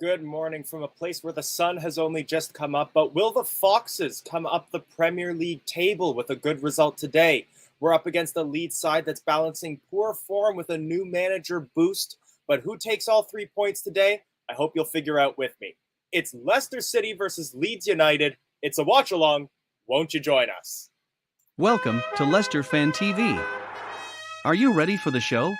Good morning from a place where the sun has only just come up, but will the Foxes come up the Premier League table with a good result today? We're up against a Leeds side that's balancing poor form with a new manager boost, but who takes all 3 points today? I hope you'll figure out with me. It's Leicester City versus Leeds United. It's a watch-along. Won't you join us? Welcome to Leicester Fan TV. Are you ready for the show?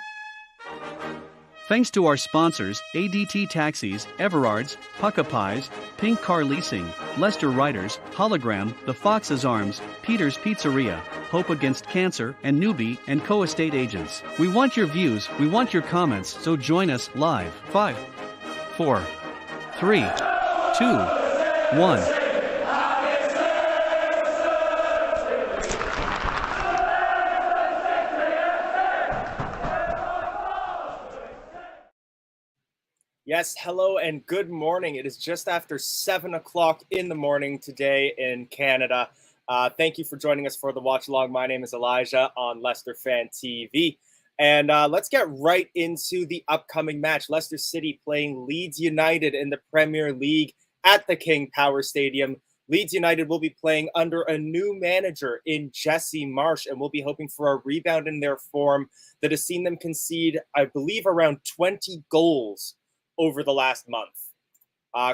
Thanks to our sponsors, ADT Taxis, Everard's, Pucka Pies, Pink Car Leasing, Leicester Riders, Hologram, The Fox's Arms, Peter's Pizzeria, Hope Against Cancer, and Newbie and Co-Estate Agents. We want your views, we want your comments, so join us live. 5, 4, 3, 2, 1. Yes, hello and good morning. It is just after 7 o'clock in the morning today in Canada. Thank you for joining us for the watch along. My name is Elijah on Leicester Fan TV. And let's get right into the upcoming match. Leicester City playing Leeds United in the Premier League at the King Power Stadium. Leeds United will be playing under a new manager in Jesse Marsch, and we'll be hoping for a rebound in their form that has seen them concede, I believe, around 20 goals over the last month.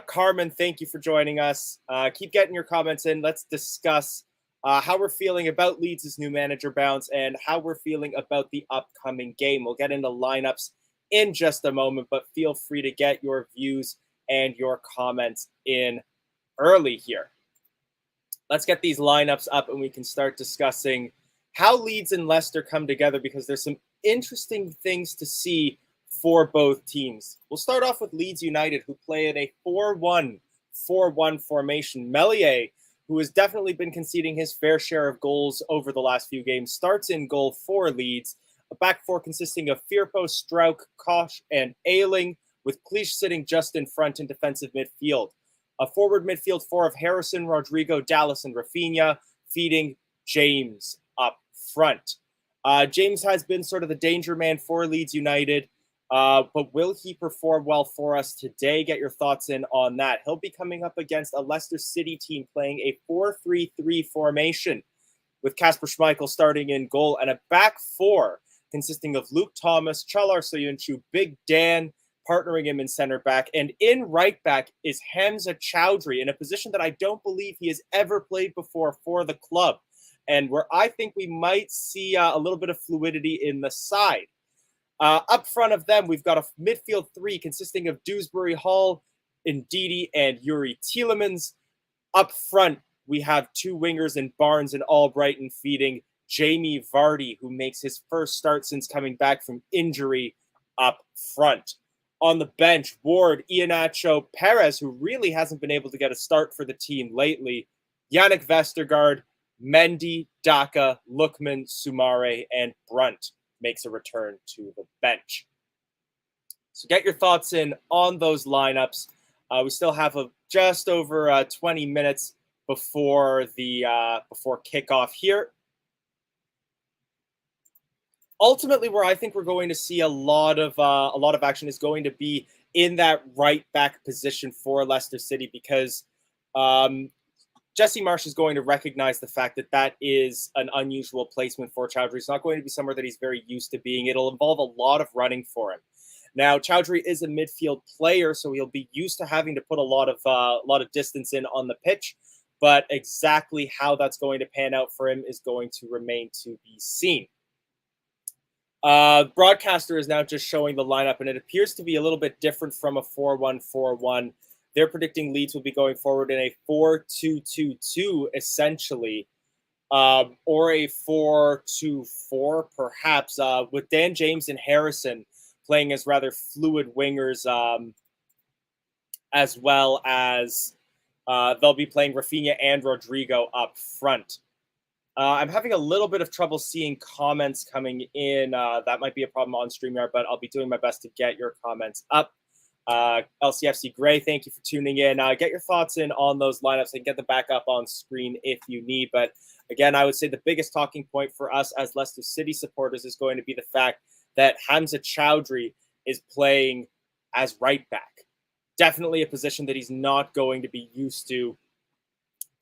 Carmen, thank you for joining us. Keep getting your comments in. Let's discuss how we're feeling about Leeds' new manager bounce and how we're feeling about the upcoming game. We'll get into lineups in just a moment, but feel free to get your views and your comments in early here. Let's get these lineups up and we can start discussing how Leeds and Leicester come together, because there's some interesting things to see for both teams. We'll start off with Leeds United, who play in a 4-1-4-1 formation. Meslier, who has definitely been conceding his fair share of goals over the last few games, starts in goal for Leeds. A back four consisting of Firpo, Strauch, Koch, and Ayling, with Cleach sitting just in front in defensive midfield. A forward midfield four of Harrison, Rodrigo, Dallas, and Rafinha, feeding James up front. James has been sort of the danger man for Leeds United. But will he perform well for us today? Get your thoughts in on that. He'll be coming up against a Leicester City team playing a 4-3-3 formation, with Kasper Schmeichel starting in goal, and a back four consisting of Luke Thomas, Çağlar Söyüncü, Big Dan partnering him in center back, and in right back is Hamza Chowdhury, in a position that I don't believe he has ever played before for the club, and where I think we might see a little bit of fluidity in the side. Up front of them, we've got a midfield three consisting of Dewsbury Hall, Ndidi, and Yuri Tielemans. Up front, we have two wingers in Barnes and Albrighton feeding Jamie Vardy, who makes his first start since coming back from injury up front. On the bench, Ward, Iheanacho, Perez, who really hasn't been able to get a start for the team lately, Yannick Vestergaard, Mendy, Daka, Lookman, Soumare, and Brunt makes a return to the bench. So get your thoughts in on those lineups. We still have just over 20 minutes before kickoff here. Ultimately, where I think we're going to see a lot of action is going to be in that right back position for Leicester City, because Jesse Marsch is going to recognize the fact that that is an unusual placement for Chowdhury. It's not going to be somewhere that he's very used to being. It'll involve a lot of running for him. Now, Chowdhury is a midfield player, so he'll be used to having to put a lot of distance in on the pitch. But exactly how that's going to pan out for him is going to remain to be seen. Broadcaster is now just showing the lineup, and it appears to be a little bit different from a 4-1-4-1. They're predicting Leeds will be going forward in a 4-2-2-2, essentially, or a 4-2-4, perhaps, with Dan James and Harrison playing as rather fluid wingers, as well as they'll be playing Rafinha and Rodrigo up front. I'm having a little bit of trouble seeing comments coming in. That might be a problem on StreamYard, but I'll be doing my best to get your comments up. LCFC Gray, thank you for tuning in. Get your thoughts in on those lineups and get them back up on screen if you need. But again, I would say the biggest talking point for us as Leicester City supporters is going to be the fact that Hamza Chowdhury is playing as right back. Definitely a position that he's not going to be used to.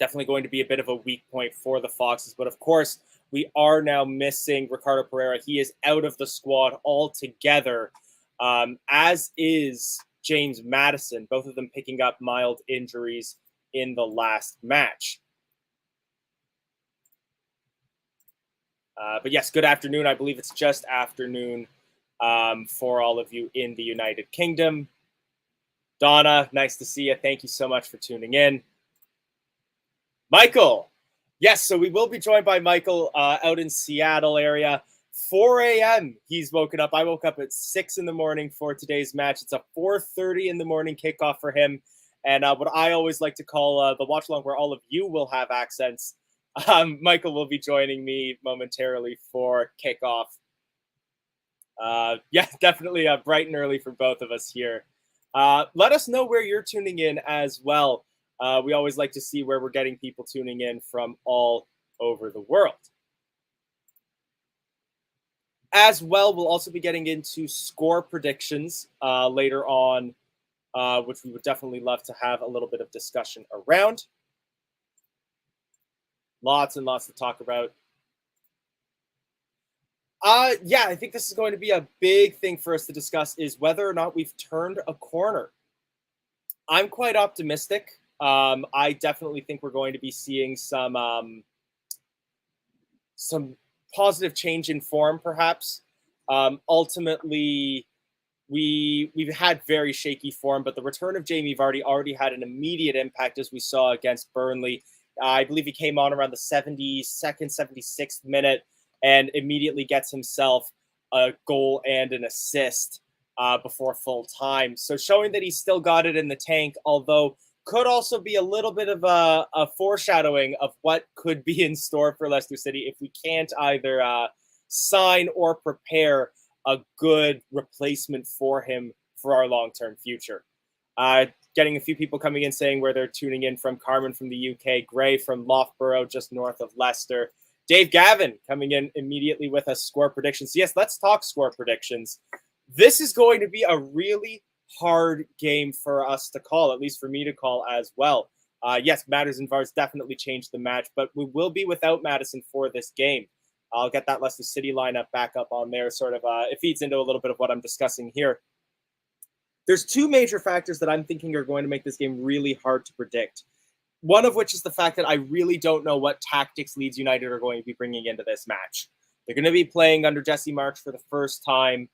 Definitely going to be a bit of a weak point for the Foxes. But of course, we are now missing Ricardo Pereira. He is out of the squad altogether, as is James Maddison, both of them picking up mild injuries in the last match. But yes, good afternoon. I believe it's just afternoon for all of you in the United Kingdom. Donna, nice to see you. Thank you so much for tuning in. Michael. Yes, so we will be joined by Michael out in Seattle area. 4 a.m. he's woken up. I woke up at 6 in the morning for today's match. It's a 4:30 in the morning kickoff for him. And what I always like to call the watch along, where all of you will have accents. Michael will be joining me momentarily for kickoff. Yeah, definitely bright and early for both of us here. Let us know where you're tuning in as well. We always like to see where we're getting people tuning in from all over the world. As well, we'll also be getting into score predictions later on, which we would definitely love to have a little bit of discussion around. Lots and lots to talk about. Yeah, I think this is going to be a big thing for us to discuss, is whether or not we've turned a corner. I'm quite optimistic. I definitely think we're going to be seeing some positive change in form, perhaps. Ultimately, we've had very shaky form, but the return of Jamie Vardy already had an immediate impact, as we saw against Burnley. I believe he came on around the 72nd, 76th minute and immediately gets himself a goal and an assist before full time. So showing that he's still got it in the tank, although could also be a little bit of a foreshadowing of what could be in store for Leicester City if we can't either sign or prepare a good replacement for him for our long-term future. Getting a few people coming in saying where they're tuning in from. Carmen from the UK, Gray from Loughborough, just north of Leicester. Dave Gavin coming in immediately with a score prediction. So yes, let's talk score predictions. This is going to be a really hard game for us to call, at least for me to call as well. Yes, Madders and Vars definitely changed the match, but we will be without Maddison for this game. I'll get that Leicester City lineup back up on there. Sort of, it feeds into a little bit of what I'm discussing here. There's two major factors that I'm thinking are going to make this game really hard to predict. One of which is the fact that I really don't know what tactics Leeds United are going to be bringing into this match. They're going to be playing under Jesse Marsch for the first time.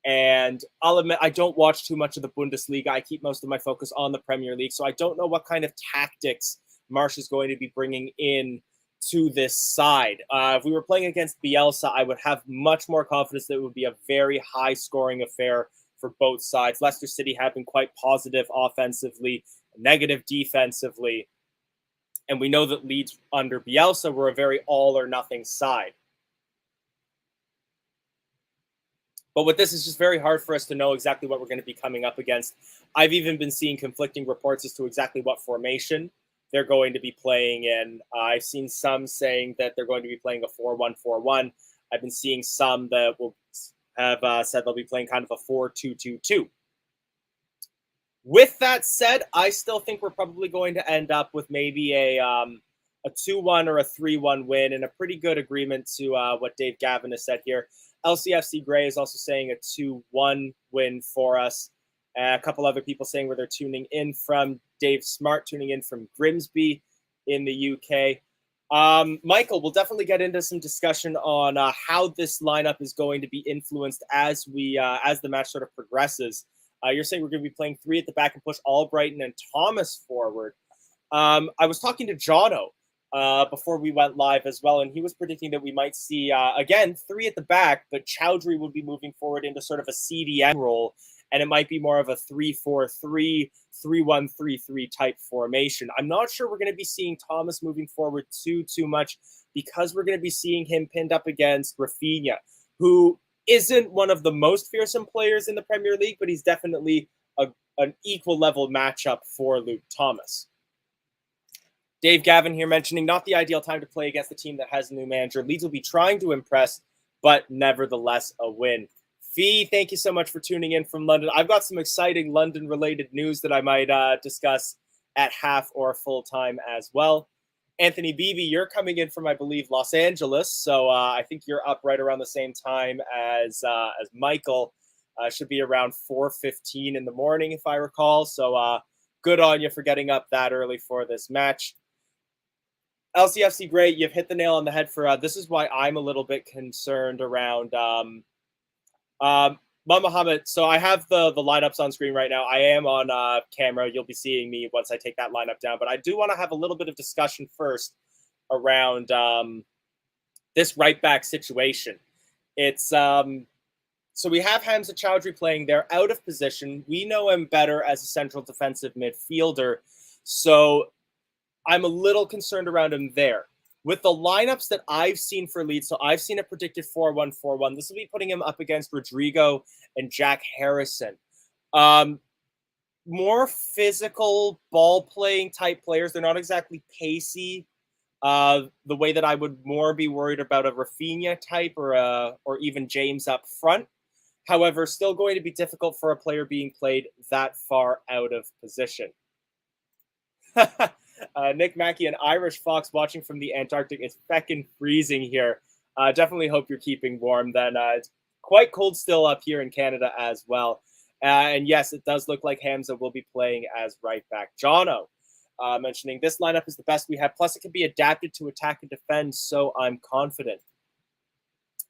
And I'll admit, I don't watch too much of the Bundesliga. I keep most of my focus on the Premier League. So I don't know what kind of tactics Marsch is going to be bringing in to this side. If we were playing against Bielsa, I would have much more confidence that it would be a very high-scoring affair for both sides. Leicester City have been quite positive offensively, negative defensively. And we know that Leeds under Bielsa were a very all-or-nothing side. But with this, it's just very hard for us to know exactly what we're going to be coming up against. I've even been seeing conflicting reports as to exactly what formation they're going to be playing in. I've seen some saying that they're going to be playing a 4-1-4-1. I've been seeing some that will have said they'll be playing kind of a 4-2-2-2. With that said, I still think we're probably going to end up with maybe a 2-1 or a 3-1 win, and a pretty good agreement to what Dave Gavin has said here. LCFC Gray is also saying a 2-1 win for us. A couple other people saying where they're tuning in from. Dave Smart tuning in from Grimsby in the UK. Michael, we'll definitely get into some discussion on how this lineup is going to be influenced as the match sort of progresses. You're saying we're going to be playing three at the back and push Albrighton and Thomas forward. I was talking to Jono before we went live as well, and he was predicting that we might see, again, three at the back, but Chowdhury would be moving forward into sort of a CDM role, and it might be more of a 3-4-3, 3-1-3-3 type formation. I'm not sure we're going to be seeing Thomas moving forward too much, because we're going to be seeing him pinned up against Rafinha, who isn't one of the most fearsome players in the Premier League, but he's definitely an equal level matchup for Luke Thomas. Dave Gavin here mentioning not the ideal time to play against a team that has a new manager. Leeds will be trying to impress, but nevertheless a win. Fee, thank you so much for tuning in from London. I've got some exciting London-related news that I might discuss at half or full time as well. Anthony Beebe, you're coming in from, I believe, Los Angeles, so I think you're up right around the same time as Michael. Should be around 4:15 in the morning, if I recall. So good on you for getting up that early for this match. LCFC, great. You've hit the nail on the head for this is why I'm a little bit concerned around Muhammad. So I have the lineups on screen right now. I am on camera. You'll be seeing me once I take that lineup down. But I do want to have a little bit of discussion first around this right back situation. It's so we have Hamza Chowdhury playing there out of position. We know him better as a central defensive midfielder. So I'm a little concerned around him there. With the lineups that I've seen for Leeds, so I've seen it predicted 4-1-4-1. This will be putting him up against Rodrigo and Jack Harrison. More physical ball-playing type players. They're not exactly pacey. The way that I would more be worried about a Rafinha type or even James up front. However, still going to be difficult for a player being played that far out of position. Nick Mackey, an Irish Fox watching from the Antarctic. It's feckin' freezing here. Definitely hope you're keeping warm then. It's quite cold still up here in Canada as well. And yes, it does look like Hamza will be playing as right back. Jono mentioning this lineup is the best we have. Plus, it can be adapted to attack and defend, so I'm confident.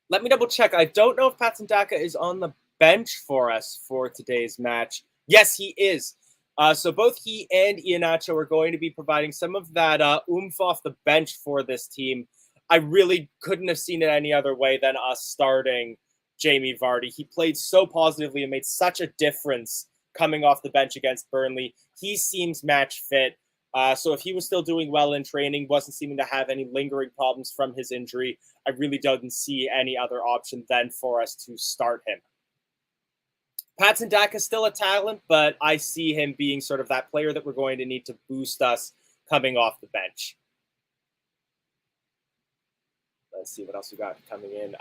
Let me double check. I don't know if Patson Daka is on the bench for us for today's match. Yes, he is. So both he and Iheanacho are going to be providing some of that oomph off the bench for this team. I really couldn't have seen it any other way than us starting Jamie Vardy. He played so positively and made such a difference coming off the bench against Burnley. He seems match fit. So if he was still doing well in training, wasn't seeming to have any lingering problems from his injury, I really didn't see any other option then for us to start him. Patson Daka is still a talent, but I see him being sort of that player that we're going to need to boost us coming off the bench. Let's see what else we got coming in.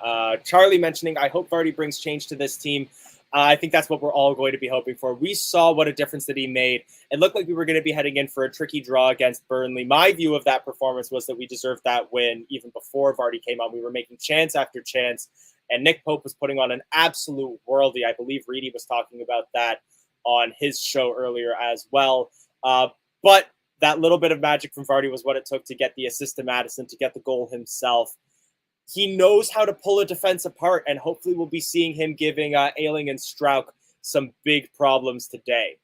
Charlie mentioning, I hope Vardy brings change to this team. I think that's what we're all going to be hoping for. We saw what a difference that he made. It looked like we were going to be heading in for a tricky draw against Burnley. My view of that performance was that we deserved that win even before Vardy came on. We were making chance after chance, and Nick Pope was putting on an absolute worldie. I believe Reedy was talking about that on his show earlier as well. But that little bit of magic from Vardy was what it took to get the assist to Maddison, to get the goal himself. He knows how to pull a defense apart, and hopefully we'll be seeing him giving Ayling and Strauch some big problems today.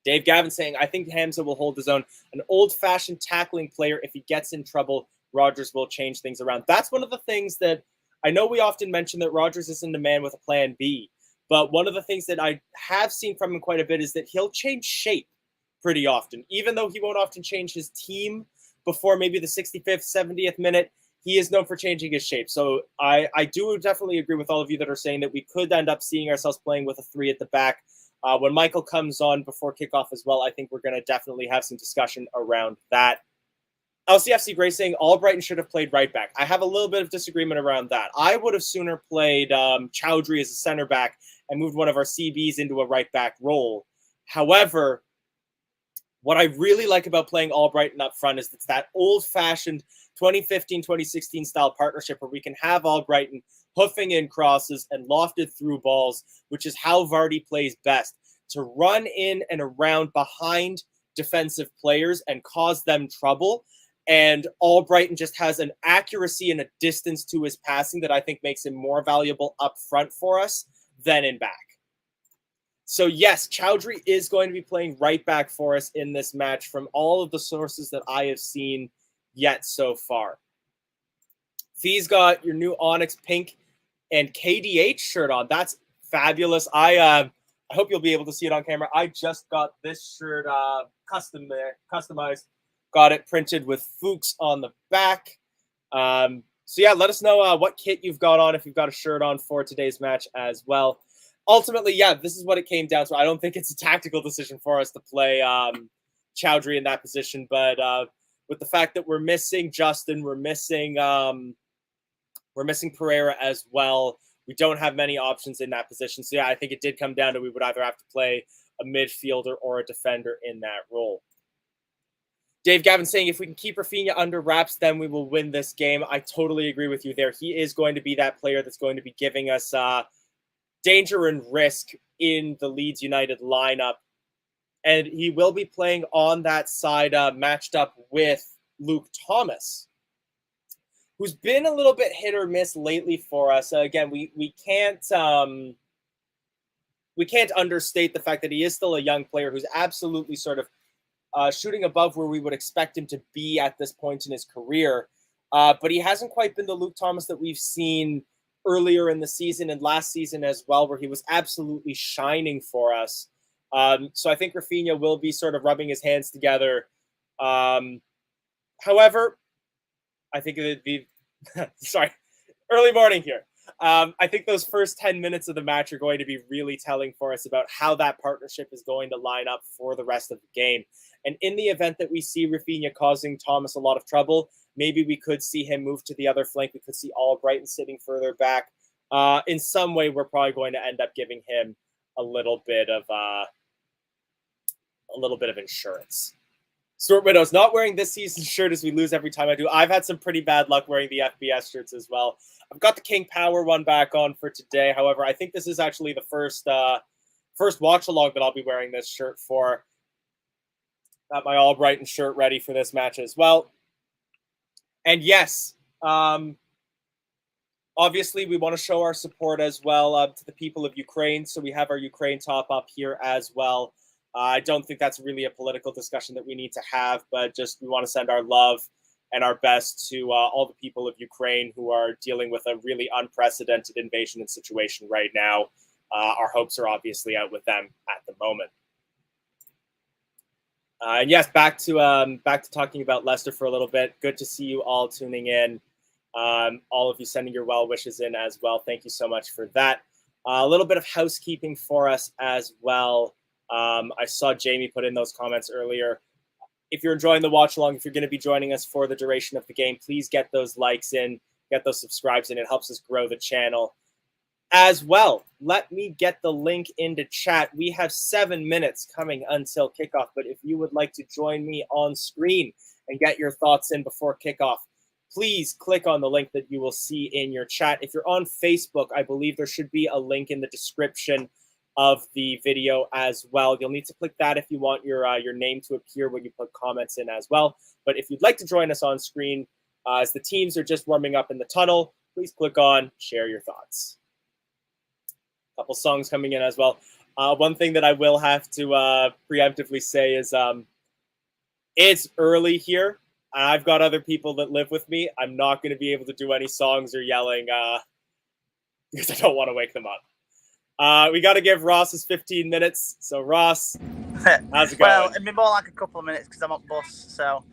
Dave Gavin saying, I think Hamza will hold his own. An old-fashioned tackling player. If he gets in trouble, Rodgers will change things around. That's one of the things that I know we often mention, that Rodgers isn't a man with a plan B. But one of the things that I have seen from him quite a bit is that he'll change shape pretty often. Even though he won't often change his team before maybe the 65th, 70th minute, he is known for changing his shape. So I do definitely agree with all of you that are saying that we could end up seeing ourselves playing with a 3 at the back. When Michael comes on before kickoff as well, I think we're going to definitely have some discussion around that. LCFC Gray saying Albrighton should have played right back. I have a little bit of disagreement around that. I would have sooner played Chowdhury as a center back and moved one of our CBs into a right back role. However, what I really like about playing Albrighton up front is it's that old-fashioned 2015-2016 style partnership where we can have Albrighton hoofing in crosses and lofted through balls, which is how Vardy plays best, to run in and around behind defensive players and cause them trouble. And Albrighton just has an accuracy and a distance to his passing that I think makes him more valuable up front for us than in back. So yes, Chowdhury is going to be playing right back for us in this match from all of the sources that I have seen yet so far. Fee's got your new Onyx pink and KDH shirt on. That's fabulous. I hope you'll be able to see it on camera. I just got this shirt customized. Got it printed with Fuchs on the back. So yeah, let us know what kit you've got on, if you've got a shirt on for today's match as well. Ultimately, yeah, this is what it came down to. I don't think it's a tactical decision for us to play Chowdhury in that position, but with the fact that we're missing Justin, we're missing Pereira as well, we don't have many options in that position. So yeah, I think it did come down to we would either have to play a midfielder or a defender in that role. Dave Gavin saying if we can keep Raphinha under wraps, then we will win this game. I totally agree with you there. He is going to be that player that's going to be giving us danger and risk in the Leeds United lineup. And he will be playing on that side matched up with Luke Thomas, who's been a little bit hit or miss lately for us. Again, we can't understate the fact that he is still a young player who's absolutely sort of shooting above where we would expect him to be at this point in his career. But he hasn't quite been the Luke Thomas that we've seen earlier in the season and last season as well, where he was absolutely shining for us. So I think Raphinha will be sort of rubbing his hands together. However, I think it would be, sorry, early morning here. I think those first 10 minutes of the match are going to be really telling for us about how that partnership is going to line up for the rest of the game. And in the event that we see Raphinha causing Thomas a lot of trouble, maybe we could see him move to the other flank. We could see Albrighton sitting further back. In some way, we're probably going to end up giving him a little bit of insurance. Stuart Widow's not wearing this season's shirt as we lose every time I do. I've had some pretty bad luck wearing the FBS shirts as well. I've got the King Power one back on for today. However, I think this is actually the first watch-along that I'll be wearing this shirt for. Got my Albrighton shirt ready for this match as well. And yes, obviously we want to show our support as well to the people of Ukraine. So we have our Ukraine top up here as well. I don't think that's really a political discussion that we need to have, but just we want to send our love and our best to all the people of Ukraine who are dealing with a really unprecedented invasion and situation right now. Our hopes are obviously out with them at the moment. And yes, back to talking about Leicester for a little bit. Good to see you all tuning in. All of you sending your well wishes in as well. Thank you so much for that. A little bit of housekeeping for us as well. I saw Jamie put in those comments earlier. If you're enjoying the watch along, if you're going to be joining us for the duration of the game, please get those likes in, get those subscribes in. It helps us grow the channel as well. Let me get the link into chat. We have 7 minutes coming until kickoff, but if you would like to join me on screen and get your thoughts in before kickoff, please click on the link that you will see in your chat. If you're on Facebook, I believe there should be a link in the description of the video as well. You'll need to click that if you want your name to appear when you put comments in as well. But if you'd like to join us on screen, as the teams are just warming up in the tunnel, please click on share your thoughts. A couple songs coming in as well. One thing that I will have to preemptively say is it's early here. I've got other people that live with me. I'm not going to be able to do any songs or yelling because I don't want to wake them up. We got to give Ross his 15 minutes. So, Ross, how's it going? Well, it'd be more like a couple of minutes because I'm on bus. So,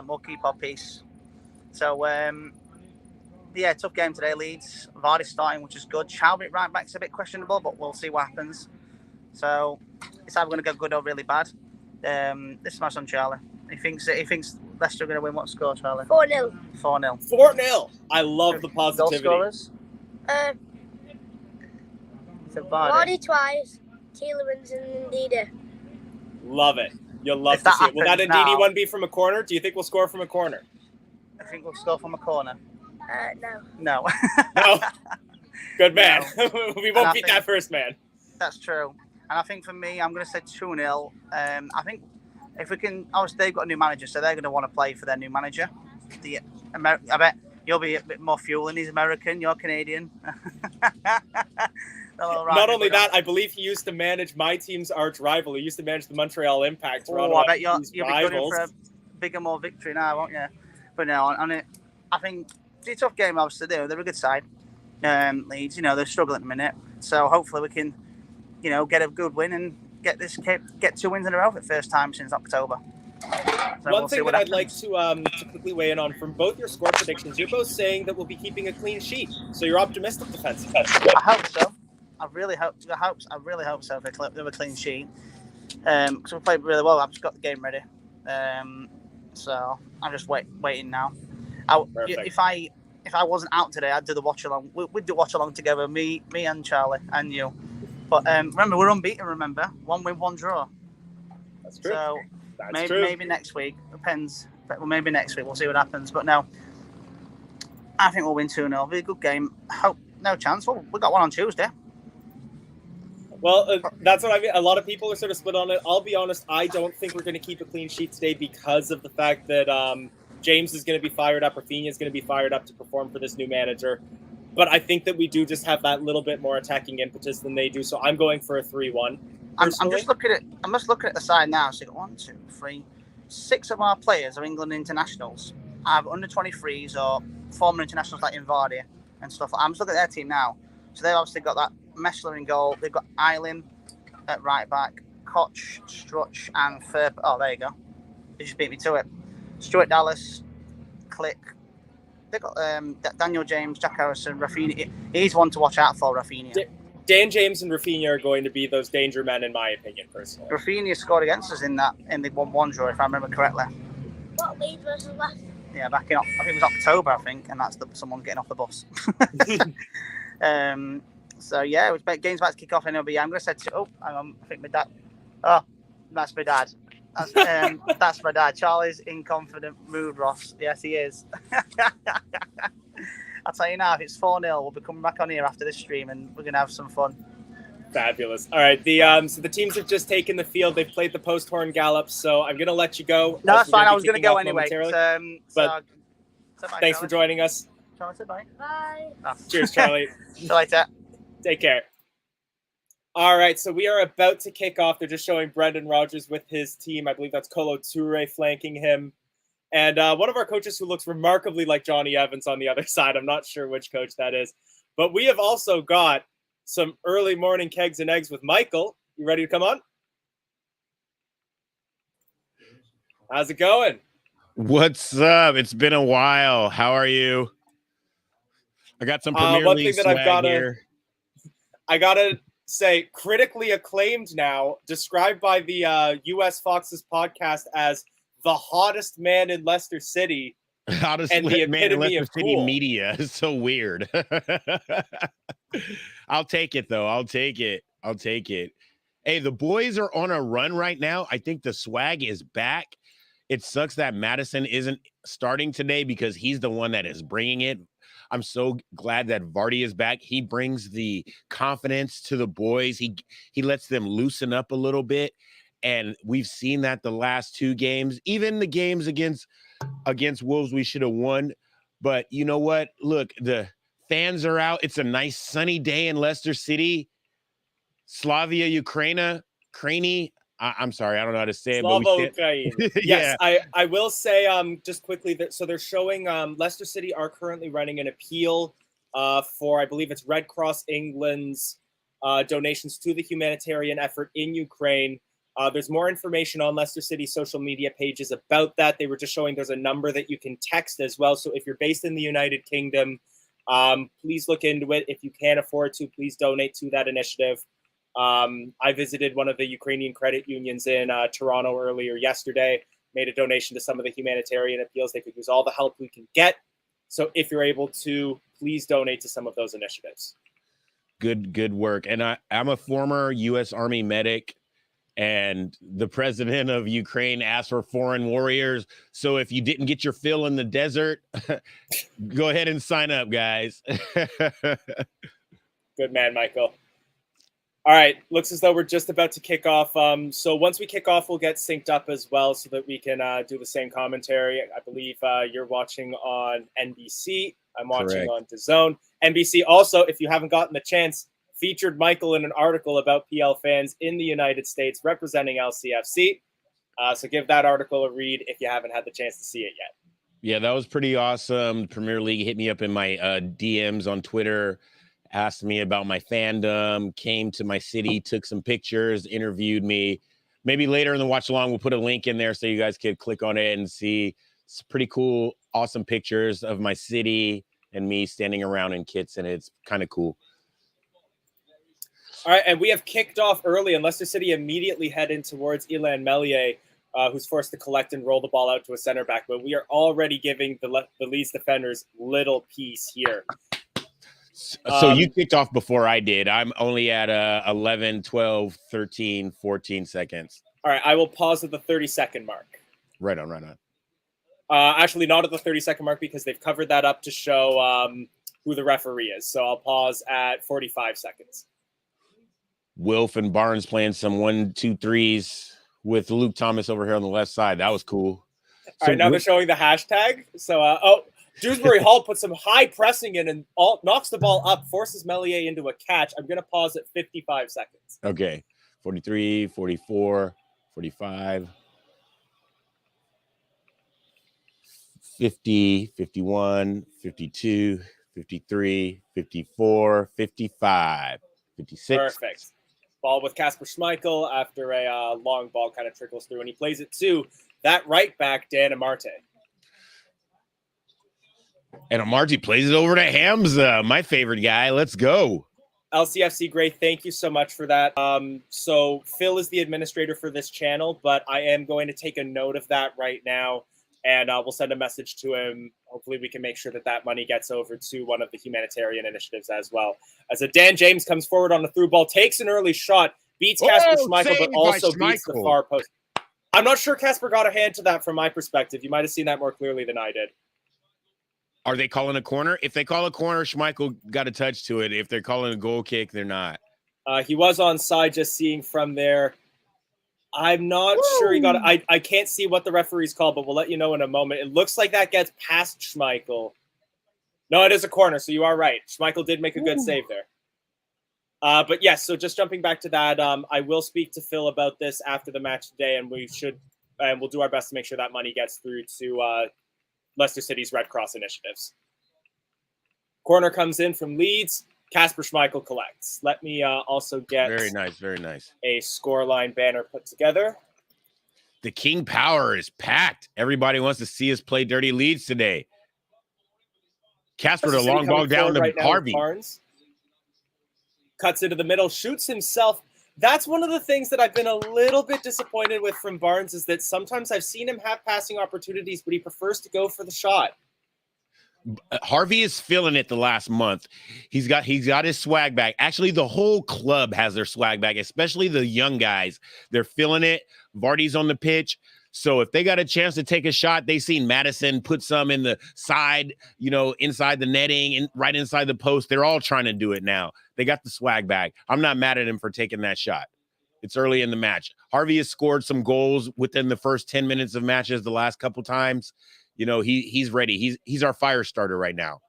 we'll keep our peace. So, yeah, tough game today, Leeds. Vardy starting, which is good. Chalby right back's a bit questionable, but we'll see what happens. So, it's either going to go good or really bad. This is my son, Charlie. He thinks Leicester are going to win. What score, Charlie? 4-0. 4-0. 4-0. I love the positivity. Goal scorers? Vardy twice, Tielemans and Ndidi. Love it. You'll love to see it. Will that Ndidi one be from a corner? Do you think we'll score from a corner? I think we'll score from a corner. No. No. No. Good man. No. We won't beat that first man. That's true. And I think for me, I'm going to say 2-0. I think if we can, obviously they've got a new manager, so they're going to want to play for their new manager. I bet you'll be a bit more fueling. He's American, you're Canadian. Not only that, I believe he used to manage my team's arch rival. He used to manage the Montreal Impact. I bet you'll be gunning for a bigger, more victory now, won't you? But no, I think it's a tough game, obviously. They're a good side. Leeds, they're struggling at the minute. So hopefully we can, get a good win and get 2 wins in a row for the first time since October. So One thing that I'd like to quickly weigh in on from both your score predictions, you're both saying that we'll be keeping a clean sheet. So you're optimistic defensively. I hope so. I really hope so. If they have a clean sheet, because we played really well. I've just got the game ready, so I'm just waiting now. If if I wasn't out today, I'd do the watch along. We'd do watch along together, me and Charlie and you. But remember, we're unbeaten. Remember, 1 win, 1 draw. That's true. So That's true. Maybe next week. Depends. Well, maybe next week we'll see what happens. But no, I think we'll win 2-0. It'll be a good game. Hope no chance. Well, we got one on Tuesday. Well, that's what I mean. A lot of people are sort of split on it. I'll be honest. I don't think we're going to keep a clean sheet today because of the fact that James is going to be fired up. Rafinha is going to be fired up to perform for this new manager. But I think that we do just have that little bit more attacking impetus than they do. So I'm going for a 3-1. I'm just looking at the side now. So 1, 2, 3, 6 of our players are England internationals. I have under 23s or former internationals like Vardy and stuff. I'm just looking at their team now. So they've obviously got that Messler in goal. They've got Eileen at right back, Koch, Struch, and Ferp. Oh, there you go. They just beat me to it. Stuart Dallas, Click. They've got Daniel James, Jack Harrison, Rafinha. He's one to watch out for, Rafinha. Dan James and Rafinha are going to be those danger men, in my opinion, personally. Rafinha scored against us in the 1-1 draw, if I remember correctly. What, Leeds versus Leicester? Yeah, back in, I think it was October, and that's someone getting off the bus. So yeah, game's about to kick off, and it'll be. I'm going to say, hang on, I think my dad. Oh, that's my dad. That's my dad. Charlie's in confident mood, Ross. Yes, he is. I'll tell you now, if it's 4-0, we'll be coming back on here after this stream, and we're going to have some fun. Fabulous. All right, so the teams have just taken the field. They've played the post-horn gallops, so I'm going to let you go. No, that's fine. I was going to go anyway. But thanks for joining us. Charlie, say bye. Bye. Oh. Cheers, Charlie. See you later. Take care. All right, so we are about to kick off. They're just showing Brendan Rodgers with his team. I believe that's Kolo Toure flanking him. And one of our coaches who looks remarkably like Johnny Evans on the other side. I'm not sure which coach that is. But we have also got some early morning kegs and eggs with Michael. You ready to come on? How's it going? What's up? It's been a while. How are you? I got some Premier League swag here. I gotta say, critically acclaimed now, described by the US Fox's podcast as the hottest man in Leicester City. Hottest and the man in Leicester City cool. media. It's so weird. I'll take it, though. I'll take it. Hey, the boys are on a run right now. I think the swag is back. It sucks that Madison isn't starting today because he's the one that is bringing it. I'm so glad that Vardy is back. He brings the confidence to the boys. He lets them loosen up a little bit. And we've seen that the last 2 games, even the games against Wolves, we should have won. But you know what? Look, the fans are out. It's a nice sunny day in Leicester City. Slavia Ukraina, I'm sorry, I don't know how to say it. Slava Ukraine. Yes, Yeah. I will say just quickly that so they're showing Leicester City are currently running an appeal for, I believe it's Red Cross England's donations to the humanitarian effort in Ukraine. There's more information on Leicester City social media pages about that. They were just showing there's a number that you can text as well. So if you're based in the United Kingdom, please look into it. If you can't afford to, please donate to that initiative. I visited one of the Ukrainian credit unions in Toronto earlier yesterday, made a donation to some of the humanitarian appeals. They could use all the help we can get. So if you're able to, please donate to some of those initiatives. Good work. And I'm a former U.S. Army medic, and the president of Ukraine asked for foreign warriors. So if you didn't get your fill in the desert, go ahead and sign up, guys. Good man, Michael. All right, looks as though we're just about to kick off. So once we kick off, we'll get synced up as well so that we can do the same commentary. I believe you're watching on NBC. I'm watching on DAZN. NBC also, if you haven't gotten the chance, featured Michael in an article about PL fans in the United States representing LCFC. So give that article a read if you haven't had the chance to see it yet. Yeah, that was pretty awesome. Premier League hit me up in my DMs on Twitter, asked me about my fandom, came to my city, took some pictures, interviewed me. Maybe later in the watch along, we'll put a link in there so you guys could click on it and see some pretty cool, awesome pictures of my city and me standing around in kits, and it's kind of cool. All right, and we have kicked off early, and Leicester City immediately head in towards Ilan Melier. who's forced to collect and roll the ball out to a center back. But we are already giving the Leeds defenders little peace here. So you kicked off before I did. I'm only at 11, 12, 13, 14 seconds. All right, I will pause at the 30-second mark. Right on. Actually, not at the 30-second mark because they've covered that up to show who the referee is. So I'll pause at 45 seconds. Wilf and Barnes playing some 1-2-3s with Luke Thomas over here on the left side. That was cool. All right, now they're showing the hashtag. So, Dewsbury Hall puts some high pressing in and knocks the ball up, forces Melier into a catch. I'm going to pause at 55 seconds. Okay. 43, 44, 45, 50, 51, 52, 53, 54, 55, 56. Perfect. Ball with Kasper Schmeichel after a long ball kind of trickles through, and he plays it to that right back, Dan Amarte. And Amarte plays it over to Hamza, my favorite guy. Let's go. LCFC Gray, thank you so much for that. So Phil is the administrator for this channel, but I am going to take a note of that right now, and we'll send a message to him. Hopefully we can make sure that that money gets over to one of the humanitarian initiatives as well. As a Dan James comes forward on a through ball, takes an early shot, beats Kasper Schmeichel, but also beats the far post. I'm not sure Kasper got a hand to that from my perspective. You might have seen that more clearly than I did. Are they calling a corner? If they call a corner, Schmeichel got a touch to it. If they're calling a goal kick, they're not. He was onside, just seeing from there. I'm not sure he got it. I can't see what the referee's called, but we'll let you know in a moment. It looks like that gets past Schmeichel. No, it is a corner, so you are right. Schmeichel did make a good save there. But yes, so just jumping back to that, I will speak to Phil about this after the match today, and we'll do our best to make sure that money gets through to Leicester City's Red Cross initiatives. Corner comes in from Leeds. Kasper Schmeichel collects. Let me also get very nice a scoreline banner put together. The King Power is packed. Everybody wants to see us play dirty Leeds today. Kasper the long ball down to Harvey. Barnes cuts into the middle, shoots himself. That's one of the things that I've been a little bit disappointed with from Barnes is that sometimes I've seen him have passing opportunities, but he prefers to go for the shot. Harvey is feeling it the last month. He's got his swag back. Actually, the whole club has their swag back, especially the young guys. They're feeling it. Vardy's on the pitch. So if they got a chance to take a shot, they seen Madison put some in the side, inside the netting and right inside the post. They're all trying to do it now. They got the swag back. I'm not mad at him for taking that shot. It's early in the match. Harvey has scored some goals within the first 10 minutes of matches the last couple times. He's ready. He's our fire starter right now.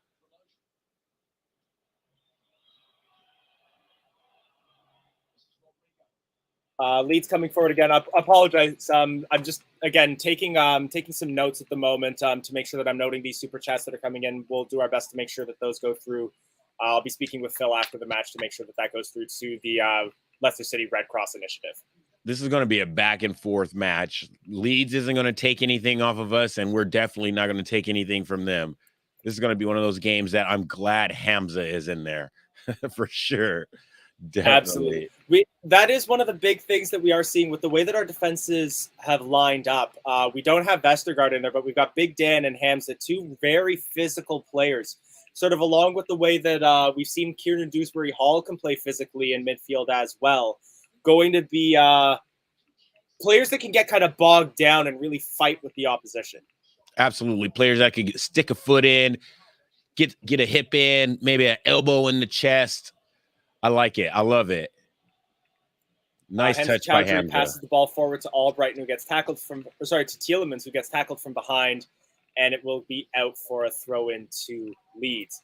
Leeds coming forward again. I apologize. I'm just taking some notes at the moment to make sure that I'm noting these super chats that are coming in. We'll do our best to make sure that those go through. I'll be speaking with Phil after the match to make sure that goes through to the Leicester City Red Cross initiative. This is going to be a back and forth match. Leeds isn't going to take anything off of us, and we're definitely not going to take anything from them. This is going to be one of those games that I'm glad Hamza is in there for sure. Definitely. Absolutely. That is one of the big things that we are seeing with the way that our defenses have lined up. We don't have Vestergaard in there, but we've got Big Dan and Hamza, two very physical players, sort of along with the way that we've seen Kieran Dewsbury Hall can play physically in midfield as well. Going to be players that can get kind of bogged down and really fight with the opposition. Absolutely. Players that can stick a foot in, get a hip in, maybe an elbow in the chest. I like it. I love it. Nice touch by Hamza. Passes the ball forward to Albrighton, who gets tackled to Tielemans, who gets tackled from behind, and it will be out for a throw in to Leeds.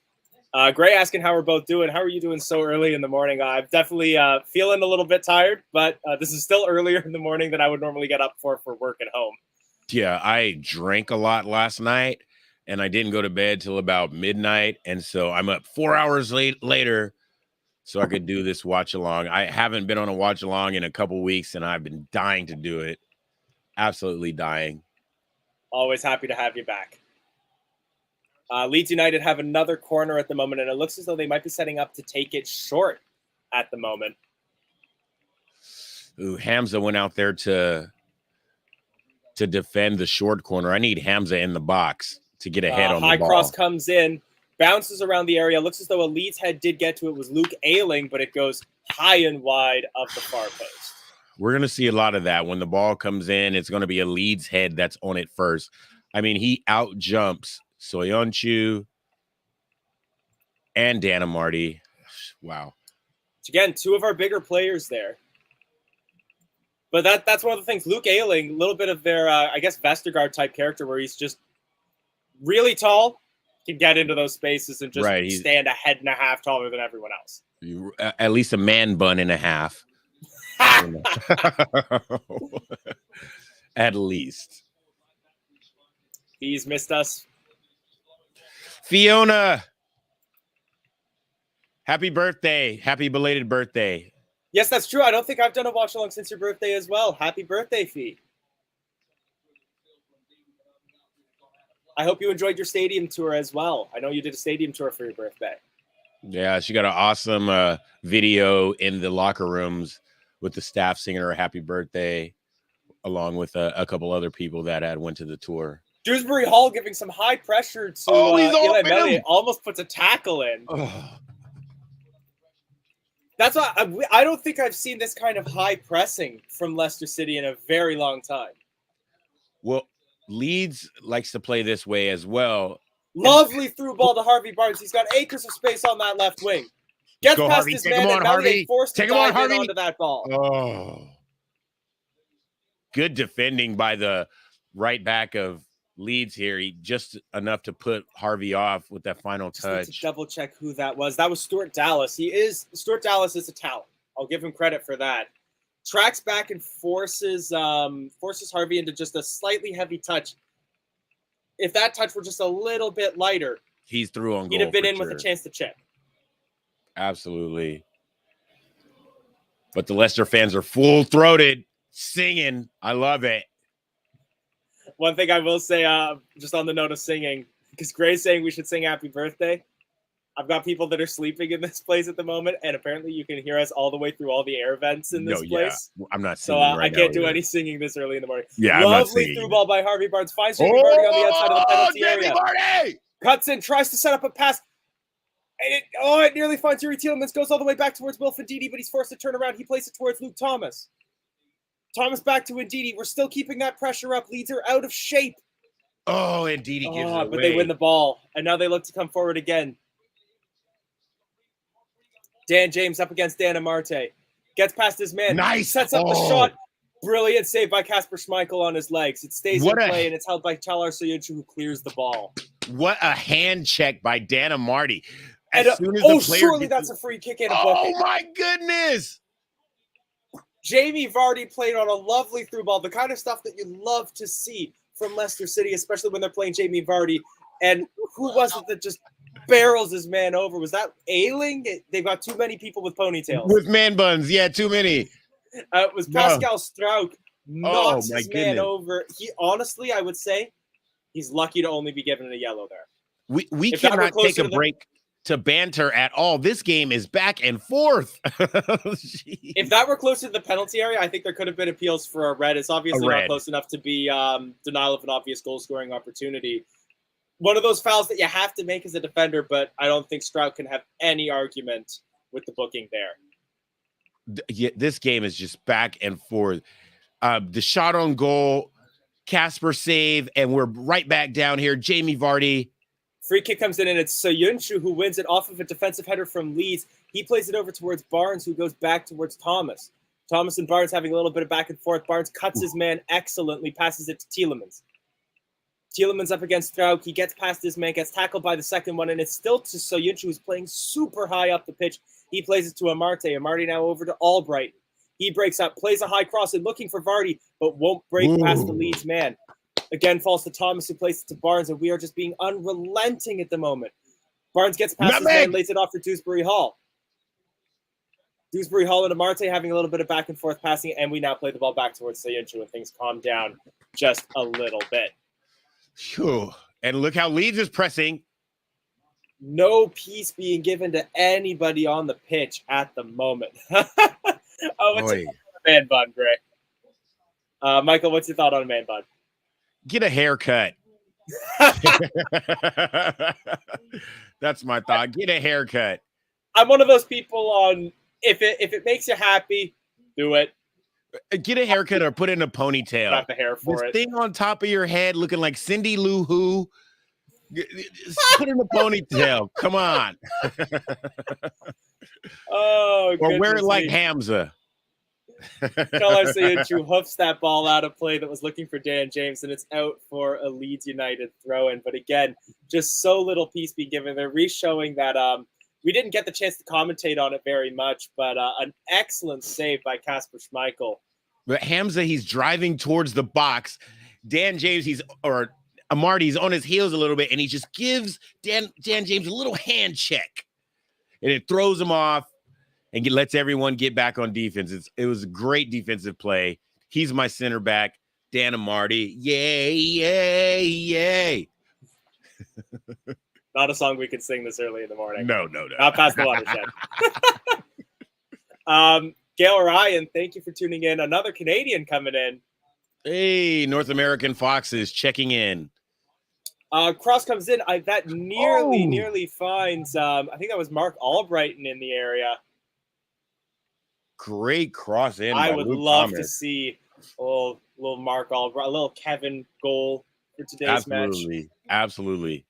Gray asking how we're both doing. How are you doing so early in the morning? I'm definitely feeling a little bit tired, but this is still earlier in the morning than I would normally get up for work at home. Yeah, I drank a lot last night, and I didn't go to bed till about midnight, and so I'm up 4 hours later so I could do this watch along. I haven't been on a watch along in a couple weeks, and I've been dying to do it. Absolutely dying. Always happy to have you back. Leeds United have another corner at the moment, and it looks as though they might be setting up to take it short at the moment. Ooh, Hamza went out there to to defend the short corner. I need Hamza in the box to get ahead on the high ball. cross comes in, bounces around the area. Looks as though a Leeds head did get to it. Was Luke Ayling, but it goes high and wide of the far post. We're going to see a lot of that. When the ball comes in, it's going to be a Leeds head that's on it first. I mean, he out jumps Soyuncu and Dana Marty. Wow. Again, two of our bigger players there. But that's one of the things. Luke Ayling, a little bit of their, I guess, Vestergaard type character where he's just really tall, can get into those spaces and just stand a head and a half taller than everyone else. At least a man bun and a half. At least. He's missed us. Fiona, happy birthday. Happy belated birthday. Yes, that's true. I don't think I've done a watch along since your birthday as well. Happy birthday, Fee. I hope you enjoyed your stadium tour as well. I know you did a stadium tour for your birthday. Yeah, she got an awesome video in the locker rooms with the staff singing her happy birthday, along with a couple other people that went to the tour. Dewsbury Hall giving some high pressure to Eli Melli. Almost puts a tackle in. Oh. That's why I don't think I've seen this kind of high pressing from Leicester City in a very long time. Well, Leeds likes to play this way as well. Lovely through ball to Harvey Barnes. He's got acres of space on that left wing. Gets past Harvey. his Take man, him on, and Harvey. forced Take to him on, dive Harvey. in onto that ball. Oh. Good defending by the right back of Leeds here. He just enough to put Harvey off with that final touch. Need to double check who that was. That was Stuart Dallas. Stuart Dallas is a talent. I'll give him credit for that. Tracks back and forces Harvey into just a slightly heavy touch. If that touch were just a little bit lighter, he's through on goal. He'd have been in with a chance to chip. Absolutely. But the Leicester fans are full-throated, singing. I love it. One thing I will say, just on the note of singing, because Gray's saying we should sing happy birthday. I've got people that are sleeping in this place at the moment, and apparently you can hear us all the way through all the air vents in this place. Yeah. I'm not singing I can't do any singing this early in the morning. Yeah, Lovely through ball by Harvey Barnes. Finds Jamie Vardy on the outside of the penalty area. Vardy! Cuts in, tries to set up a pass. And it nearly finds Yuri Tielemans. Goes all the way back towards Wilfred Ndidi, but he's forced to turn around. He plays it towards Luke Thomas. Thomas back to Ndidi. We're still keeping that pressure up. Leeds are out of shape. Oh, Ndidi gives it away. But they win the ball. And now they look to come forward again. Dan James up against Dan Amarte. Gets past his man. Nice. Sets up the shot. Brilliant save by Kasper Schmeichel on his legs. It stays in play, and it's held by Chalar Soyuncu, who clears the ball. What a hand check by Dan Amarte. Surely that's a free kick and a booking. Oh, my goodness. Jamie Vardy played on a lovely through ball, the kind of stuff that you love to see from Leicester City, especially when they're playing Jamie Vardy. And who was it that just barrels his man over? Was that Ayling? They've got too many people with ponytails. With man buns. Yeah, too many. It was Pascal Strauch knocks his man over. Honestly, I would say he's lucky to only be given a yellow there. We cannot take a break to banter at all. This game is back and forth. If that were closer to the penalty area, I think there could have been appeals for a red. It's obviously not close enough to be denial of an obvious goal-scoring opportunity. One of those fouls that you have to make as a defender, but I don't think Stroud can have any argument with the booking there. Yeah, this game is just back and forth. The shot on goal, Kasper save, and we're right back down here. Jamie Vardy. Free kick comes in, and it's Soyuncu who wins it off of a defensive header from Leeds. He plays it over towards Barnes, who goes back towards Thomas. Thomas and Barnes having a little bit of back and forth. Barnes cuts his man excellently, passes it to Tielemans. Tielemans up against Strauch. He gets past his man, gets tackled by the second one, and it's still to Soyuncu, who's playing super high up the pitch. He plays it to Amarte. Amarte now over to Albright. He breaks up, plays a high cross and looking for Vardy, but won't break past the Leeds man. Again, falls to Thomas, who plays it to Barnes, and we are just being unrelenting at the moment. Barnes gets past his man, lays it off for Dewsbury Hall. Dewsbury Hall and Amarte having a little bit of back and forth passing, and we now play the ball back towards Soyuncu, and things calm down just a little bit. Whew. And look how Leeds is pressing. No peace being given to anybody on the pitch at the moment. What's your thought on a man bun, Gray? Michael, what's your thought on a man bun? Get a haircut. That's my thought. Get a haircut. I'm one of those people on if it makes you happy, do it. Get a haircut or put in a ponytail. Got the hair for this it. Thing on top of your head looking like Cindy Lou Who. Put in a ponytail. Come on. Oh, or wear it like Hamza. All I see is you hoofs that ball out of play that was looking for Dan James, and it's out for a Leeds United throw-in. But again, just so little peace be given. They're re-showing that we didn't get the chance to commentate on it very much, but an excellent save by Kasper Schmeichel. But Hamza, he's driving towards the box. Dan James, Amarty's on his heels a little bit, and he just gives Dan James a little hand check. And it throws him off and lets everyone get back on defense. It was a great defensive play. He's my center back, Dan Amarty. Yay, yay, yay. Not a song we could sing this early in the morning. No. Not past the watershed. Gail Ryan, thank you for tuning in. Another Canadian coming in. Hey, North American Foxes checking in. Cross comes in. That nearly finds, I think that was Mark Albrighton in the area. Great cross in. I would love to see a little Mark Albright, a little Kevin goal for today's match. Absolutely.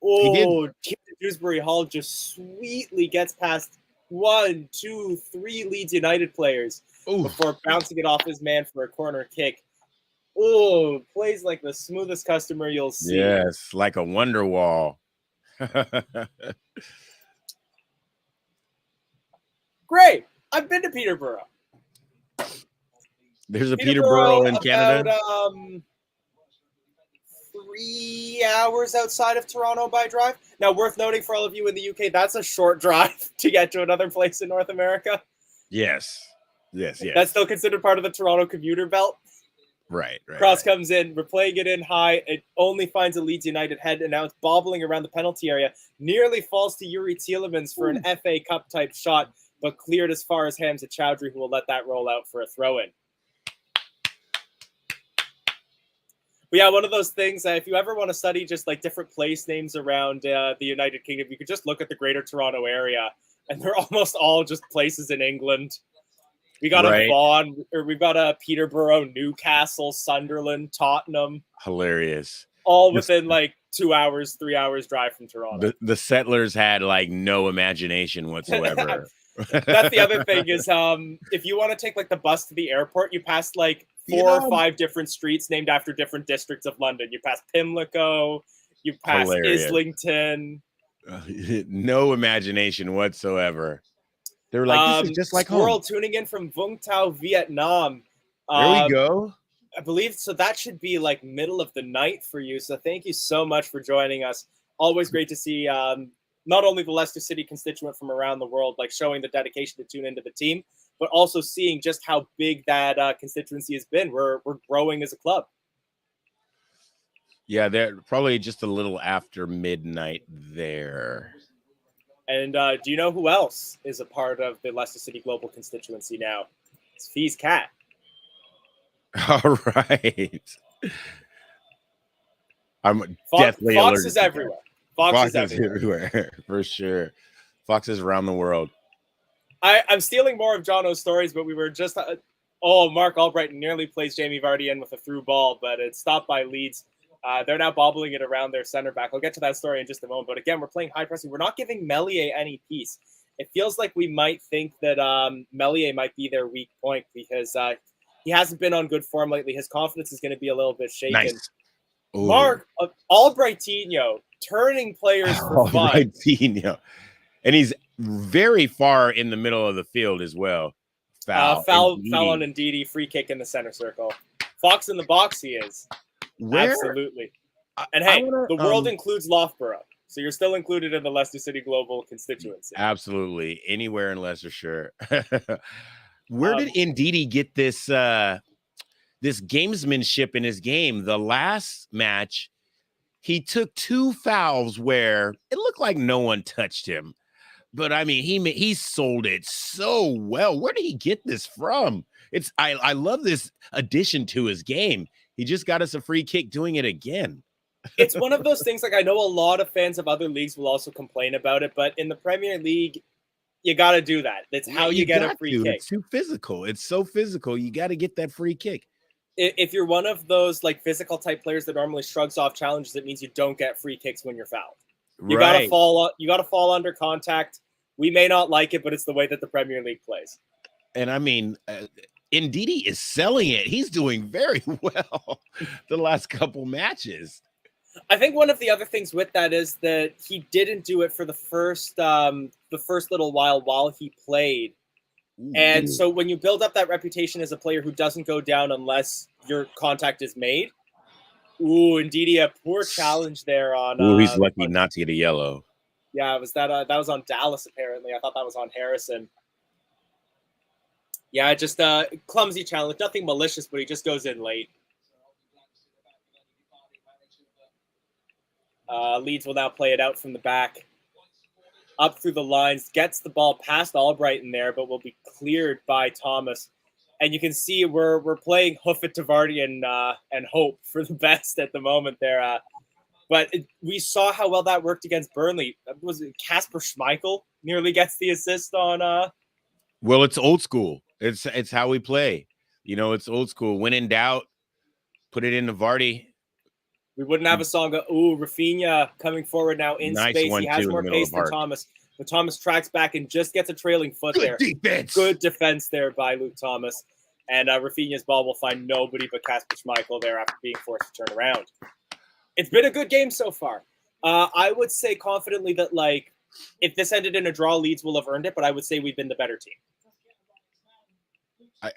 Oh, Dewsbury Hall just sweetly gets past 1, 2, 3 Leeds United players before bouncing it off his man for a corner kick. Oh, plays like the smoothest customer you'll see. Yes, like a wonder wall. Great. I've been to Peterborough. There's a Peterborough in Canada. About 3 hours outside of Toronto by drive. Now, worth noting for all of you in the UK, that's a short drive to get to another place in North America. Yes. That's still considered part of the Toronto commuter belt. Right. Cross comes in. We're playing it in high. It only finds a Leeds United head, and now it's bobbling around the penalty area. Nearly falls to Yuri Tielemans for an FA Cup type shot, but cleared as far as Hamza Chowdhury, who will let that roll out for a throw-in. But yeah, one of those things, if you ever want to study just like different place names around the United Kingdom, you could just look at the Greater Toronto area, and they're almost all just places in England. We got a Vaughan, or we've got a Peterborough, Newcastle, Sunderland, Tottenham. Hilarious. All within like 2 hours, 3 hours drive from Toronto. The settlers had like no imagination whatsoever. That's the other thing is if you want to take like the bus to the airport, you pass like 4 or 5 different streets named after different districts of London. You pass Pimlico, you pass Islington. No imagination whatsoever. They were like, this is just like Squirrel home. tuning in from Vung Tau, Vietnam. There we go. I believe so. That should be like middle of the night for you. So thank you so much for joining us. Always great to see not only the Leicester City constituent from around the world, like showing the dedication to tune into the team, but also seeing just how big that constituency has been. We're growing as a club. Yeah, they're probably just a little after midnight there. And do you know who else is a part of the Leicester City Global constituency now? It's Fee's cat. All right. I'm definitely Fox is everywhere. Fox is everywhere. For sure. Foxes around the world. I'm stealing more of Jono's stories, but we were just Mark Albright nearly plays Jamie Vardy in with a through ball, but it's stopped by Leeds. They're now bobbling it around their center back. I'll get to that story in just a moment. But again, we're playing high pressing. We're not giving Meslier any peace. It feels like we might think that Meslier might be their weak point because he hasn't been on good form lately. His confidence is going to be a little bit shaken. Nice. Mark Albrightinho turning players for fun. Albrightinho. And he's very far in the middle of the field as well. Foul on Ndidi. Free kick in the center circle. Fox in the box he is. Absolutely. And hey, the world includes Loughborough. So you're still included in the Leicester City Global constituency. Absolutely. Anywhere in Leicestershire. Where did Ndidi get this this gamesmanship in his game? The last match, he took 2 fouls where it looked like no one touched him. But I mean, he sold it so well. Where did he get this from? I love this addition to his game. He just got us a free kick doing it again. It's one of those things, like, I know a lot of fans of other leagues will also complain about it, but in the Premier League, you got to do that. That's how you get a free kick. It's too physical. It's so physical. You got to get that free kick. If you're one of those like physical type players that normally shrugs off challenges, it means you don't get free kicks when you're fouled. You gotta fall. You gotta fall under contact. We may not like it, but it's the way that the Premier League plays. And I mean, Ndidi is selling it. He's doing very well the last couple matches. I think one of the other things with that is that he didn't do it for the first little while he played. And so when you build up that reputation as a player who doesn't go down unless your contact is made, Ndidi, a poor challenge there on. He's lucky not to get a yellow. Yeah, it was that was on Dallas apparently. I thought that was on Harrison. Yeah, just clumsy challenge, nothing malicious, but he just goes in late. Leeds will now play it out from the back. Up through the lines, gets the ball past Albrighton there, but will be cleared by Thomas. And you can see we're playing hoof it to Vardy and hope for the best at the moment there. But we saw how well that worked against Burnley. Was it Kasper Schmeichel nearly gets the assist on? Well, it's old school. It's how we play. You know, it's old school. When in doubt, put it into Vardy. We wouldn't have a song of, Rafinha coming forward now in space. He has more pace than Thomas. But Thomas tracks back and just gets a trailing foot there. Defense. Good defense there by Luke Thomas. And Rafinha's ball will find nobody but Kasper Schmeichel there after being forced to turn around. It's been a good game so far. I would say confidently that, like, if this ended in a draw, Leeds will have earned it, but I would say we've been the better team.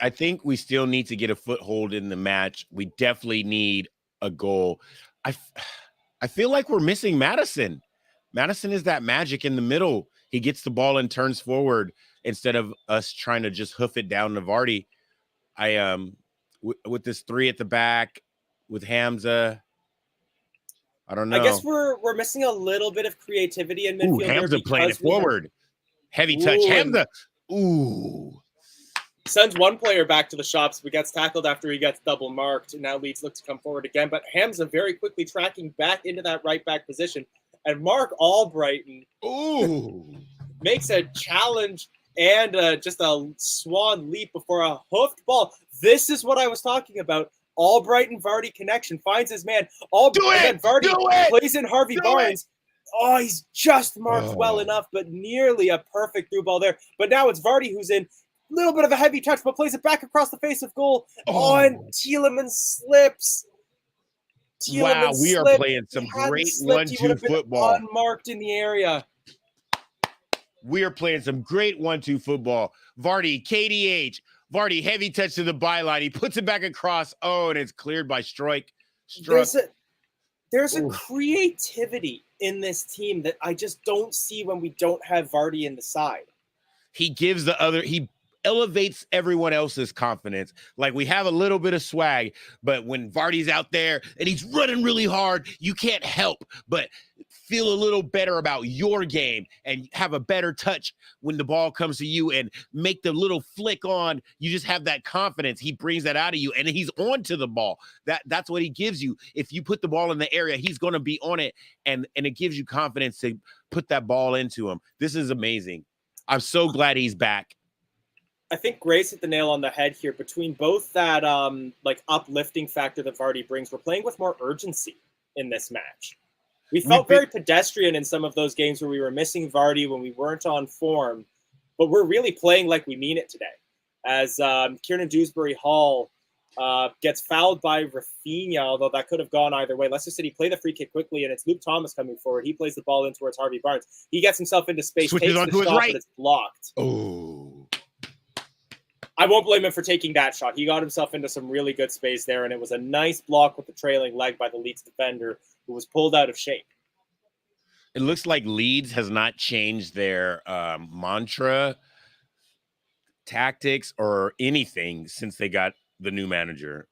I think we still need to get a foothold in the match. We definitely need a goal. I feel like we're missing Madison. Madison is that magic in the middle. He gets the ball and turns forward instead of us trying to just hoof it down to Vardy. With this three at the back with Hamza, I don't know. I guess we're missing a little bit of creativity in midfield. Hamza playing it forward. Heavy touch. Hamza. Sends one player back to the shops, but gets tackled after he gets double marked. And now Leeds look to come forward again. But Hamza very quickly tracking back into that right back position. And Mark Albrighton makes a challenge and just a swan leap before a hoofed ball. This is what I was talking about. Albrighton Vardy connection finds his man. Vardy plays in Harvey Barnes. Oh, he's just marked well enough, but nearly a perfect through ball there. But now it's Vardy who's in. Little bit of a heavy touch, but plays it back across the face of goal. And Tielemans slips. We are playing some great 1-2 football. Unmarked in the area. We are playing some great 1-2 football. Vardy, KDH. Vardy, heavy touch to the byline. He puts it back across. And it's cleared by Struijk. There's a creativity in this team that I just don't see when we don't have Vardy in the side. He elevates everyone else's confidence. Like, we have a little bit of swag, but when Vardy's out there and he's running really hard, you can't help but feel a little better about your game and have a better touch when the ball comes to you and make the little flick on. You just have that confidence. He brings that out of you, and he's on to the ball. That's what he gives you. If you put the ball in the area, he's going to be on it, and it gives you confidence to put that ball into him. This is amazing. I'm so glad he's back. I think Grace hit the nail on the head here. Between both that uplifting factor that Vardy brings, we're playing with more urgency in this match. We felt very pedestrian in some of those games where we were missing Vardy when we weren't on form, but we're really playing like we mean it today. As Kieran Dewsbury-Hall gets fouled by Rafinha, although that could have gone either way. Leicester City play the free kick quickly, and it's Luke Thomas coming forward. He plays the ball in towards Harvey Barnes. He gets himself into space, takes the shot, but it's blocked. I won't blame him for taking that shot. He got himself into some really good space there, and it was a nice block with the trailing leg by the Leeds defender who was pulled out of shape. It looks like Leeds has not changed their mantra, tactics, or anything since they got the new manager.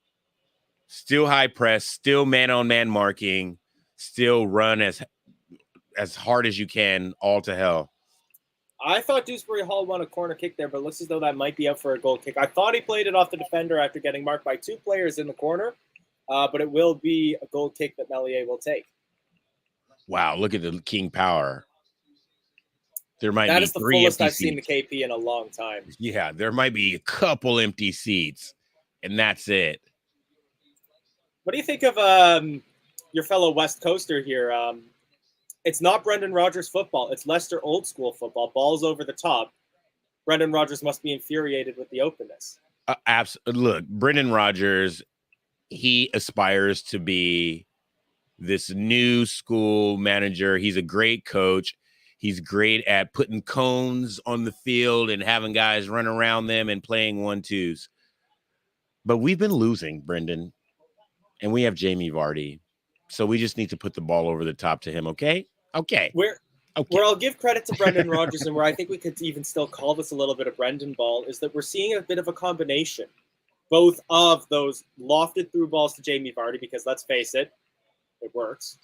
Still high press, still man-on-man marking, still run as hard as you can, all to hell. I thought Dewsbury Hall won a corner kick there, but it looks as though that might be up for a goal kick. I thought he played it off the defender after getting marked by 2 players in the corner, but it will be a goal kick that Melier will take. Wow, look at the King Power. There might That be is the 3 fullest empty I've seen the seats. KP in a long time. Yeah, there might be a couple empty seats, and that's it. What do you think of your fellow West Coaster here? It's not Brendan Rodgers football. It's Leicester old school football. Balls over the top. Brendan Rodgers must be infuriated with the openness. Look, Brendan Rodgers, he aspires to be this new school manager. He's a great coach. He's great at putting cones on the field and having guys run around them and playing 1-2s. But we've been losing, Brendan, and we have Jamie Vardy. So we just need to put the ball over the top to him, okay? Okay. Where I'll give credit to Brendan Rodgers and where I think we could even still call this a little bit of Brendan ball is that we're seeing a bit of a combination, both of those lofted through balls to Jamie Vardy, because let's face it, it works.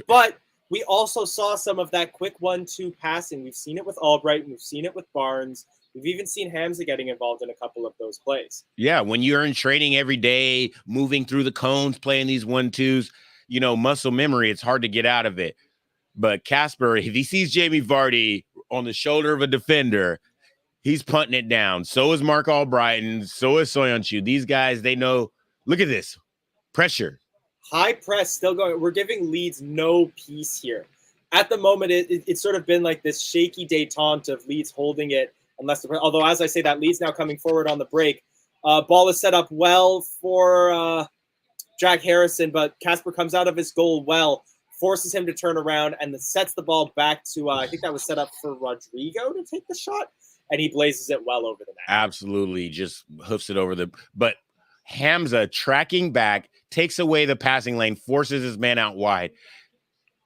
But we also saw some of that quick 1-2 passing. We've seen it with Albright. We've seen it with Barnes. We've even seen Hamza getting involved in a couple of those plays. Yeah, when you're in training every day, moving through the cones, playing these 1-2s, muscle memory, it's hard to get out of it. But Casper, if he sees Jamie Vardy on the shoulder of a defender, he's punting it down. So is Mark Albrighton. So is Soyuncu. These guys, they know. Look at this. Pressure. High press still going. We're giving Leeds no peace here. At the moment, it's sort of been like this shaky detente of Leeds holding it. Although, as I say that, Leeds now coming forward on the break. Ball is set up well for Jack Harrison, but Casper comes out of his goal well, forces him to turn around, and then sets the ball back to, I think that was set up for Rodrigo to take the shot, and he blazes it well over the net. Absolutely, just hoofs it over but Hamza tracking back, takes away the passing lane, forces his man out wide.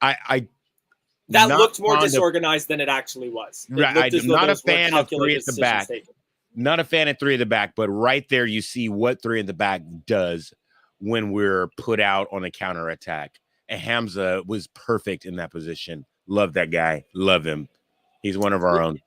That looked more disorganized than it actually was. I'm not a fan of 3 at the back. Not a fan of 3 at the back, but right there you see what 3 at the back does when we're put out on a counterattack. And Hamza was perfect in that position. Love that guy. Love him. He's one of our own.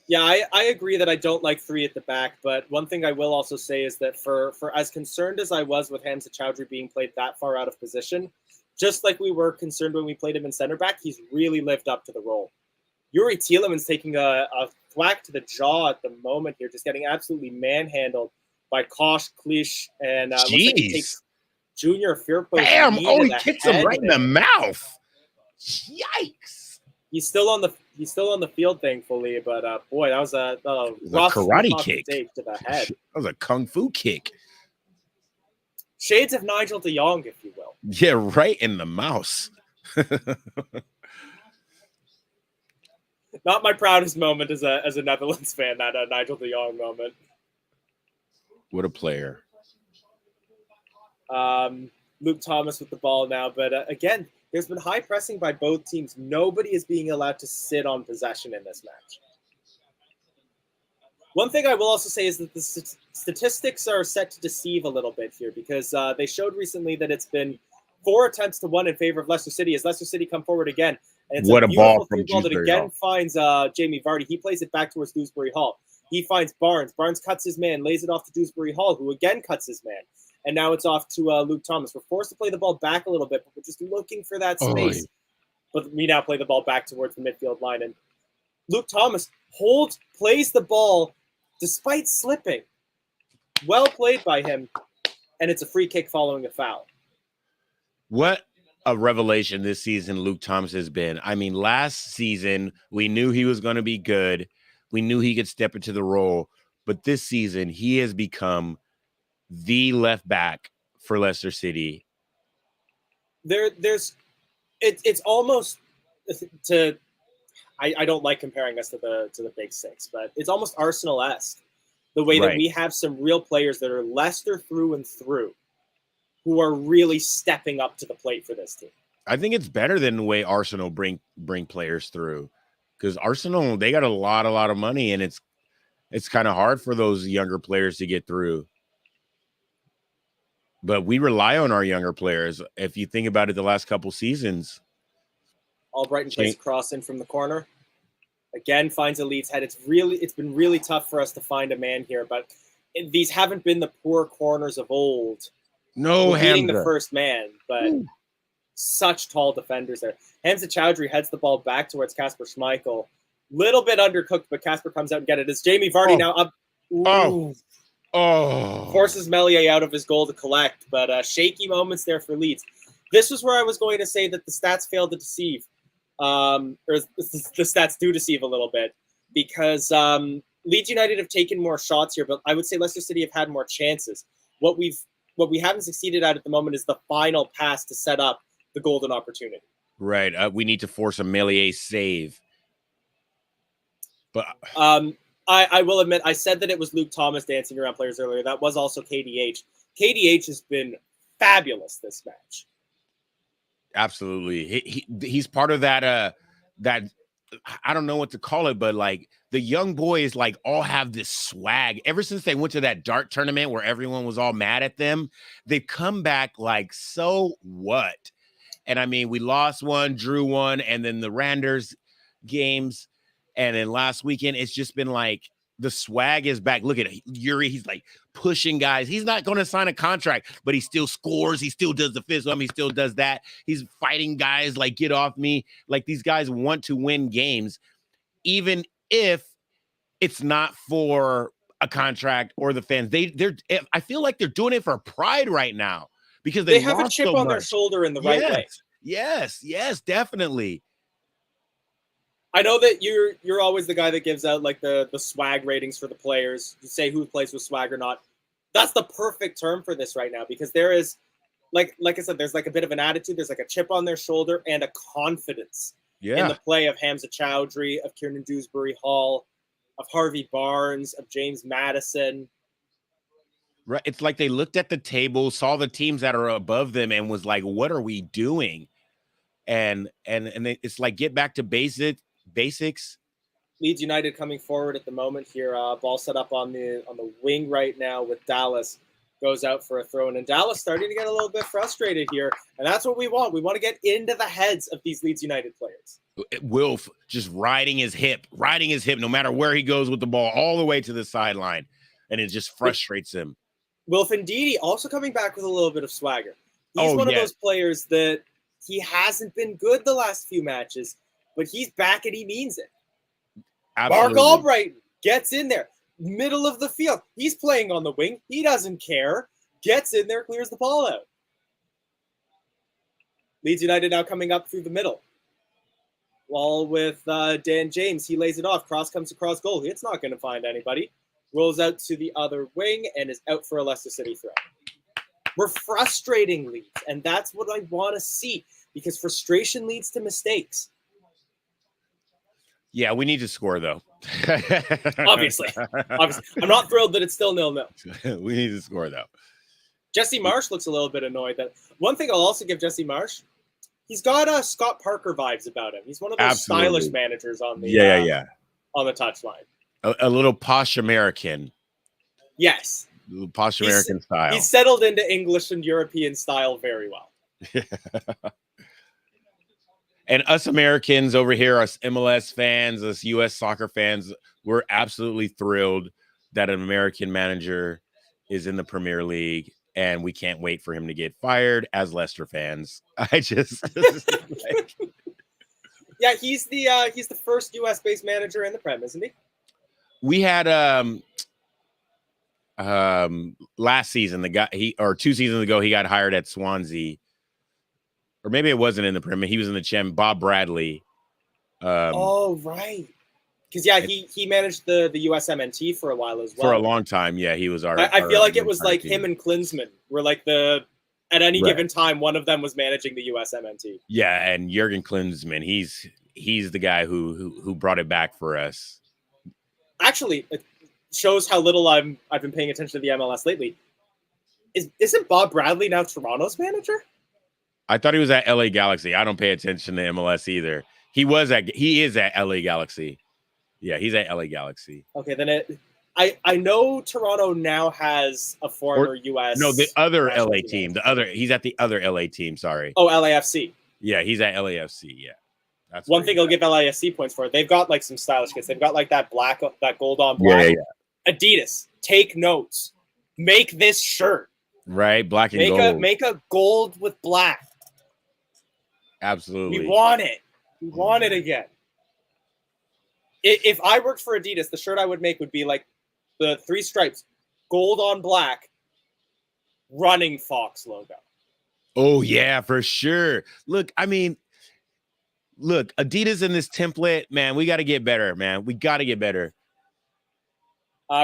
Yeah, I agree that I don't like 3 at the back, but one thing I will also say is that for as concerned as I was with Hamza Chowdhury being played that far out of position, just like we were concerned when we played him in center back, he's really lived up to the role. Yuri Tielemans taking a thwack to the jaw at the moment here, just getting absolutely manhandled by Kosh, Klisch, and looks like he takes Junior Firpo. Damn! Oh, he kicks him right in the mouth. Yikes! He's still on the field, thankfully. But boy, that was a rough karate kick to the head. That was a kung fu kick. Shades of Nigel de Jong, if you will. Yeah, right in the mouse. Not my proudest moment as a Netherlands fan, that Nigel de Jong moment. What a player. Luke Thomas with the ball now. But again, there's been high pressing by both teams. Nobody is being allowed to sit on possession in this match. One thing I will also say is that the statistics are set to deceive a little bit here, because they showed recently that it's been 4 attempts to 1 in favor of Leicester City as Leicester City come forward again. And it's what a ball from Dewsbury that again Hall. Finds Jamie Vardy. He plays it back towards Dewsbury Hall. He finds Barnes. Barnes cuts his man, lays it off to Dewsbury Hall, who again cuts his man. And now it's off to Luke Thomas. We're forced to play the ball back a little bit, but we're just looking for that space. But we now play the ball back towards the midfield line. And Luke Thomas plays the ball despite slipping. Well played by him. And it's a free kick following a foul. What a revelation this season Luke Thomas has been. I mean, last season, we knew he was going to be good. We knew he could step into the role. But this season, he has become the left back for Leicester City. It's almost to I don't like comparing us to the Big Six, but it's almost Arsenal-esque. The way that we have some real players that are Leicester through and through, who are really stepping up to the plate for this team. I think it's better than the way Arsenal bring players through, because Arsenal, they got a lot of money, and it's kind of hard for those younger players to get through. But we rely on our younger players. If you think about it, the last couple seasons, Albrighton plays cross in from the corner. Again, finds a Leeds head. It's been really tough for us to find a man here, but these haven't been the poor corners of old. No, We're beating the Hamza. first man, but such tall defenders there. Hamza Chowdhury heads the ball back towards Kasper Schmeichel. Little bit undercooked, but Kasper comes out and gets it. It's Jamie Vardy now up. Ooh. Oh. Forces Meslier out of his goal to collect, but shaky moments there for Leeds. This was where I was going to say that the stats failed to deceive. Or the stats do deceive a little bit, because Leeds United have taken more shots here, but I would say Leicester City have had more chances. What we haven't succeeded at the moment is the final pass to set up the golden opportunity. Right. We need to force a Meslier save. But I will admit, I said that it was Luke Thomas dancing around players earlier. That was also KDH. KDH has been fabulous this match. Absolutely. He's part of that that I don't know what to call it, but like the young boys like all have this swag. Ever since they went to that dart tournament where everyone was all mad at them, they've come back like, so what? And I mean, we lost one, drew one, and then the Randers games. And then last weekend, it's just been like the swag is back. Look at Yuri. He's like pushing guys. He's not going to sign a contract, but he still scores. He still does the fist bump. He still does that. He's fighting guys like, get off me. Like, these guys want to win games, even if it's not for a contract or the fans. I feel like they're doing it for pride right now because they have a chip on their shoulder in the right way. Yes, definitely. I know that you're always the guy that gives out like the swag ratings for the players. You say who plays with swag or not. That's the perfect term for this right now, because there is, like I said, there's like a bit of an attitude. There's like a chip on their shoulder and a confidence in the play of Hamza Chowdhury, of Kieran Dewsbury Hall, of Harvey Barnes, of James Maddison. Right. It's like they looked at the table, saw the teams that are above them, and was like, what are we doing? And it's like, get back to basics. Leeds United coming forward at the moment here. Ball set up on the wing right now with Dallas. Goes out for a throw, and Dallas starting to get a little bit frustrated here, and that's what we want. We want to get into the heads of these Leeds United players. Wilf just riding his hip, no matter where he goes with the ball, all the way to the sideline, and it just frustrates him. Wilf Ndidi also coming back with a little bit of swagger. He's one of those players that he hasn't been good the last few matches, but he's back and he means it. Absolutely. Mark Albright gets in there, middle of the field. He's playing on the wing. He doesn't care. Gets in there, clears the ball out. Leeds United now coming up through the middle. Wall with Dan James. He lays it off. Cross comes across goal. It's not going to find anybody. Rolls out to the other wing and is out for a Leicester City throw. We're frustrating Leeds, and that's what I want to see, because frustration leads to mistakes. Yeah, we need to score, though. Obviously. I'm not thrilled that it's still 0-0. We need to score, though. Jesse Marsch looks a little bit annoyed. One thing I'll also give Jesse Marsch, he's got Scott Parker vibes about him. He's one of those stylish managers on the on the touchline. A little posh American. Yes. A little posh American style. He's settled into English and European style very well. And us Americans over here, us MLS fans, us U.S. soccer fans, we're absolutely thrilled that an American manager is in the Premier League, and we can't wait for him to get fired as Leicester fans. Yeah, he's the first U.S.-based manager in the Prem, isn't he? We had last season, 2 seasons ago, he got hired at Swansea. Or maybe it wasn't in the Premier. He was in the Chem. Bob Bradley. Right. Because he managed the USMNT for a while as well. For a long time, yeah, he was our. I feel like it was like team. Him and Klinsmann were like at any given time, one of them was managing the USMNT. Yeah, and Jurgen Klinsmann, he's the guy who brought it back for us. Actually, it shows how little I've been paying attention to the MLS lately. Isn't Bob Bradley now Toronto's manager? I thought he was at LA Galaxy. I don't pay attention to MLS either. He is at LA Galaxy. Yeah, he's at LA Galaxy. Okay, then I know Toronto now has a former US. No, the other LA team. He's at the other LA team, sorry. Oh, LAFC. Yeah, he's at LAFC, yeah. That's one thing I'll give LISC points for. They've got like some stylish kits. They've got like that gold on black. Yeah. Adidas, take notes. Make this shirt. Right, black and gold. Make a gold with black. Absolutely. We want it. We want it again. If I worked for Adidas, the shirt I would make would be like the 3 stripes, gold on black, running fox logo. Oh, yeah, for sure. Look, Adidas in this template, man, we got to get better, man. We got to get better.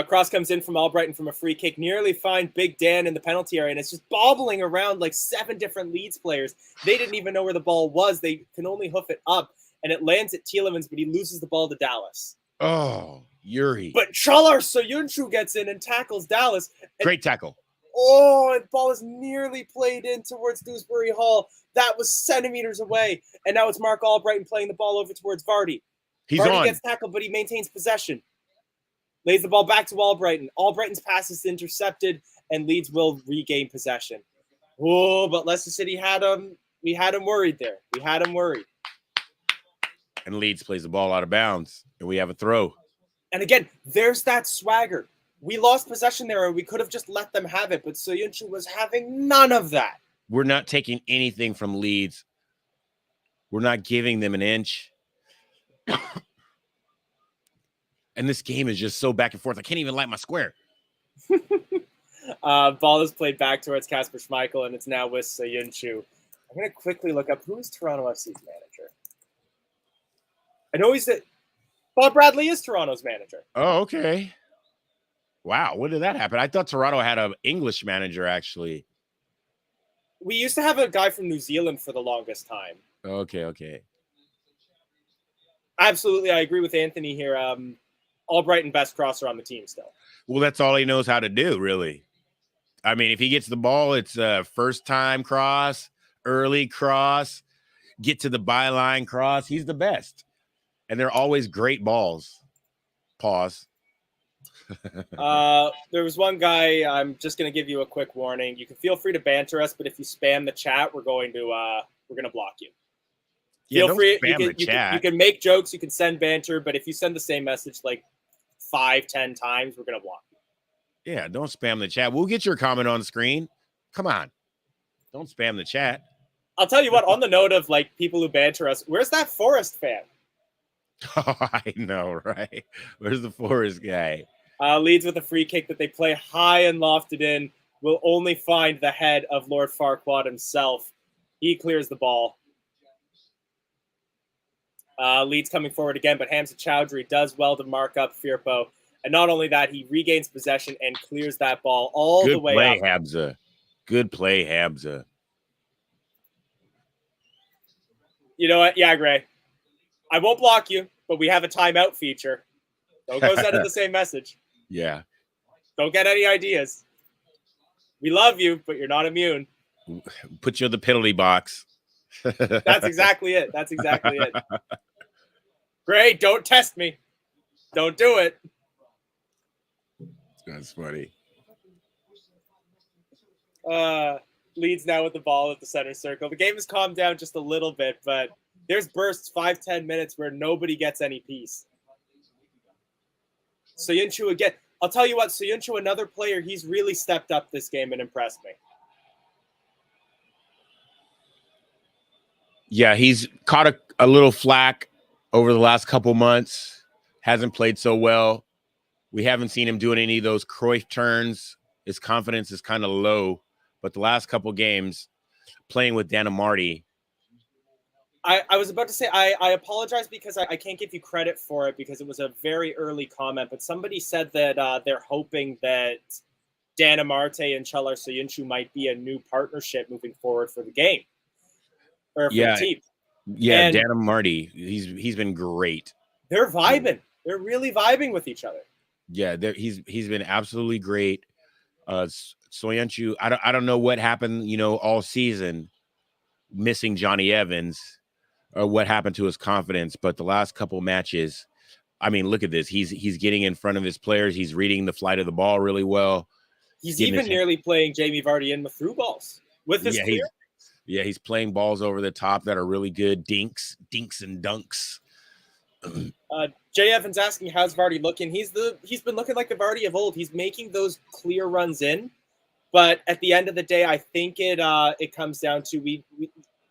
Cross comes in from Albrighton from a free kick. Nearly find Big Dan in the penalty area, and it's just bobbling around like 7 different Leeds players. They didn't even know where the ball was. They can only hoof it up, and it lands at Tielemans, but he loses the ball to Dallas. Oh, Yuri. But Chalar Soyuncu gets in and tackles Dallas. Great tackle. Oh, and the ball is nearly played in towards Dewsbury Hall. That was centimeters away. And now it's Mark Albrighton playing the ball over towards Vardy. Vardy gets tackled, but he maintains possession. Lays the ball back to Albrighton. Albrighton's pass is intercepted, and Leeds will regain possession. Oh, but Leicester City had him. We had him worried there. We had him worried. And Leeds plays the ball out of bounds, and we have a throw. And again, there's that swagger. We lost possession there, and we could have just let them have it, but Soyuncu was having none of that. We're not taking anything from Leeds. We're not giving them an inch. And this game is just so back and forth. I can't even light my square. Ball is played back towards Kasper Schmeichel, and it's now with Soyuncu. I'm going to quickly look up who is Toronto FC's manager. I know Bob Bradley is Toronto's manager. Oh, okay. Wow, when did that happen? I thought Toronto had an English manager, actually. We used to have a guy from New Zealand for the longest time. Okay. Absolutely, I agree with Anthony here. Albrighton, best crosser on the team still. Well, that's all he knows how to do, really. I mean, if he gets the ball, it's a first-time cross, early cross, get to the byline cross. He's the best. And they're always great balls. Pause. There was one guy, I'm just going to give you a quick warning. You can feel free to banter us, but if you spam the chat, we're going to block you. Yeah, Feel free. You can make jokes, you can send banter, but if you send the same message like 5-10 times, we're going to block you. Yeah, don't spam the chat. We'll get your comment on the screen. Come on. Don't spam the chat. I'll tell you what, on the note of like people who banter us, where's that Forest fan? Oh, I know, right? Where's the Forest guy? Leeds with a free kick that they play high and lofted in. Will only find the head of Lord Farquaad himself. He clears the ball. Leeds coming forward again, but Hamza Chowdhury does well to mark up Firpo. And not only that, he regains possession and clears that ball all the way up. Good play, Hamza. You know what? Yeah, Gray. I won't block you, but we have a timeout feature. Don't go sending the same message. Yeah. Don't get any ideas. We love you, but you're not immune. Put you in the penalty box. That's exactly it. Great. Don't test me. Don't do it. That's funny. Leeds now with the ball at the center circle. The game has calmed down just a little bit, but there's bursts 5-10 minutes where nobody gets any peace. Soyuncu again. I'll tell you what, Soyuncu, another player, he's really stepped up this game and impressed me. Yeah, he's caught a little flack over the last couple months. Hasn't played so well. We haven't seen him doing any of those Cruyff turns. His confidence is kind of low. But the last couple games, playing with Dan Amarty. I was about to say, I apologize because I can't give you credit for it because it was a very early comment. But somebody said that they're hoping that Dan Amarty and Chalar Soyuncu might be a new partnership moving forward for the game. Or for the team. Yeah, Dan Amarty, he's been great. They're vibing. They're really vibing with each other. Yeah, he's been absolutely great. Soyuncu, I don't know what happened, all season, missing Johnny Evans, or what happened to his confidence. But the last couple matches, I mean, look at this. He's getting in front of his players. He's reading the flight of the ball really well. He's even nearly playing Jamie Vardy in with through balls with his clear. Yeah, he's playing balls over the top that are really good. Dinks and dunks. Jay Evans asking, how's Vardy looking? He's been looking like the Vardy of old. He's making those clear runs in, but at the end of the day, I think it comes down to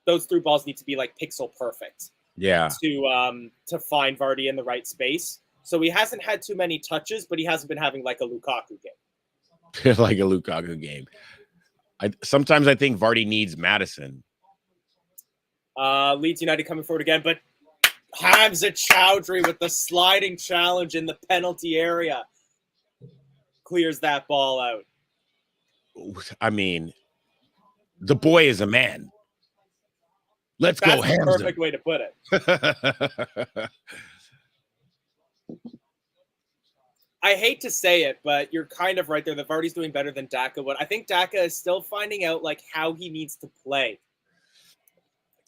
those through balls need to be like pixel perfect. Yeah. To find Vardy in the right space. So he hasn't had too many touches, but he hasn't been having like a Lukaku game. Like a Lukaku game. Sometimes I think Vardy needs Madison. Leeds United coming forward again, but Hamza Chowdhury with the sliding challenge in the penalty area clears that ball out. I mean, the boy is a man. That's go, Hamza. That's the perfect way to put it. I hate to say it, but you're kind of right there. The Vardy's doing better than Daka would. I think Daka is still finding out like how he needs to play.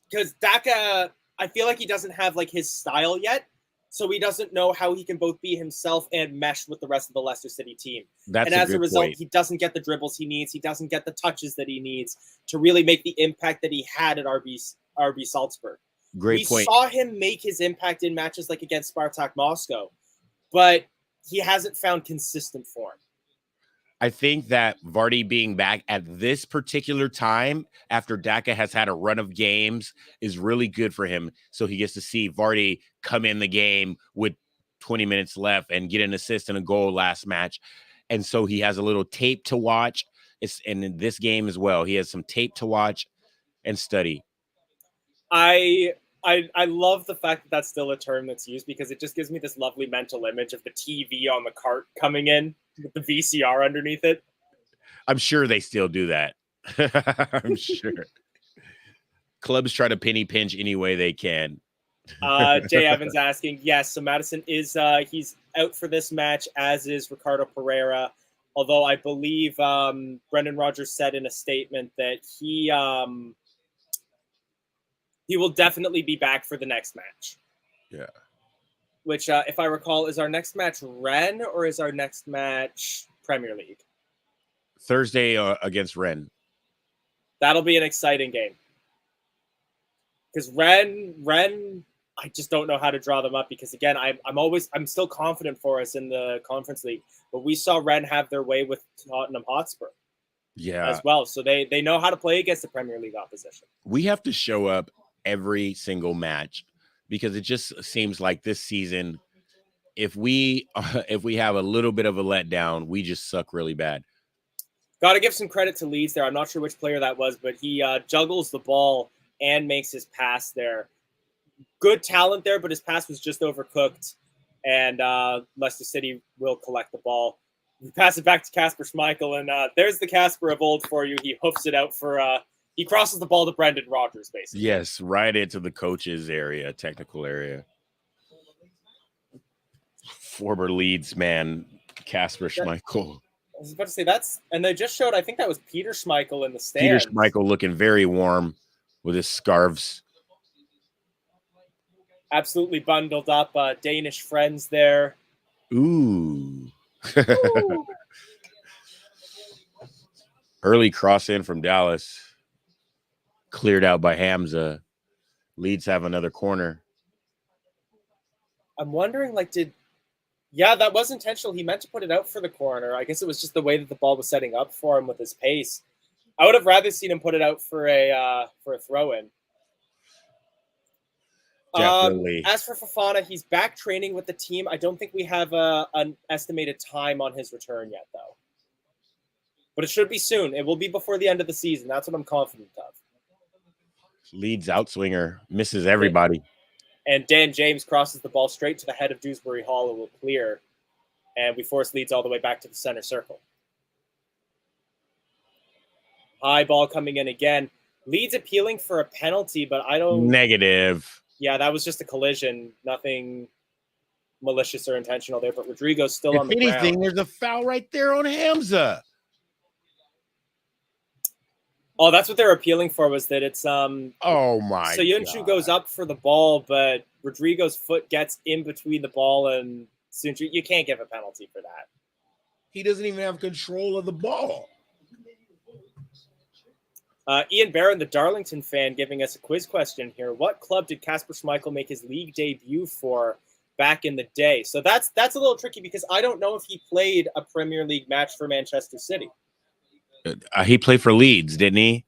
Because Daka, I feel like he doesn't have like his style yet. So he doesn't know how he can both be himself and mesh with the rest of the Leicester City team. And as a result, he doesn't get the dribbles he needs. He doesn't get the touches that he needs to really make the impact that he had at RB Salzburg. Great point. We saw him make his impact in matches like against Spartak Moscow, but he hasn't found consistent form. I think that Vardy being back at this particular time after Daka has had a run of games is really good for him. So he gets to see Vardy come in the game with 20 minutes left and get an assist and a goal last match. And so he has a little tape to watch. And in this game as well, he has some tape to watch and study. I love the fact that that's still a term that's used because it just gives me this lovely mental image of the TV on the cart coming in with the VCR underneath it. I'm sure they still do that. I'm sure. Clubs try to penny pinch any way they can. Jay Evans asking, yes, so Madison is he's out for this match, as is Ricardo Pereira. Although I believe Brendan Rodgers said in a statement that he will definitely be back for the next match. Yeah. Which, if I recall, is our next match Rennes or is our next match Premier League? Thursday against Rennes. That'll be an exciting game. Because Rennes, I just don't know how to draw them up because, again, I'm still confident for us in the Conference League. But we saw Rennes have their way with Tottenham Hotspur. Yeah. As well. So they know how to play against the Premier League opposition. We have to show up every single match because it just seems like this season, if we have a little bit of a letdown, we just suck really bad. Got to give some credit to Leeds there. I'm not sure which player that was, but he juggles the ball and makes his pass there. Good talent there, but his pass was just overcooked, and Leicester City will collect the ball. We pass it back to Kasper Schmeichel, and there's the Kasper of old for you. He hoofs it out for he crosses the ball to Brendan Rodgers, basically. Yes, right into the coach's area, technical area. Former Leeds man, Kasper Schmeichel. I was about to say and they just showed, I think that was Peter Schmeichel in the stands. Peter Schmeichel looking very warm with his scarves. Absolutely bundled up. Danish friends there. Ooh. Early cross in from Dallas. Cleared out by Hamza. Leeds have another corner. I'm wondering, that was intentional. He meant to put it out for the corner. I guess it was just the way that the ball was setting up for him with his pace. I would have rather seen him put it out for a throw-in. Definitely. As for Fofana, he's back training with the team. I don't think we have an estimated time on his return yet, though. But it should be soon. It will be before the end of the season. That's what I'm confident of. Leeds outswinger misses everybody. And Dan James crosses the ball straight to the head of Dewsbury Hall and will clear. And we force Leeds all the way back to the center circle. High ball coming in again. Leeds appealing for a penalty, but I don't... Negative. Yeah, that was just a collision. Nothing malicious or intentional there, but Rodrigo's still on the ground. If anything, there's a foul right there on Hamza. Oh, that's what they're appealing for, was that it's oh my so Yunchu goes up for the ball, but Rodrigo's foot gets in between the ball and Sunchu. You can't give a penalty for that. He doesn't even have control of the ball. Ian Barron, the Darlington fan, giving us a quiz question here. What club did Kasper Schmeichel make his league debut for back in the day? So that's a little tricky because I don't know if he played a Premier League match for Manchester City. He played for Leeds, didn't he?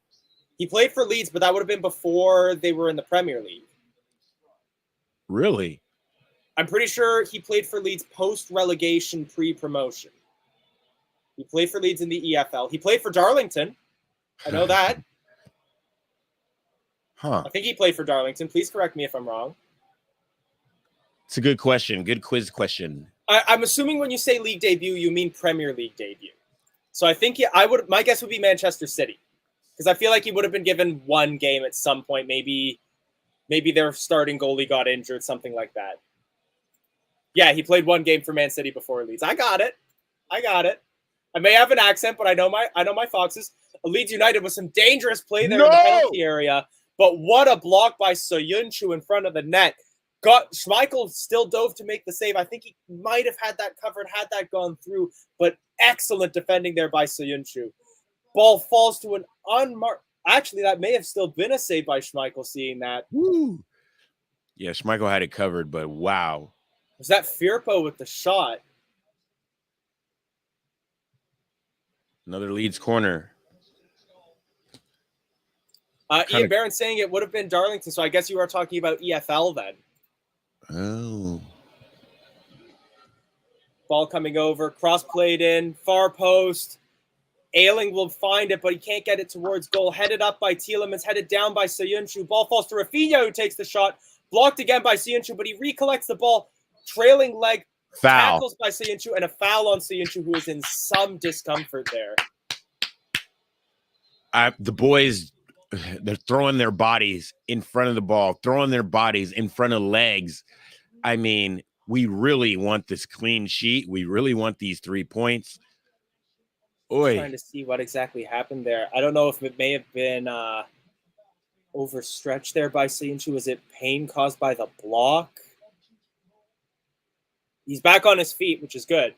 He played for Leeds, but that would have been before they were in the Premier League. Really? I'm pretty sure he played for Leeds post-relegation, pre-promotion. He played for Leeds in the EFL. He played for Darlington. I know that. Huh. I think he played for Darlington. Please correct me if I'm wrong. It's a good question. Good quiz question. I'm assuming when you say league debut, you mean Premier League debut. So I think my guess would be Manchester City. Because I feel like he would have been given one game at some point. Maybe their starting goalie got injured, something like that. Yeah, he played one game for Man City before Leeds. I got it. I may have an accent, but I know my Foxes. Leeds United with some dangerous play there in the penalty area. But what a block by Soyuncu in front of the net. Schmeichel still dove to make the save. I think he might have had that covered had that gone through. But excellent defending there by Soyuncu. Ball falls to an unmarked. Actually, that may have still been a save by Schmeichel, seeing that. Woo. Yeah, Schmeichel had it covered, but wow. Was that Firpo with the shot? Another Leeds corner. Ian Barron saying it would have been Darlington, so I guess you are talking about EFL then. Oh. Ball coming over, cross played in, far post. Ailing will find it, but he can't get it towards goal. Headed up by Tielemans, headed down by Soyuncu. Ball falls to Rafinha, who takes the shot. Blocked again by Soyuncu, but he recollects the ball. Trailing leg, Foul. tackles by Soyuncu, and a foul on Soyuncu, who is in some discomfort there. The boys, they're throwing their bodies in front of the ball, throwing their bodies in front of legs. I mean, we really want this clean sheet. We really want these 3 points. Oy. Trying to see what exactly happened there. I don't know if it may have been overstretched there by Soyuncu. Was it pain caused by the block? He's back on his feet, which is good.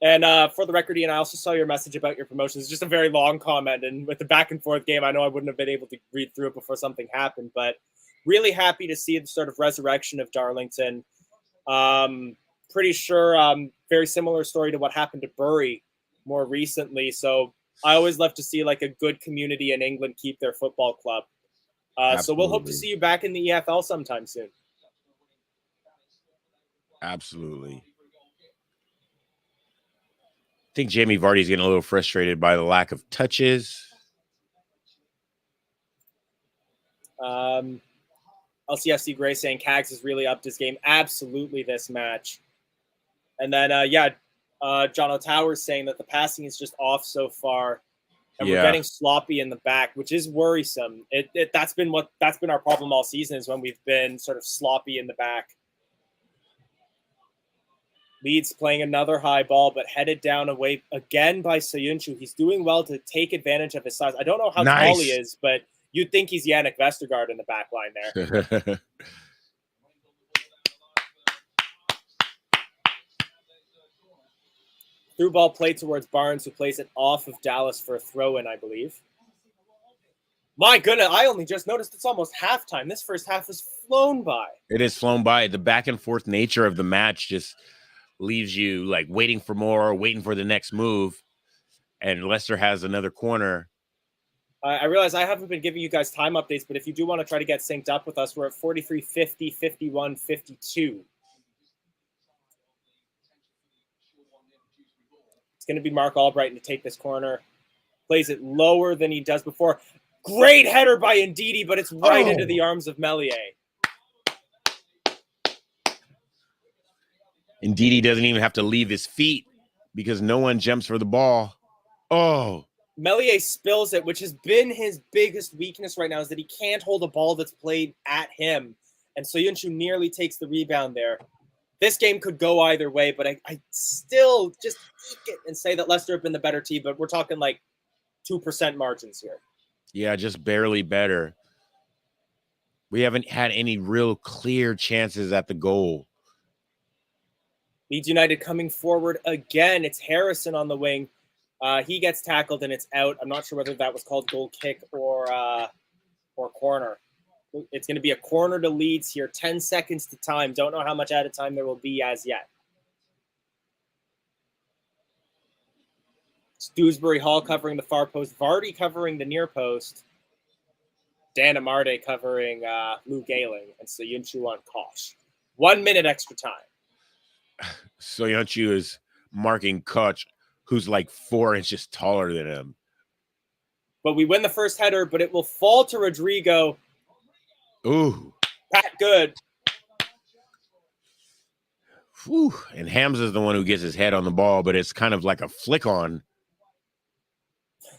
And for the record, Ian, I also saw your message about your promotion. It's just a very long comment. And with the back and forth game, I know I wouldn't have been able to read through it before something happened. But really happy to see the sort of resurrection of Darlington. Pretty sure very similar story to what happened to Bury more recently. So I always love to see like a good community in England keep their football club. So we'll hope to see you back in the EFL sometime soon. Absolutely. I think Jamie Vardy's getting a little frustrated by the lack of touches. LCFC Gray saying Cags has really upped his game. Absolutely this match. And then, John O'Towers saying that the passing is just off so far. And we're getting sloppy in the back, which is worrisome. That's been our problem all season, is when we've been sort of sloppy in the back. Leeds playing another high ball, but headed down away again by Soyuncu. He's doing well to take advantage of his size. I don't know how tall he is, but you'd think he's Yannick Vestergaard in the back line there. Through ball played towards Barnes, who plays it off of Dallas for a throw-in, I believe. My goodness, I only just noticed it's almost halftime. This first half has flown by. It has flown by. The back and forth nature of the match just leaves you like waiting for more, waiting for the next move. And Leicester has another corner. I realize I haven't been giving you guys time updates, but if you do want to try to get synced up with us, we're at 43, 50, 51, 52. It's going to be Mark Albrighton to take this corner. Plays it lower than he does before. Great header by Ndidi, but it's right into the arms of Meslier. Ndidi doesn't even have to leave his feet because no one jumps for the ball. Oh. Meslier spills it, which has been his biggest weakness right now, is that he can't hold a ball that's played at him. And Soyuncu nearly takes the rebound there. This game could go either way, but I still just eke it and say that Leicester have been the better team, but we're talking like 2% margins here. Yeah, just barely better. We haven't had any real clear chances at the goal. Leeds United coming forward again. It's Harrison on the wing. He gets tackled and it's out. I'm not sure whether that was called goal kick or corner. It's going to be a corner to Leeds here. 10 seconds to time. Don't know how much added time there will be as yet. It's Dewsbury Hall covering the far post. Vardy covering the near post. Dan Amarde covering Lou Gayling. And Soyuncu on Koch. 1 minute extra time. Soyuncu is marking Koch, who's like 4 inches taller than him. But we win the first header, but it will fall to Rodrigo. Ooh. Pat good. Whew. And Hamza's the one who gets his head on the ball, but it's kind of like a flick on.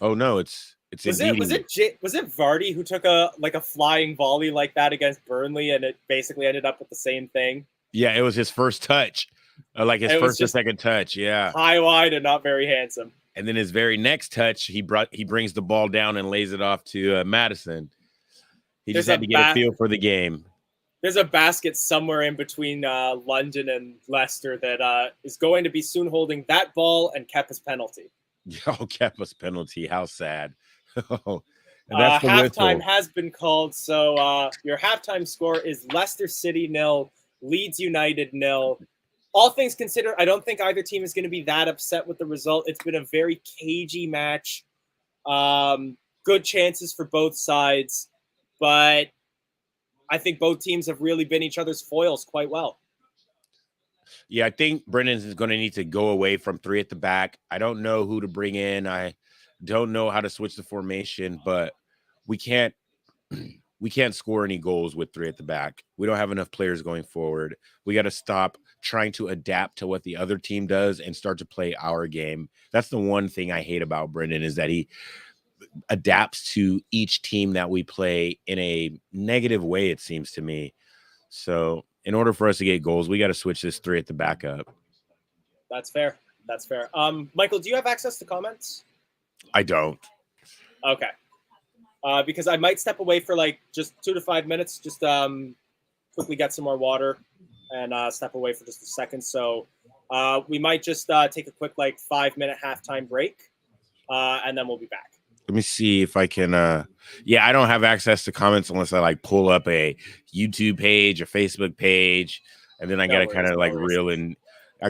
Oh no, it's was it Vardy who took a flying volley like that against Burnley, and it basically ended up with the same thing? Yeah, it was his first touch, like his first or second touch. Yeah, high wide and not very handsome. And then his very next touch, he brings the ball down and lays it off to Madison. He just had to get a feel for the game. There's a basket somewhere in between London and Leicester that is going to be soon holding that ball and Kepa's penalty. Oh, Kepa's penalty. How sad. And that's the halftime has been called. So your halftime score is Leicester City 0, Leeds United 0. All things considered, I don't think either team is going to be that upset with the result. It's been a very cagey match. Good chances for both sides. But I think both teams have really been each other's foils quite well. Yeah, I think Brendan is going to need to go away from 3 at the back. I don't know who to bring in. I don't know how to switch the formation, but we can't score any goals with 3 at the back. We don't have enough players going forward. We got to stop trying to adapt to what the other team does and start to play our game. That's the one thing I hate about Brendan, is that he adapts to each team that we play in a negative way, it seems to me. So in order for us to get goals, we got to switch this 3 at the back up. That's fair. That's fair. Michael, do you have access to comments? I don't. Okay. Because I might step away for like just 2 to 5 minutes, just quickly get some more water and step away for just a second. So we might just take a quick 5-minute halftime break and then we'll be back. Let me see if I can. Yeah, I don't have access to comments unless I pull up a YouTube page or Facebook page, and then I got to kind of I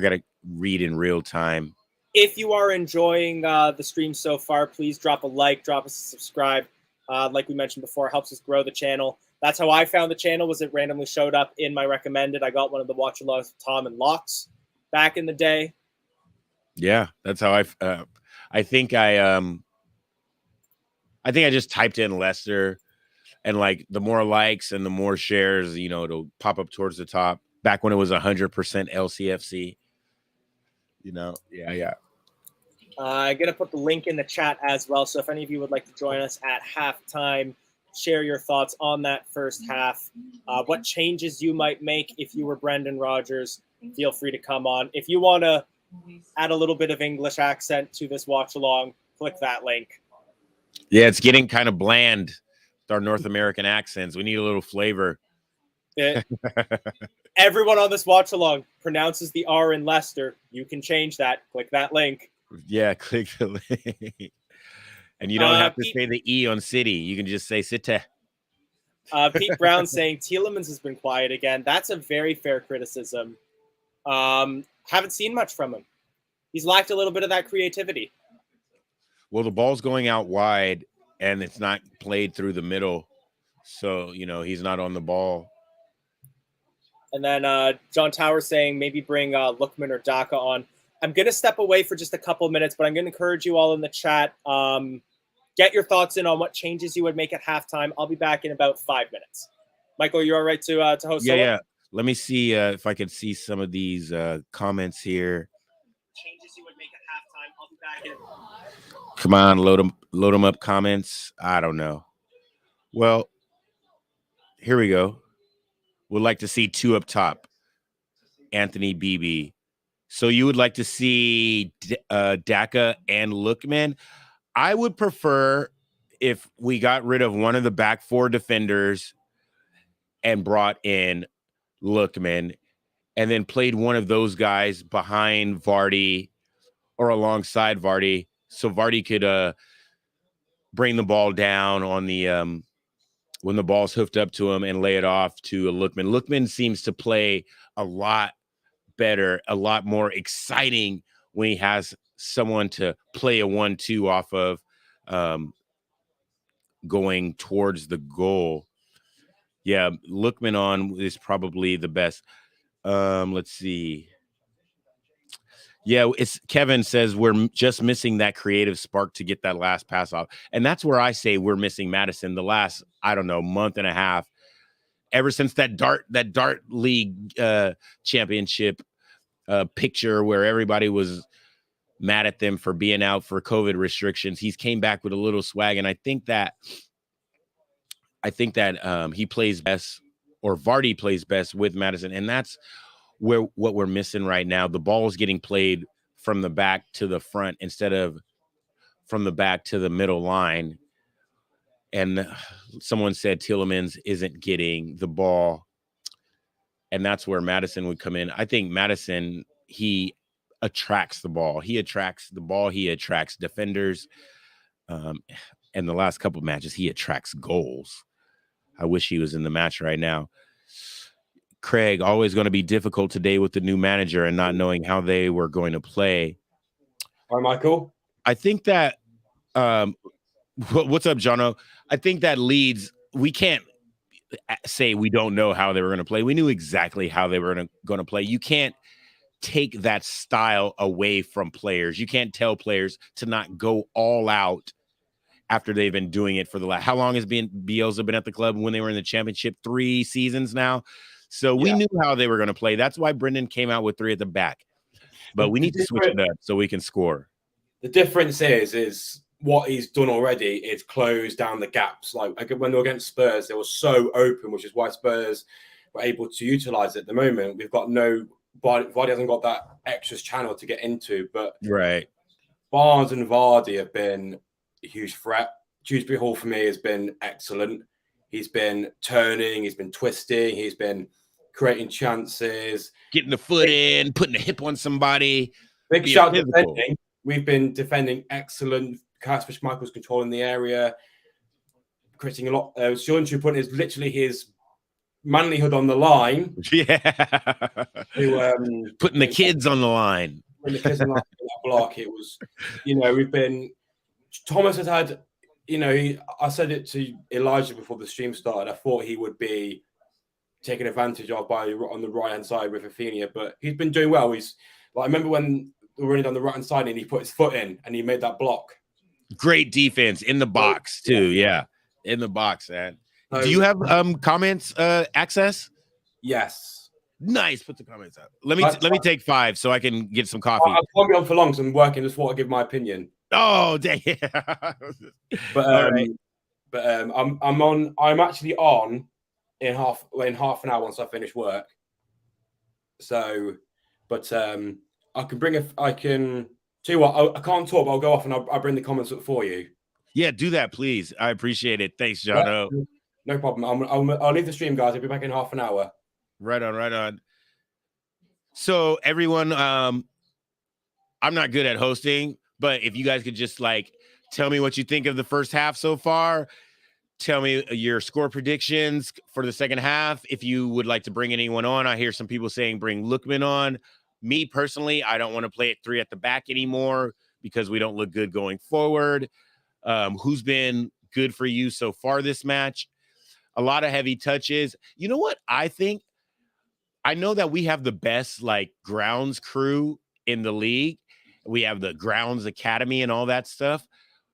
got to read in real time. If you are enjoying the stream so far, please drop a like, drop us a subscribe. Like we mentioned before, it helps us grow the channel. That's how I found the channel, was it randomly showed up in my recommended. I got one of the Watchalongs with Tom and Locks back in the day. Yeah, that's how I think I just typed in Leicester, and the more likes and the more shares, it'll pop up towards the top. Back when it was 100% LCFC, yeah. I'm going to put the link in the chat as well. So if any of you would like to join us at halftime, share your thoughts on that first half. What changes you might make if you were Brendan Rodgers, feel free to come on. If you want to add a little bit of English accent to this watch along, click that link. Yeah, it's getting kind of bland with our North American accents. We need a little flavor. Everyone on this watch along pronounces the R in Leicester. You can change that. Click that link. Yeah, click the link. And you don't have to say the E on City. You can just say City. Pete Brown saying Tielemans has been quiet again. That's a very fair criticism. Haven't seen much from him. He's lacked a little bit of that creativity. Well, the ball's going out wide, and it's not played through the middle. So, he's not on the ball. And then John Tower saying maybe bring Lookman or Daka on. I'm going to step away for just a couple minutes, but I'm going to encourage you all in the chat. Get your thoughts in on what changes you would make at halftime. I'll be back in about 5 minutes. Michael, you all right to host? Yeah. Let me see if I can see some of these comments here. Changes you would make at halftime. I'll be back in. Come on, load them up comments. I don't know. Well, here we go. Would like to see 2 up top. Anthony Beebe. So you would like to see Daka and Lookman? I would prefer if we got rid of one of the back 4 defenders and brought in Lookman and then played one of those guys behind Vardy or alongside Vardy so Vardy could bring the ball down on the when the ball's hoofed up to him and lay it off to a Lookman. Lookman seems to play a lot better, a lot more exciting when he has someone to play a 1-2 off of, going towards the goal. Yeah, Lookman on is probably the best. Let's see. Yeah, it's Kevin says we're just missing that creative spark to get that last pass off. And that's where I say we're missing Maddison the last, I don't know, month and a half. Ever since that dart league championship picture where everybody was mad at them for being out for COVID restrictions, he's came back with a little swag. And I think that he plays best, or Vardy plays best with Maddison. And that's what we're missing right now. The ball is getting played from the back to the front instead of from the back to the middle line. And someone said Tielemans isn't getting the ball, and that's where Maddison would come in. I think Maddison, he attracts the ball. He attracts the ball. He attracts defenders. And the last couple of matches, he attracts goals. I wish he was in the match right now. Craig, always going to be difficult today with the new manager and not knowing how they were going to play. Hi, Michael. I think that what's up, Jono? I think that Leeds, we can't say we don't know how they were going to play. We knew exactly how they were going to play. You can't take that style away from players. You can't tell players to not go all out after they've been doing it for the last, how long has Bielsa been at the club? When they were in the championship, 3 seasons now. So we knew how they were going to play. That's why Brendan came out with 3 at the back. But we need to switch it up so we can score. The difference is what he's done already is close down the gaps. Like when they were against Spurs, they were so open, which is why Spurs were able to utilize it. At the moment, we've got Vardy hasn't got that extra channel to get into. But right, Barnes and Vardy have been a huge threat. Dewsbury Hall for me has been excellent. He's been turning, he's been twisting, he's been creating chances, getting the foot in, putting a hip on somebody. Big shout defending. We've been defending excellent. Kasper Schmeichel's controlling the area, creating a lot. Soyuncu putting literally his manlyhood on the line. Yeah. Putting the kids on the line. When the kids on that block, it was, we've been. Thomas has had, I said it to Elijah before the stream started. I thought he would be taken advantage of on the right hand side with Rafinha, but he's been doing well. I remember when we were running down the right hand side and he put his foot in and he made that block. Great defense in the box too. Yeah, in the box, man. Do you have comments access? Yes. Nice. Put the comments up. Let me take 5 so I can get some coffee. I can't be on for long because I'm working. Just want to give my opinion. Oh, dang. I'm actually on in half an hour once I finish work. So, but I can tell you what, I can't talk, but I'll go off and I'll bring the comments up for you. Yeah, do that, please. I appreciate it. Thanks, Jono. No problem. I'll leave the stream, guys. I'll be back in half an hour. Right on. So everyone, I'm not good at hosting, but if you guys could just tell me what you think of the first half so far. Tell me your score predictions for the second half. If you would like to bring anyone on, I hear some people saying bring Lookman on. Me personally, I don't want to play at 3 at the back anymore because we don't look good going forward. Who's been good for you so far this match? A lot of heavy touches. You know what I think? I know that we have the best grounds crew in the league. We have the grounds academy and all that stuff.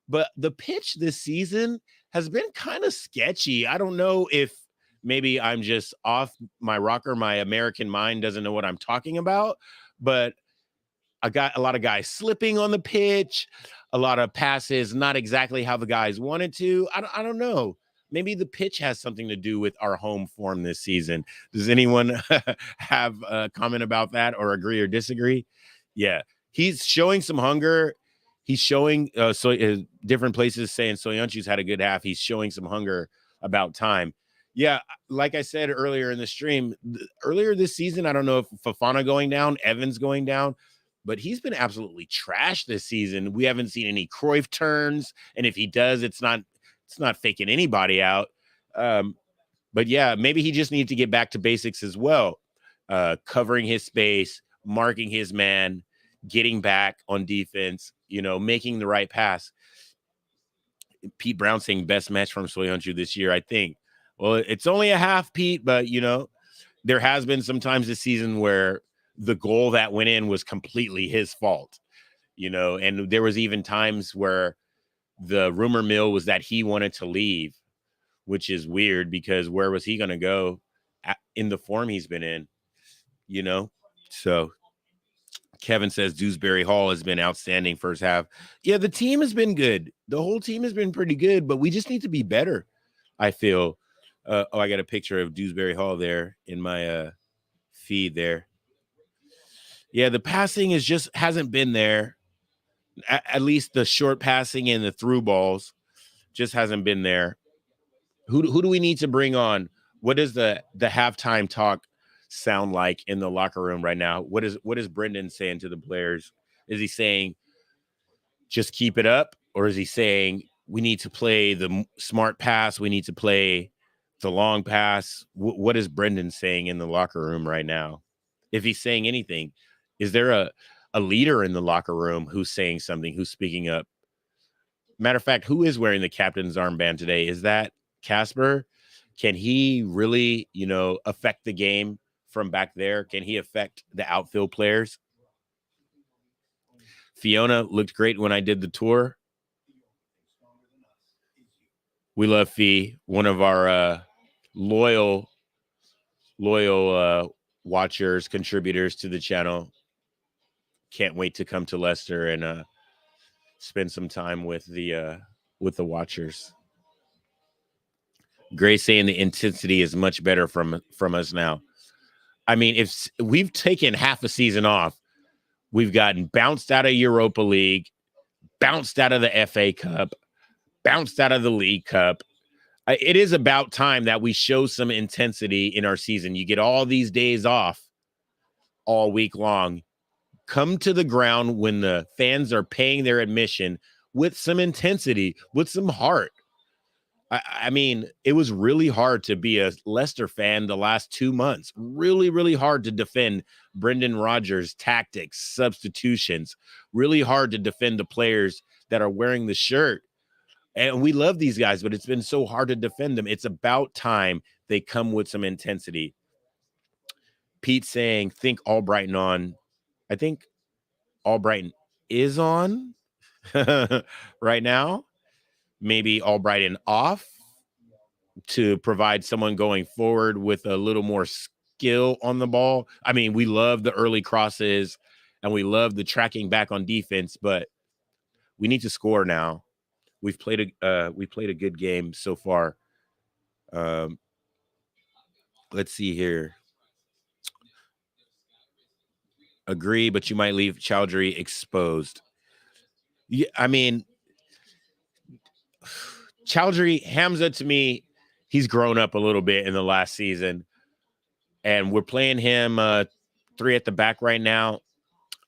But the pitch this season has been kind of sketchy. I don't know if maybe I'm just off my rocker. My American mind doesn't know what I'm talking about. But I got a lot of guys slipping on the pitch, a lot of passes not exactly how the guys wanted to. I don't know. Maybe the pitch has something to do with our home form this season. Does anyone have a comment about that or agree or disagree? Yeah, he's showing some hunger. He's showing different places saying Soyuncu's had a good half. He's showing some hunger about time. Yeah, like I said earlier in the stream, earlier this season, I don't know if Fofana going down, Evans going down, but he's been absolutely trashed this season. We haven't seen any Cruyff turns, and if he does, it's not faking anybody out. But yeah, maybe he just needs to get back to basics as well. Covering his space, marking his man, getting back on defense, making the right pass. Pete Brown saying best match from Soyuncu this year, I think. Well, it's only a half, Pete, but, there has been some times this season where the goal that went in was completely his fault, and there was even times where the rumor mill was that he wanted to leave, which is weird because where was he going to go in the form he's been in, So Kevin says Dewsbury Hall has been outstanding first half. Yeah, the team has been good. The whole team has been pretty good, but we just need to be better, I feel. I got a picture of Dewsbury Hall there in my feed there. Yeah, the passing hasn't been there. At least the short passing and the through balls just hasn't been there. Who do we need to bring on? What does the halftime talk sound like in the locker room right now? What is Brendan saying to the players? Is he saying just keep it up, or is he saying we need to play the smart pass, we need to play the long pass? What is Brendan saying in the locker room right now? If he's saying anything, is there a leader in the locker room who's saying something, who's speaking up? Matter of fact, who is wearing the captain's armband today? Is that Casper? Can he really, affect the game from back there? Can he affect the outfield players? Fiona looked great when I did the tour. We love Fee, one of our loyal watchers, contributors to the channel. Can't wait to come to Leicester and spend some time with the watchers. Gray saying the intensity is much better from us now. I mean, if we've taken half a season off, we've gotten bounced out of Europa League, bounced out of the FA Cup, bounced out of the League Cup. It is about time that we show some intensity in our season. You get all these days off all week long. Come to the ground when the fans are paying their admission with some intensity, with some heart. I mean, it was really hard to be a Leicester fan the last 2 months. Really, really hard to defend Brendan Rodgers' tactics, substitutions. Really hard to defend the players that are wearing the shirt. And we love these guys, but it's been so hard to defend them. It's about time they come with some intensity. Pete saying, think Albrighton on. I think Albrighton is on right now. Maybe Albrighton off to provide someone going forward with a little more skill on the ball. I mean, we love the early crosses and we love the tracking back on defense, but we need to score now. We played a good game so far. Let's see here. Agree, but you might leave Chowdhury exposed. Yeah, I mean, Chowdhury, Hamza, to me, he's grown up a little bit in the last season, and we're playing him 3 at the back right now.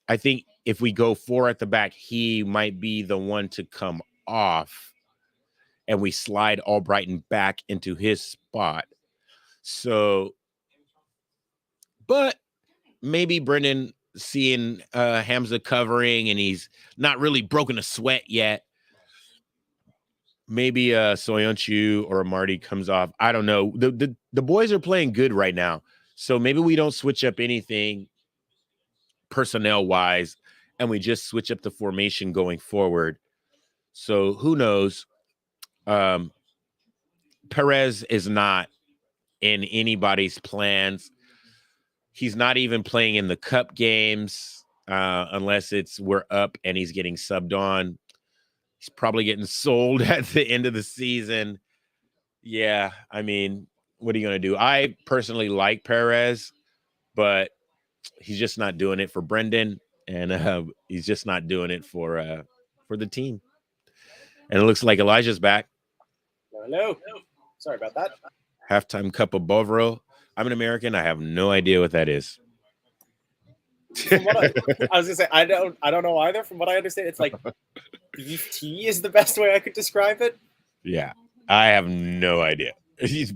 I think if we go 4 at the back, he might be the one to come off, and we slide Albrighton back into his spot. So, but maybe Brendan seeing Hamza covering, and he's not really broken a sweat yet. Maybe Soyuncu or Marty comes off. I don't know. The boys are playing good right now. So maybe we don't switch up anything personnel-wise, and we just switch up the formation going forward. So who knows? Perez is not in anybody's plans. He's not even playing in the cup games unless we're up and he's getting subbed on. He's probably getting sold at the end of the season. Yeah, I mean, what are you going to do? I personally like Perez, but he's just not doing it for Brendan, and he's just not doing it for the team. And it looks like Elijah's back. Hello. Sorry about that. Halftime cup of Bovril. I'm an American. I have no idea what that is. From what I was gonna say, I don't know either. From what I understand, it's like beef tea is the best way I could describe it. Yeah, I have no idea. He's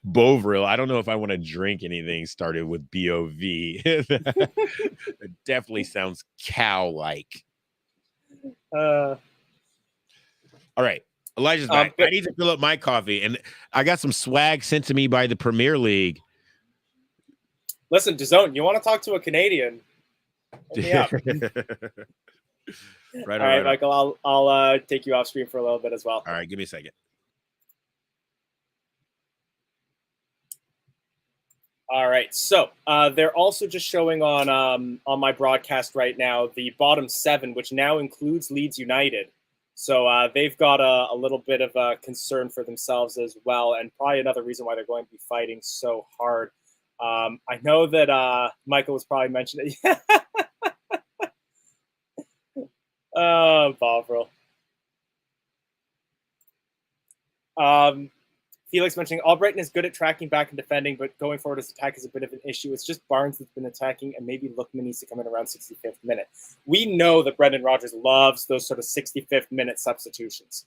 Bovril. I don't know if I want to drink anything started with B-O-V. It definitely sounds cow-like. Uh, All right. Elijah's back. I need to fill up my coffee, and I got some swag sent to me by the Premier League. Listen, DAZN, you want to talk to a Canadian? Hit me up. Right, all right, Michael. I'll take you off screen for a little bit as well. All right, give me a second. All right, so they're also just showing on my broadcast right now the bottom 7, which now includes Leeds United. So they've got a little bit of a concern for themselves as well, and probably another reason why they're going to be fighting so hard. I know that Michael was probably mentioning it. Bovril. Felix mentioning Albrighton is good at tracking back and defending, but going forward his attack is a bit of an issue. It's just Barnes that's been attacking, and maybe Lookman needs to come in around 65th minute. We know that Brendan Rodgers loves those sort of 65th minute substitutions.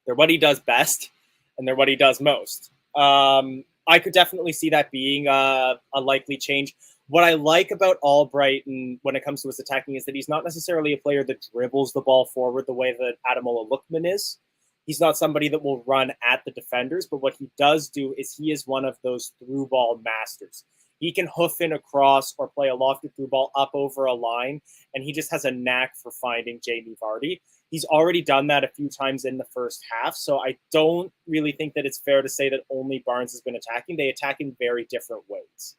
They're what he does best, and they're what he does most. I could definitely see that being a likely change. What I like about Albrighton when it comes to his attacking is that he's not necessarily a player that dribbles the ball forward the way that Ademola Lookman is. He's not somebody that will run at the defenders, but what he does do is he is one of those through ball masters. He can hoof in a cross or play a lofted through ball up over a line, and he just has a knack for finding Jamie Vardy. He's already done that a few times in the first half, so I don't really think that it's fair to say that only Barnes has been attacking. They attack in very different ways.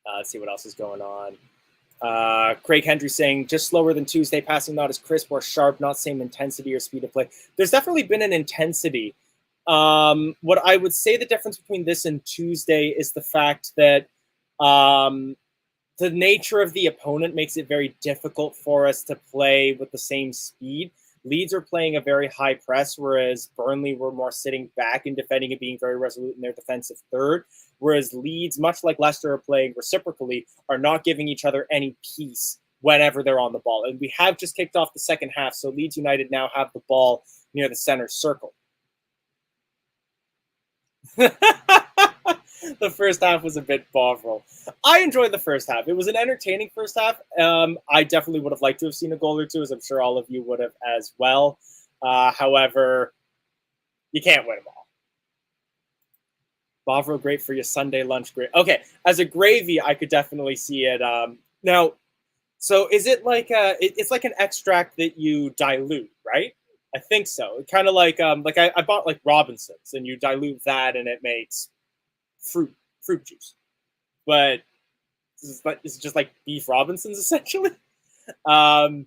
Let's see what else is going on. Craig Hendry saying, just slower than Tuesday, passing not as crisp or sharp, not same intensity or speed of play. There's definitely been an intensity. What I would say the difference between this and Tuesday is the fact that the nature of the opponent makes it very difficult for us to play with the same speed. Leeds are playing a very high press, whereas Burnley were more sitting back and defending and being very resolute in their defensive third. Whereas Leeds, much like Leicester are playing reciprocally, are not giving each other any peace whenever they're on the ball. And we have just kicked off the second half, so Leeds United now have the ball near the center circle. The first half was a bit bovril. I enjoyed the first half. It was an entertaining first half. I definitely would have liked to have seen a goal or two, as I'm sure all of you would have as well. However, you can't win them all. Bovril, great for your Sunday lunch. Great. Okay, as a gravy, I could definitely see it. Now, so is it like it's like an extract that you dilute, right? I think so. Kind of like I bought like Robinson's, and you dilute that, and it makes fruit juice. But it's just like beef Robinson's essentially. And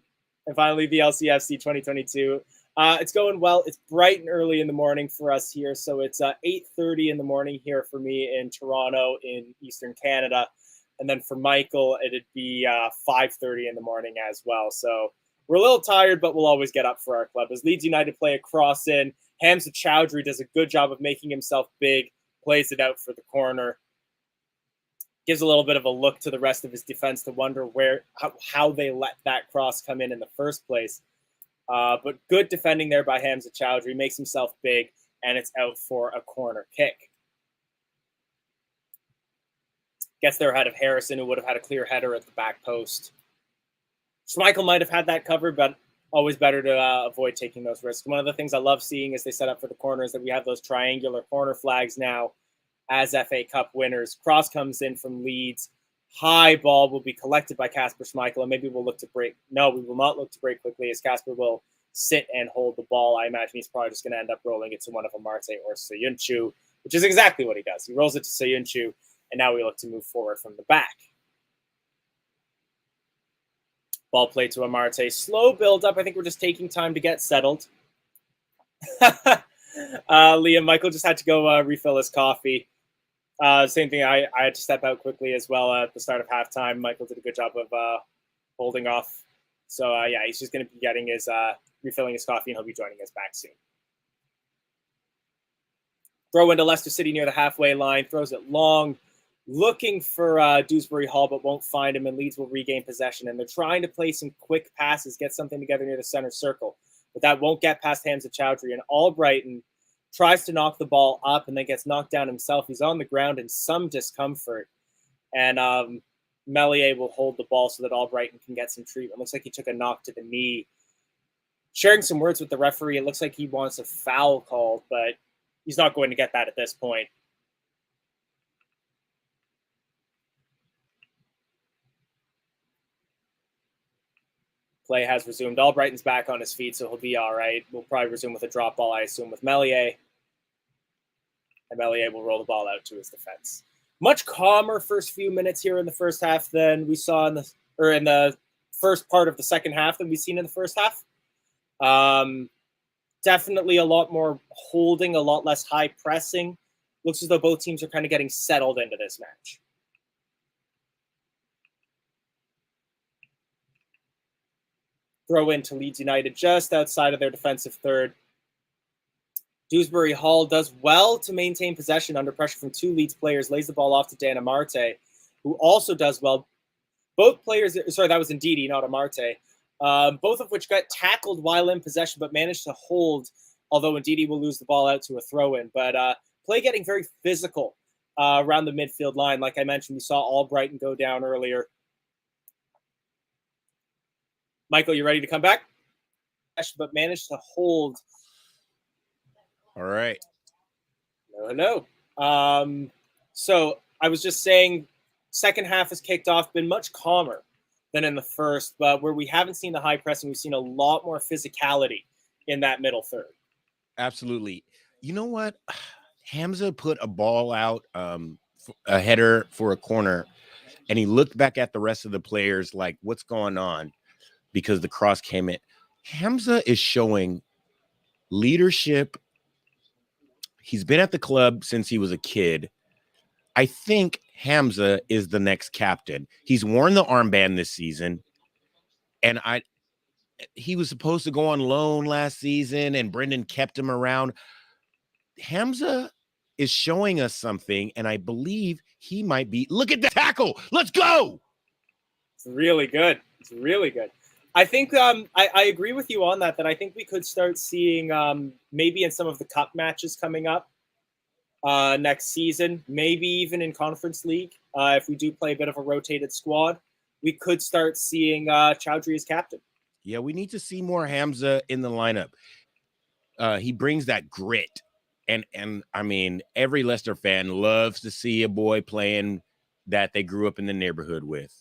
finally, the LCFC 2022. It's going well. It's bright and early in the morning for us here. So it's 8:30 in the morning here for me in Toronto in Eastern Canada. And then for Michael, it'd be 5:30 in the morning as well. So we're a little tired, but we'll always get up for our club. As Leeds United play a cross in, Hamza Chowdhury does a good job of making himself big, plays it out for the corner. Gives a little bit of a look to the rest of his defense to wonder how they let that cross come in the first place. But good defending there by Hamza Chowdhury. Makes himself big, and it's out for a corner kick. Gets there ahead of Harrison, who would have had a clear header at the back post. Schmeichel might have had that covered, but always better to avoid taking those risks. One of the things I love seeing as they set up for the corner is that we have those triangular corner flags now as FA Cup winners. Cross comes in from Leeds. High ball will be collected by Kasper Schmeichel, and maybe we'll look to break. No, we will not look to break quickly, as Kasper will sit and hold the ball. I imagine he's probably just going to end up rolling it to one of Amarte or Soyuncu, which is exactly what he does. He rolls it to Soyuncu, and now we look to move forward from the back. Ball played to Amarte. Slow build up. I think we're just taking time to get settled. Liam, Michael just had to go refill his coffee. Same thing. I had to step out quickly as well at the start of halftime. Michael did a good job of holding off. So, yeah, he's just going to be getting his refilling his coffee, and he'll be joining us back soon. Throw into Leicester City near the halfway line. Throws it long. looking for Dewsbury Hall, but won't find him, and Leeds will regain possession. And they're trying to play some quick passes, get something together near the center circle, but that won't get past Hamza Chowdhury. And Albrighton tries to knock the ball up and then gets knocked down himself. He's on the ground in some discomfort, and Melier will hold the ball so that Albrighton can get some treatment. Looks like he took a knock to the knee. Sharing some words with the referee, it looks like he wants a foul called, but he's not going to get that at this point. Play has resumed. Albrighton's back on his feet, so he'll be all right. We'll probably resume with a drop ball, I assume, with Melier. And Melier will roll the ball out to his defense. Much calmer first few minutes here in the first half than we saw in the first part of the second half than we've seen in the first half. Definitely a lot more holding, a lot less high pressing. Looks as though both teams are kind of getting settled into this match. Throw into Leeds United just outside of their defensive third. Dewsbury Hall does well to maintain possession under pressure from two Leeds players, lays the ball off to Dan Amarte, who also does well. Both players, sorry, that was Ndidi, not Amarte, both of which got tackled while in possession, but managed to hold, although Ndidi will lose the ball out to a throw-in. But play getting very physical around the midfield line. Like I mentioned, we saw Albrighton go down earlier. Michael, you ready to come back? But managed to hold. All right. No. So I was just saying, second half has kicked off, been much calmer than in the first, but where we haven't seen the high pressing, we've seen a lot more physicality in that middle third. Absolutely. You know what? Hamza put a ball out, a header for a corner, and he looked back at the rest of the players like, what's going on? Because the cross came in. Hamza is showing leadership. He's been at the club since he was a kid. I think Hamza is the next captain. He's worn the armband this season, and he was supposed to go on loan last season, and Brendan kept him around. Hamza is showing us something, and I believe he might be. Look at the tackle. Let's go. It's really good. It's really good. I think I agree with you on that I think we could start seeing maybe in some of the cup matches coming up next season, maybe even in Conference League, if we do play a bit of a rotated squad, we could start seeing Chowdhury as captain. Yeah, we need to see more Hamza in the lineup. He brings that grit. And I mean, every Leicester fan loves to see a boy playing that they grew up in the neighborhood with.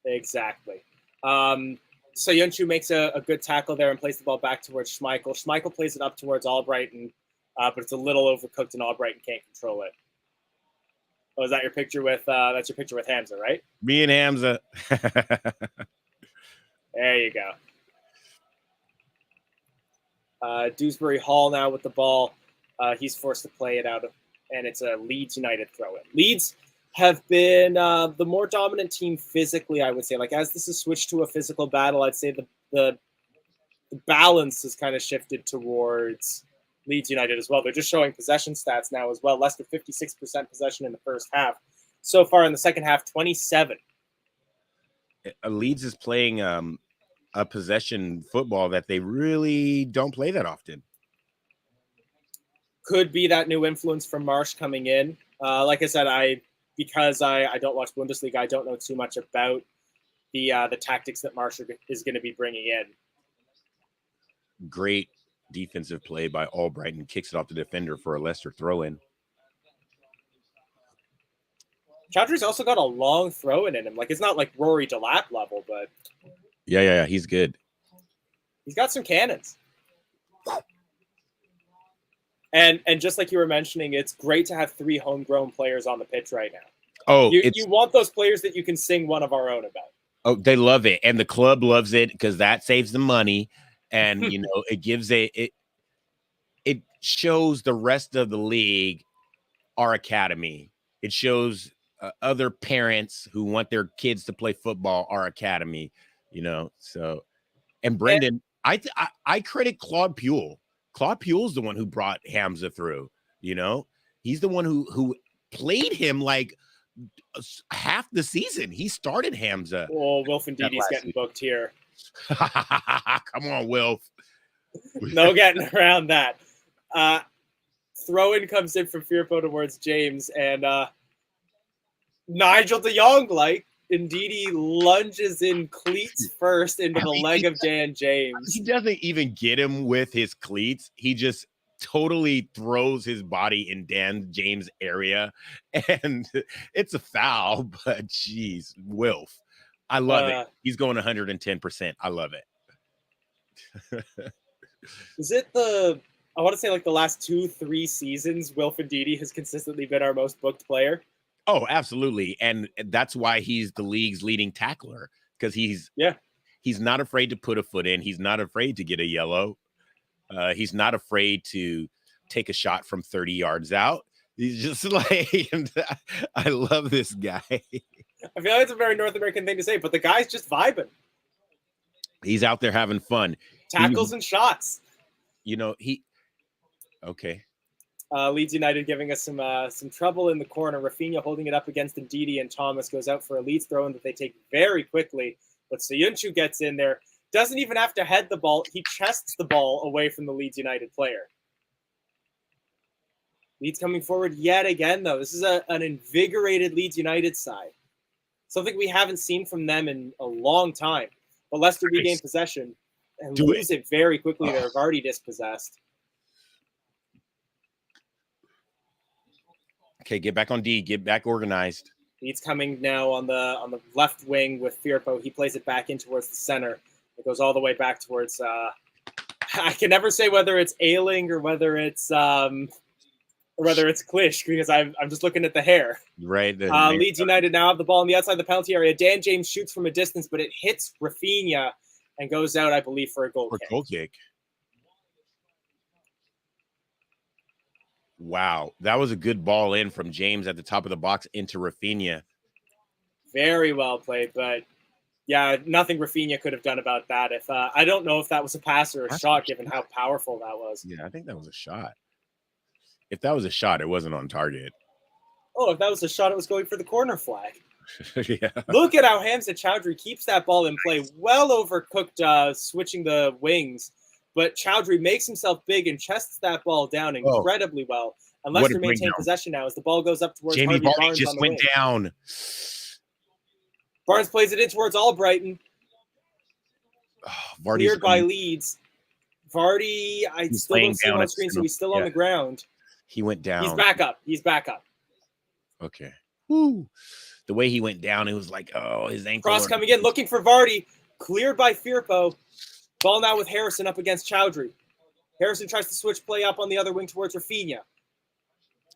Exactly. So Yunchu makes a good tackle there and plays the ball back towards Schmeichel. Schmeichel plays it up towards Albrighton, but it's a little overcooked and Albrighton can't control it. Oh, is that your picture with that's your picture with Hamza, right? Me and Hamza. There you go. Dewsbury Hall now with the ball. He's forced to play it out, and it's a Leeds United throw-in. Leeds have been the more dominant team physically, I would say. Like, as this has switched to a physical battle, I'd say the balance has kind of shifted towards Leeds United as well. They're just showing possession stats now as well. Leicester 56% possession in the first half. So far in the second half, 27. Leeds is playing a possession football that they really don't play that often. Could be that new influence from Marsh coming in. Like I said, because I don't watch Bundesliga, I don't know too much about the tactics that Marsh is going to be bringing in. Great defensive play by Albrighton. Kicks it off the defender for a Leicester throw-in. Chowdhury's also got a long throw-in in him. Like, it's not like Rory Delap level, but yeah, he's good. He's got some cannons. And just like you were mentioning, it's great to have 3 homegrown players on the pitch right now. Oh, you want those players that you can sing one of our own about. Oh, they love it, and the club loves it because that saves them money, and you know it gives it shows the rest of the league our academy. It shows other parents who want their kids to play football our academy. You know, so and Brendan, I credit Claude Puel. Claude Puel's the one who brought Hamza through. You know, he's the one who played him like half the season. He started Hamza. Oh, Wilf and Didi's getting booked here. Come on, Wilf. No getting around that. Throw-in comes in from Firpo towards James, and Nigel de Jong, like, Ndidi lunges in cleats first into the leg of Dan James. He doesn't even get him with his cleats. He just totally throws his body in Dan James' area, and it's a foul, but geez, Wilf. I love it. He's going 110%. I love it. Is it I want to say like the last 2-3 seasons, Wilf Ndidi has consistently been our most booked player? Oh, absolutely. And that's why he's the league's leading tackler, because he's not afraid to put a foot in. He's not afraid to get a yellow. He's not afraid to take a shot from 30 yards out. He's just like, I love this guy. I feel like it's a very North American thing to say, but the guy's just vibing. He's out there having fun. Tackles and shots. Okay. Leeds United giving us some trouble in the corner. Rafinha holding it up against Ndidi, and Thomas goes out for a Leeds throw-in that they take very quickly. But Soyuncu gets in there. Doesn't even have to head the ball. He chests the ball away from the Leeds United player. Leeds coming forward yet again, though. This is an invigorated Leeds United side. Something we haven't seen from them in a long time. But Leicester regain possession and lose it very quickly. They're already dispossessed. Okay, get back on D. Get back organized. Leeds coming now on the left wing with Firpo. He plays it back in towards the center. It goes all the way back towards. I can never say whether it's Ailing or whether it's Klish, because I'm just looking at the hair. Right. Leeds United now have the ball on the outside of the penalty area. Dan James shoots from a distance, but it hits Rafinha and goes out, I believe, for a goal kick. Wow, that was a good ball in from James at the top of the box into Rafinha. Very well played, but yeah, nothing Rafinha could have done about that. If I don't know if that was a pass or a shot, given how powerful that was. Yeah, I think that was a shot. If that was a shot, it wasn't on target. Oh, if that was a shot, it was going for the corner flag. Yeah. Look at how Hamza Chowdhury keeps that ball in play. Well overcooked, switching the wings. But Chowdhury makes himself big and chests that ball down incredibly well. And Leicester maintain possession now as the ball goes up towards Jamie Harvey Vardy Barnes just went down. Barnes plays it in towards Albrighton. Cleared by Leeds. Vardy, I still don't see him on screen, so he's still on the ground. He went down. He's back up. Okay. Woo. The way he went down, it was like, his ankle. Cross coming in, looking for Vardy. Cleared by Firpo. Ball now with Harrison up against Chowdhury. Harrison tries to switch play up on the other wing towards Rafinha.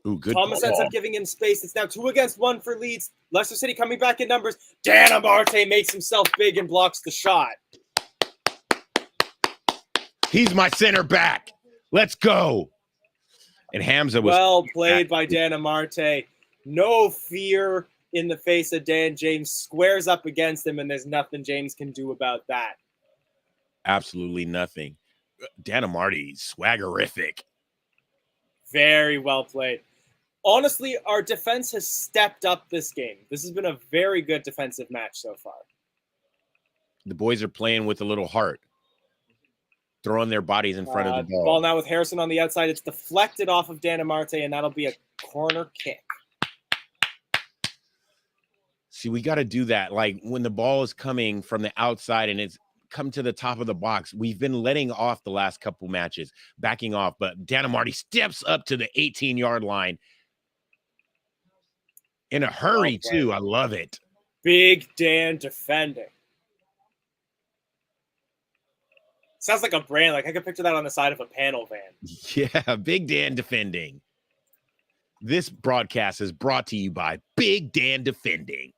Ooh, good Thomas ends up giving him space. It's now 2 against 1 for Leeds. Leicester City coming back in numbers. Dan Amarte makes himself big and blocks the shot. He's my center back. Let's go. And Hamza was well played by Dan Amarte. No fear in the face of Dan James. Squares up against him, and there's nothing James can do about that. Absolutely nothing. Dan Amarte, swaggerific. Very well played. Honestly, our defense has stepped up this game. This has been a very good defensive match so far. The boys are playing with a little heart. Throwing their bodies in front of the ball. Ball now with Harrison on the outside. It's deflected off of Dan Amarte, and that'll be a corner kick. See, we got to do that. Like when the ball is coming from the outside and it's come to the top of the box. We've been letting off the last couple matches, backing off, but Dan Amarte steps up to the 18-yard line in a hurry, too. I love it. Big Dan defending. Sounds like a brand. Like I could picture that on the side of a panel van. Yeah, Big Dan defending. This broadcast is brought to you by Big Dan Defending.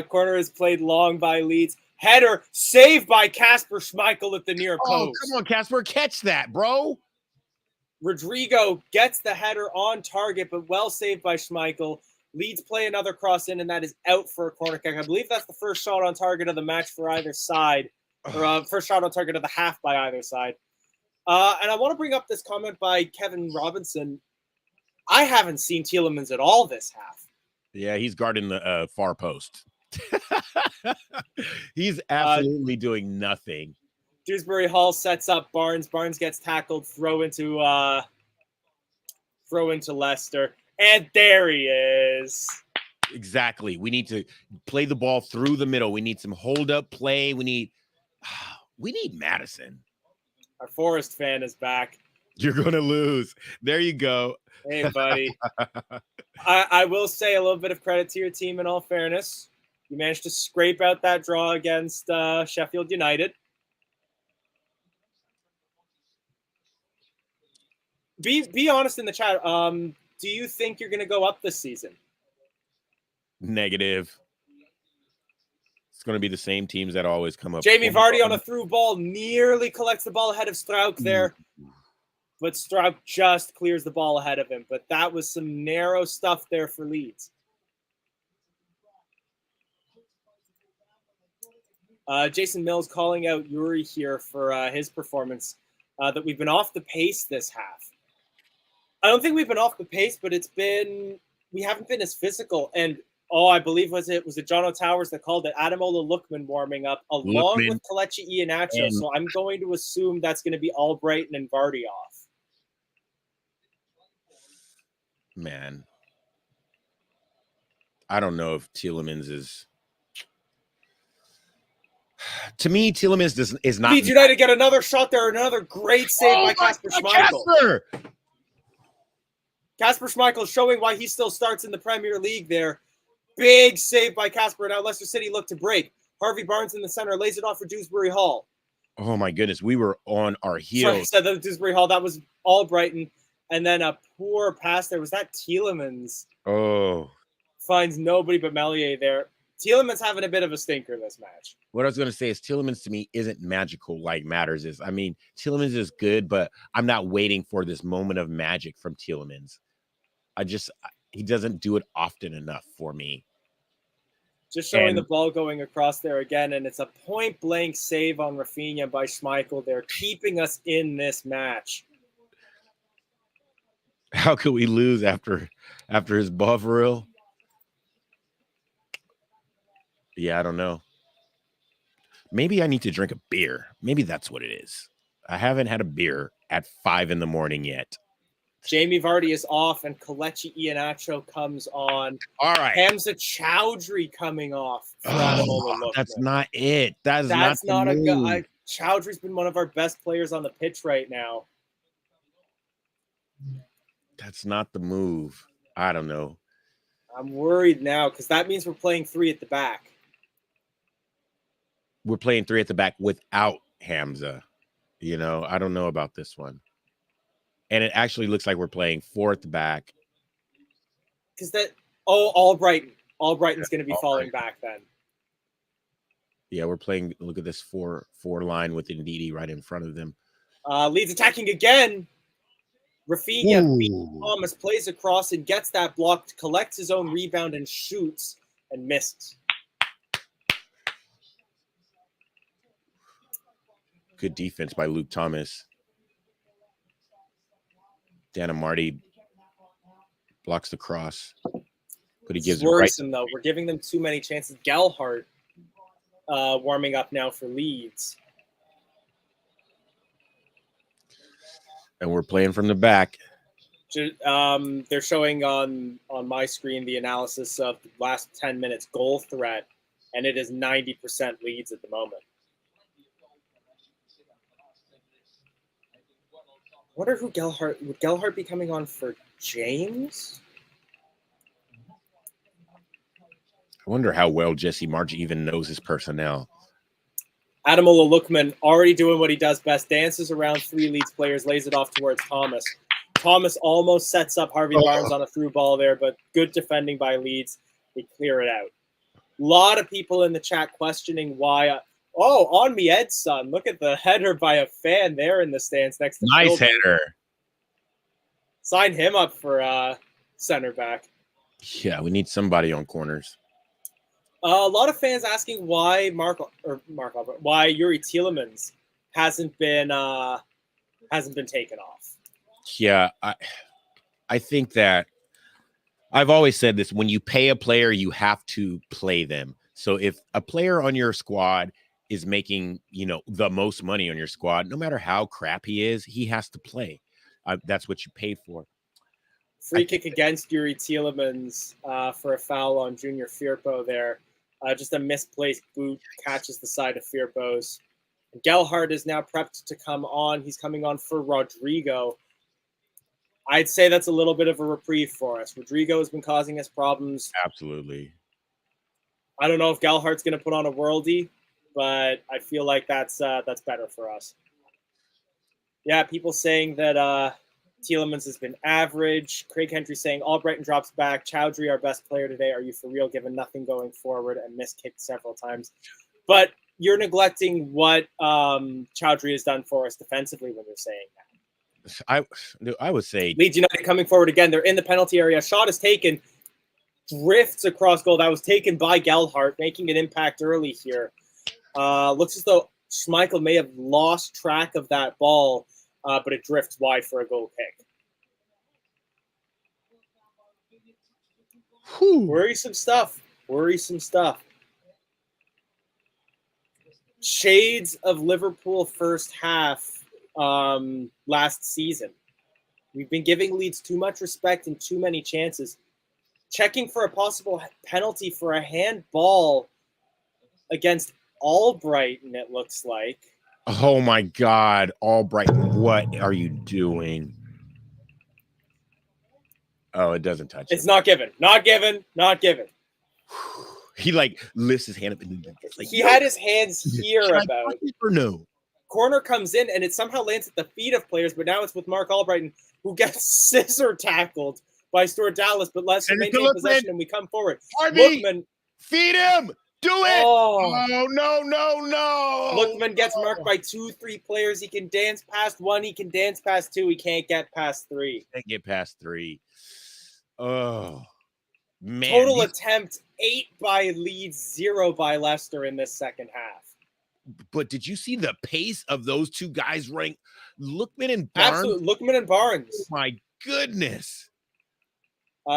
Corner is played long by Leeds. Header saved by Kasper Schmeichel at the near post. Oh, come on, Kasper. Catch that, bro. Rodrigo gets the header on target, but well saved by Schmeichel. Leeds play another cross in, and that is out for a corner kick. I believe that's the first shot on target of the match for either side, or first shot on target of the half by either side. And I want to bring up this comment by Kevin Robinson. I haven't seen Tielemans at all this half. Yeah, he's guarding the far post. He's absolutely doing nothing. Dewsbury Hall sets up Barnes. Barnes gets tackled. Throw into Leicester, and there he is. Exactly. We need to play the ball through the middle. We need some hold up play. We need Madison. Our Forest fan is back. You're gonna lose. There you go. Hey, buddy. I will say a little bit of credit to your team in all fairness. You managed to scrape out that draw against Sheffield United. Be honest in the chat. Do you think you're going to go up this season? Negative. It's going to be the same teams that always come up. Jamie Vardy on a through ball nearly collects the ball ahead of Struijk there. But Struijk just clears the ball ahead of him. But that was some narrow stuff there for Leeds. Jason Mills calling out Yuri here for his performance, that we've been off the pace this half. I don't think we've been off the pace, but we haven't been as physical. And I believe was it John O'Towers that called it Ademola Lookman warming up along with Kelechi Iheanacho. So I'm going to assume that's going to be Albrighton and Vardy off. Man, I don't know if Tielemans is. To me, Tielemans is not. Leeds United get another shot there. Another great save by Kasper Schmeichel. Kasper Schmeichel showing why he still starts in the Premier League there. Big save by Kasper. Now Leicester City look to break. Harvey Barnes in the center lays it off for Dewsbury Hall. Oh, my goodness. We were on our heels. Sorry, I said that Dewsbury Hall. That was Albrighton. And then a poor pass there. Was that Tielemans? Oh. Finds nobody but Melier there. Tielemans having a bit of a stinker this match. What I was going to say is Tielemans to me isn't magical like Matters is. I mean, Tielemans is good, but I'm not waiting for this moment of magic from Tielemans. He doesn't do it often enough for me. Just showing the ball going across there again, and it's a point-blank save on Rafinha by Schmeichel. They're keeping us in this match. How could we lose after his ball for real? Yeah, I don't know. Maybe I need to drink a beer. Maybe that's what it is. I haven't had a beer at 5 a.m. yet. Jamie Vardy is off, and Kelechi Iheanacho comes on. All right. Hamza Chowdhury coming off. That's not it. That's not a guy. Chowdhury's been one of our best players on the pitch right now. That's not the move. I don't know. I'm worried now because that means we're playing 3 at the back. We're playing 3 at the back without Hamza. I don't know about this one. And it actually looks like we're playing 4 at the back. Because Albrighton. Albrighton's going to be falling back then. Yeah, we're playing. Look at this 4 line with Ndidi right in front of them. Leeds attacking again. Rafinha beats Thomas, plays across and gets that blocked, collects his own rebound and shoots and misses. Good defense by Luke Thomas. Dan Amarty blocks the cross, but he gives it worrisome though. We're giving them too many chances. Gelhardt warming up now for Leeds, and we're playing from the back. They're showing on my screen the analysis of the last 10 minutes goal threat, and it is 90% Leeds at the moment. I wonder who would Gelhardt be coming on for James? I wonder how well Jesse March even knows his personnel. Ademola Lookman already doing what he does best. Dances around 3 Leeds players, lays it off towards Thomas. Thomas almost sets up Harvey Barnes on a through ball there, but good defending by Leeds. They clear it out. A lot of people in the chat questioning why... on me, Ed's son. Look at the header by a fan there in the stands next to nice Phil. Header. Sign him up for center back. Yeah, we need somebody on corners. A lot of fans asking why why Yuri Tielemans hasn't been taken off. Yeah, I think that I've always said this: when you pay a player, you have to play them. So if a player on your squad is making, the most money on your squad, no matter how crap he is, he has to play. That's what you pay for. Free kick against Yuri Tielemans for a foul on Junior Firpo there. Just a misplaced boot catches the side of Firpo's. Gelhardt is now prepped to come on. He's coming on for Rodrigo. I'd say that's a little bit of a reprieve for us. Rodrigo has been causing us problems. Absolutely. I don't know if Gelhardt's going to put on a worldie, but I feel like that's better for us. Yeah, people saying that Tielemans has been average. Craig Hendry saying Albrighton drops back. Chowdhury, our best player today. Are you for real? Given nothing going forward and miskicked several times. But you're neglecting what Chowdhury has done for us defensively when you're saying that. I would say Leeds United coming forward again. They're in the penalty area. Shot is taken. Drifts across goal. That was taken by Gelhardt, making an impact early here. Looks as though Schmeichel may have lost track of that ball, but it drifts wide for a goal kick. Worrisome stuff. Shades of Liverpool first half last season. We've been giving Leeds too much respect and too many chances. Checking for a possible penalty for a handball against Albrighton, it looks like. Oh my God, Albrighton, what are you doing? Oh, it doesn't touch It's him. not given. Not given. He lifts his hand up and he had his hands here about it or no. Corner comes in and it somehow lands at the feet of players, but now it's with Mark Albrighton, who gets scissor tackled by Stuart Dallas, but Leicester maintain possession and we come forward. Harvey, Lookman, feed him! Do it! Oh, no! Lookman gets marked by 2-3 players. He can dance past 1. He can dance past 2. He can't get past 3. Can't get past 3. Oh, man. Total attempt 8 by Leeds, 0 by Leicester in this second half. But did you see the pace of those two guys running? Lookman and Barnes. Absolutely. Lookman and Barnes. Oh my goodness.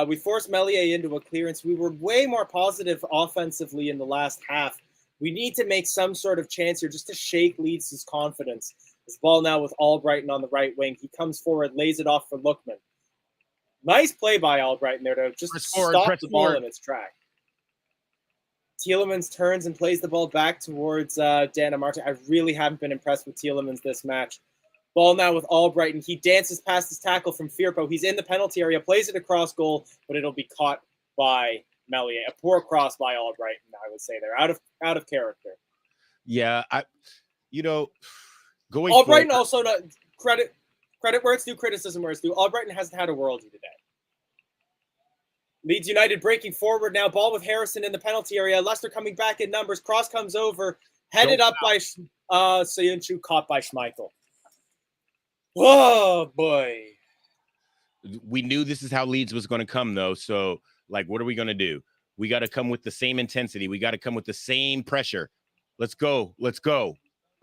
We forced Meslier into a clearance. We were way more positive offensively in the last half. We need to make some sort of chance here just to shake Leeds' confidence. This ball now with Albrighton on the right wing. He comes forward, lays it off for Lookman. Nice play by Albrighton there to just stop the ball in its track. Tielemans turns and plays the ball back towards Dan Amarte. I really haven't been impressed with Tielemans this match. Ball now with Albrighton. He dances past his tackle from Firpo. He's in the penalty area, plays it across goal, but it'll be caught by Meslier. A poor cross by Albrighton, I would say there. Out of character. Yeah, going Albrighton also credit where it's due, criticism where it's due. Albrighton hasn't had a worldie today. Leeds United breaking forward now. Ball with Harrison in the penalty area. Leicester coming back in numbers. Cross comes over. Headed up by Soyuncu, caught by Schmeichel. Oh, boy. We knew this is how Leeds was going to come, though. So, what are we going to do? We got to come with the same intensity. We got to come with the same pressure. Let's go.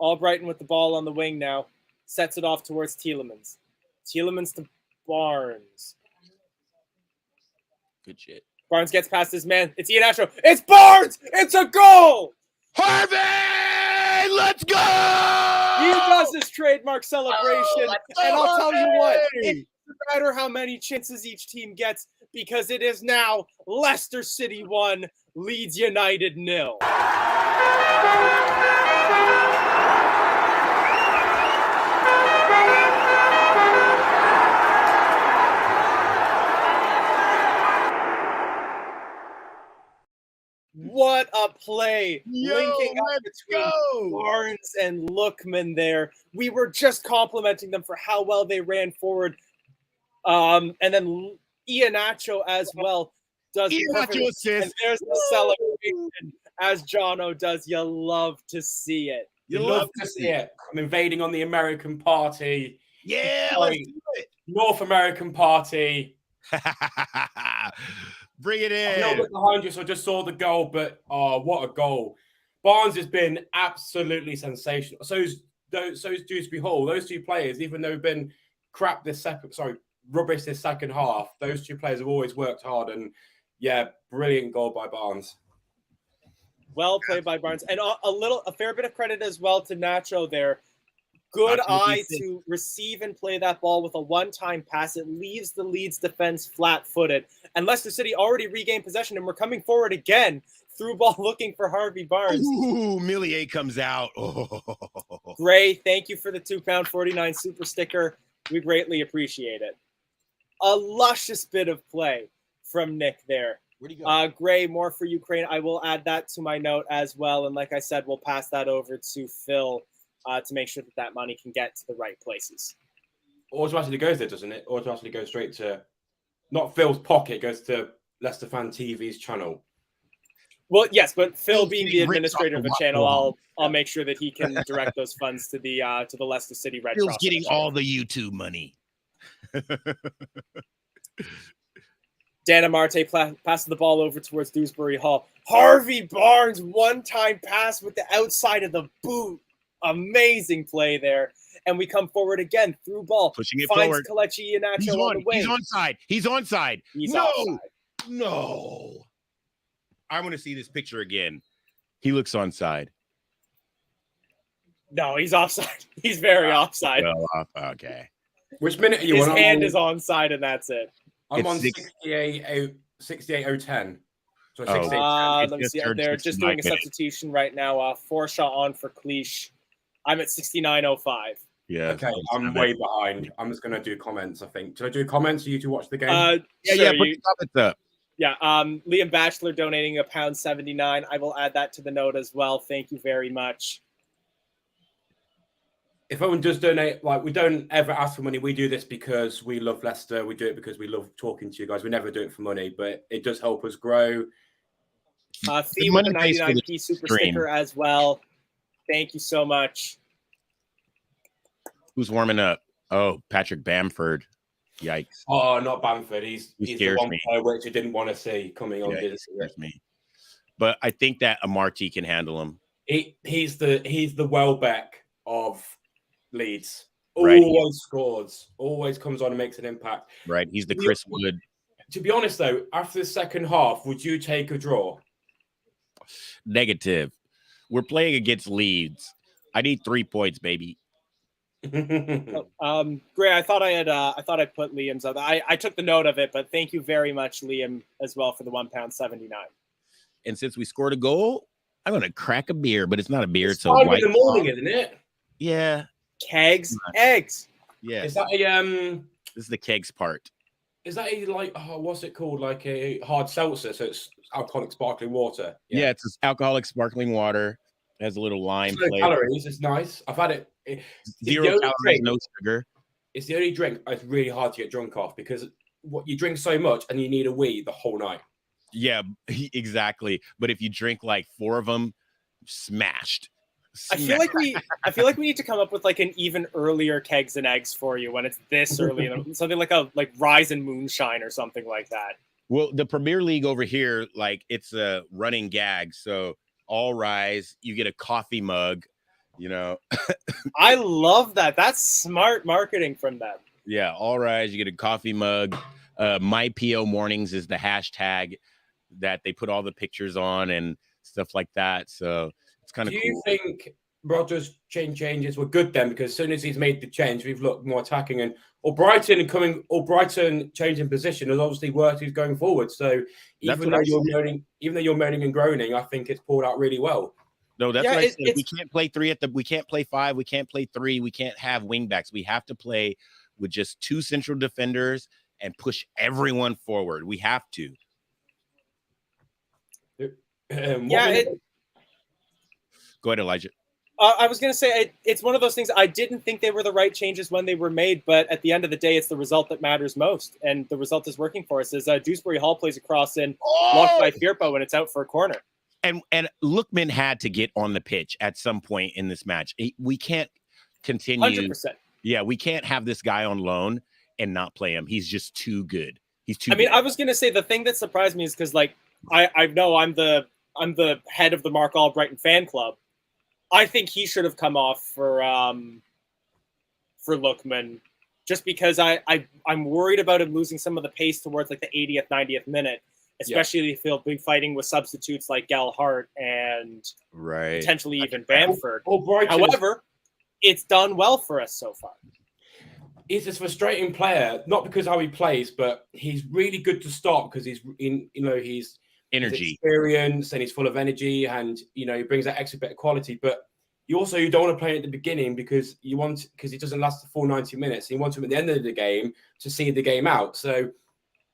Albrighton with the ball on the wing now. Sets it off towards Tielemans. Tielemans to Barnes. Good shit. Barnes gets past his man. It's Iheanacho. It's Barnes! It's a goal! Harvey! Let's go! He does his trademark celebration. And I'll tell you what, it doesn't matter how many chances each team gets, because it is now Leicester City 1, Leeds United 0. What a play. Linking up between Barnes and Lookman there. We were just complimenting them for how well they ran forward. And then Iheanacho as well does Iheanacho assist. And there's the celebration, as Jono does. You love to see it. You love to see it. I'm invading on the American party. Yeah, let's do it. North American party. Bring it in. I'm a little bit behind you, so I just saw the goal, but what a goal. Barnes has been absolutely sensational. So's Dewsbury Hall. Those two players, even though they've been crap this second, rubbish this second half. Those two players have always worked hard, and yeah, brilliant goal by Barnes. Well played by Barnes, and a fair bit of credit as well to Nacho there. Good eye to receive and play that ball with a one-time pass. It leaves the Leeds defense flat-footed, and Leicester City already regained possession, and we're coming forward again. Through ball looking for Harvey Barnes. Ooh, Millier comes out. Oh. Gray, thank you for the £2.49 super sticker. We greatly appreciate it. A luscious bit of play from Nick there. Where'd he go? Gray, more for Ukraine. I will add that to my note as well. And like I said, we'll pass that over to Phil to make sure that money can get to the right places. Automatically goes there, doesn't it? Automatically goes straight to, not Phil's pocket, goes to Leicester Fan TV's channel. Well, yes, but Phil being the administrator of the channel, I'll make sure that he can direct those funds to the Leicester City Red Cross. Phil's getting all the YouTube money. Dan Amarte passes the ball over towards Dewsbury Hall. Harvey Barnes, one-time pass with the outside of the boot. Amazing play there. And we come forward again through ball. Pushing it finds forward. Kelechi Iheanacho on the wing. He's onside. Offside. No. I want to see this picture again. He looks onside. No, he's offside. He's very offside. Well, okay. Which minute are you His on? hand is onside, and that's it. I'm on 68-010. So 68. Let me see. They're just doing a substitution right now. Forshaw on for Cleach. I'm at 69.05. Yeah. Okay, I'm way behind. I'm just going to do comments, I think. Should I do comments for you to watch the game? Sure, put your comments up. Yeah, Liam Batchelor donating £1.79. I will add that to the note as well. Thank you very much. If anyone does donate, we don't ever ask for money. We do this because we love Leicester. We do it because we love talking to you guys. We never do it for money, but it does help us grow. Fee with a 99p super sticker as well. Thank you so much. Who's warming up? Oh, Patrick Bamford. Yikes. Oh, not Bamford. He's the one player which I didn't want to see coming on. He scares me. But I think that Amarte can handle him. He's the Welbeck of Leeds. Right. Always scores. Always comes on and makes an impact. Right. He's the Chris Wood. To be honest, though, after the second half, would you take a draw? Negative. We're playing against Leeds. I need 3 points, baby. Gray, I thought I put Liam's up. I took the note of it, but thank you very much, Liam, as well for the £1.79. And since we scored a goal, I'm gonna crack a beer, but it's not a beer. It's 5 in the morning, isn't it? Yeah. Kegs, eggs. Yeah. Is that This is the kegs part. Is that what's it called? Like a hard seltzer, so it's alcoholic sparkling water. Yeah, it's alcoholic sparkling water. It has a little lime flavor. Calories. It's nice. I've had it. 0 calories, no sugar. It's the only drink it's really hard to get drunk off because you drink so much and you need a wee the whole night. Yeah, exactly. But if you drink like 4 of them, smashed. I feel like we need to come up with like an even earlier kegs and eggs for you when it's this early, something like Rise and Moonshine or something like that. Well, the Premier League over here, it's a running gag. So all rise, you get a coffee mug, I love that. That's smart marketing from them. Yeah, all rise, you get a coffee mug. My PO Mornings is the hashtag that they put all the pictures on and stuff like that. So it's kind of cool. Do you think Rodgers' changes were good then? Because as soon as he's made the change, we've looked more attacking, and Brighton changing position has obviously worked. He's going forward. So even though you're moaning and groaning, I think it's pulled out really well. No, that's what I said. We can't play we can't play 5, we can't play 3, we can't have wingbacks. We have to play with just 2 central defenders and push everyone forward. We have to. Go ahead, Elijah. I was going to say it's one of those things. I didn't think they were the right changes when they were made, but at the end of the day, it's the result that matters most, and the result is working for us. As Dewsbury Hall plays a cross in, blocked by Firpo, and it's out for a corner. And Lookman had to get on the pitch at some point in this match. We can't continue. 100%. Yeah, we can't have this guy on loan and not play him. He's just too good. He's too. I mean, I was going to say the thing that surprised me is because I know I'm the head of the Mark Albrighton fan club. I think he should have come off for Lookman just because I'm worried about him losing some of the pace towards like the 80th, 90th minute, especially if he'll be fighting with substitutes like Hart and potentially even Bamford. However, it's done well for us so far. He's a frustrating player, not because how he plays, but he's really good to start because he's energy, experience, and he's full of energy, and he brings that extra bit of quality. But you don't want to play at the beginning because he doesn't last the full 90 minutes. You want him at the end of the game to see the game out. So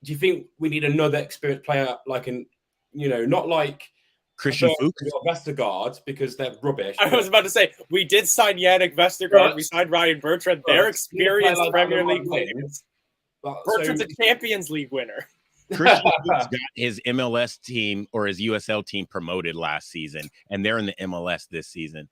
do you think we need another experienced player not like Christian Fuchs or Vestergaard, because they're rubbish? I was about to say, we did sign Yannick Vestergaard. We signed Ryan Bertrand. They're experienced Premier League players. Bertrand's a Champions League winner. Christian Fuchs got his MLS team or his USL team promoted last season, and they're in the MLS this season.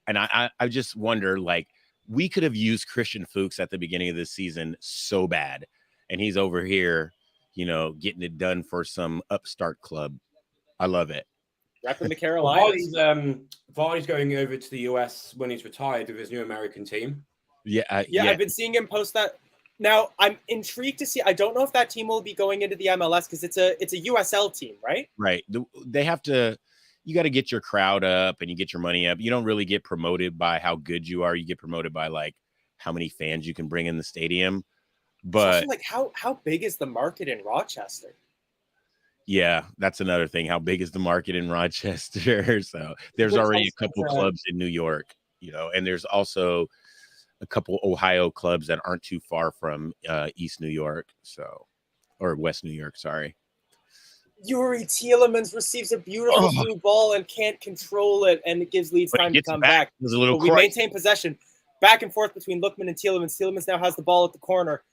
And I just wonder, like, we could have used Christian Fuchs at the beginning of this season so bad, and he's over here, getting it done for some upstart club. I love it. Repping the Carolinas. Vardy's going over to the US when he's retired with his new American team. Yeah. I've been seeing him post that. Now, I'm intrigued to see. I don't know if that team will be going into the MLS because it's a USL team, right? Right. They have to. You got to get your crowd up and you get your money up. You don't really get promoted by how good you are. You get promoted by like how many fans you can bring in the stadium. But like how big is the market in Rochester? Yeah, that's another thing. How big is the market in Rochester? So there's already a couple clubs in New York, and there's also a couple Ohio clubs that aren't too far from East New York, or West New York, sorry. Yuri Tielemans receives a beautiful through ball and can't control it, and it gives Leeds time to come back. But we maintain possession. Back and forth between Lookman and Tielemans. Tielemans now has the ball at the corner.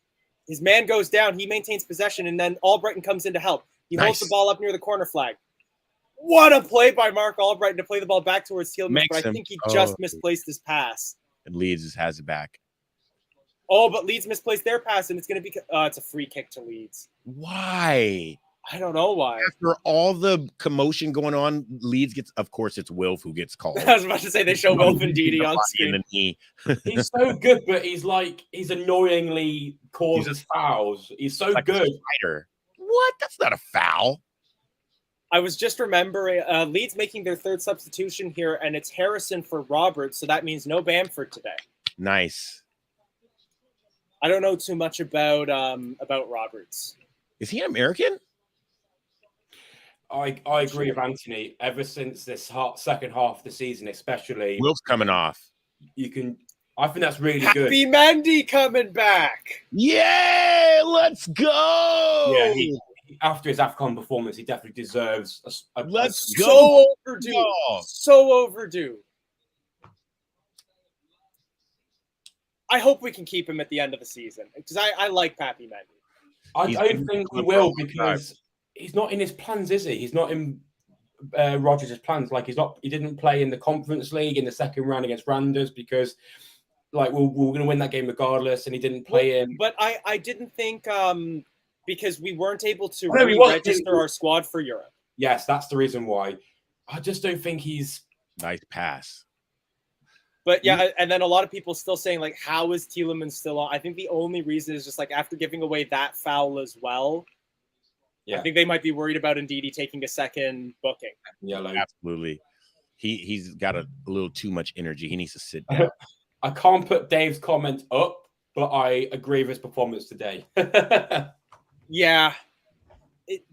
His man goes down. He maintains possession, and then Albrighton comes in to help. He holds the ball up near the corner flag. What a play by Mark Albrighton to play the ball back towards Tielemans, but I think he just misplaced his pass. And Leeds has it back. Oh, but Leeds misplaced their pass, and it's going to be it's a free kick to Leeds. Why? I don't know why. After all the commotion going on, Leeds gets, of course, it's Wilf who gets called. I was about to say they show Wilf and Didi on screen. He's so good, but he's annoyingly causes fouls. He's so good. What? That's not a foul. I was just remembering Leeds making their third substitution here, and it's Harrison for Roberts, so that means no Bamford today. Nice. I don't know too much about Roberts. Is he an American? I agree with Anthony. Ever since this second half of the season, especially, Wilf's coming off. I think that's really good. Happy Mendy coming back. Yeah, let's go. Yeah, after his AFCON performance, he definitely deserves let's go. So overdue. So overdue. I hope we can keep him at the end of the season because I like Pappy Mendy. I don't think we will because he's not in his plans, is he? He's not in Rodgers' plans. Like he didn't play in the Conference League in the second round against Randers because we're going to win that game regardless, and he didn't play in. But I didn't think because we weren't able to re-register our squad for Europe. Yes, that's the reason why. I just don't think he's nice pass. But yeah, and then a lot of people still saying like, how is Tielemans still on? I think the only reason is just like after giving away that foul as well. Yeah. I think they might be worried about Ndidi taking a second booking. Yeah, absolutely. He's got a little too much energy. He needs to sit down. I can't put Dave's comment up, but I agree with his performance today. Yeah,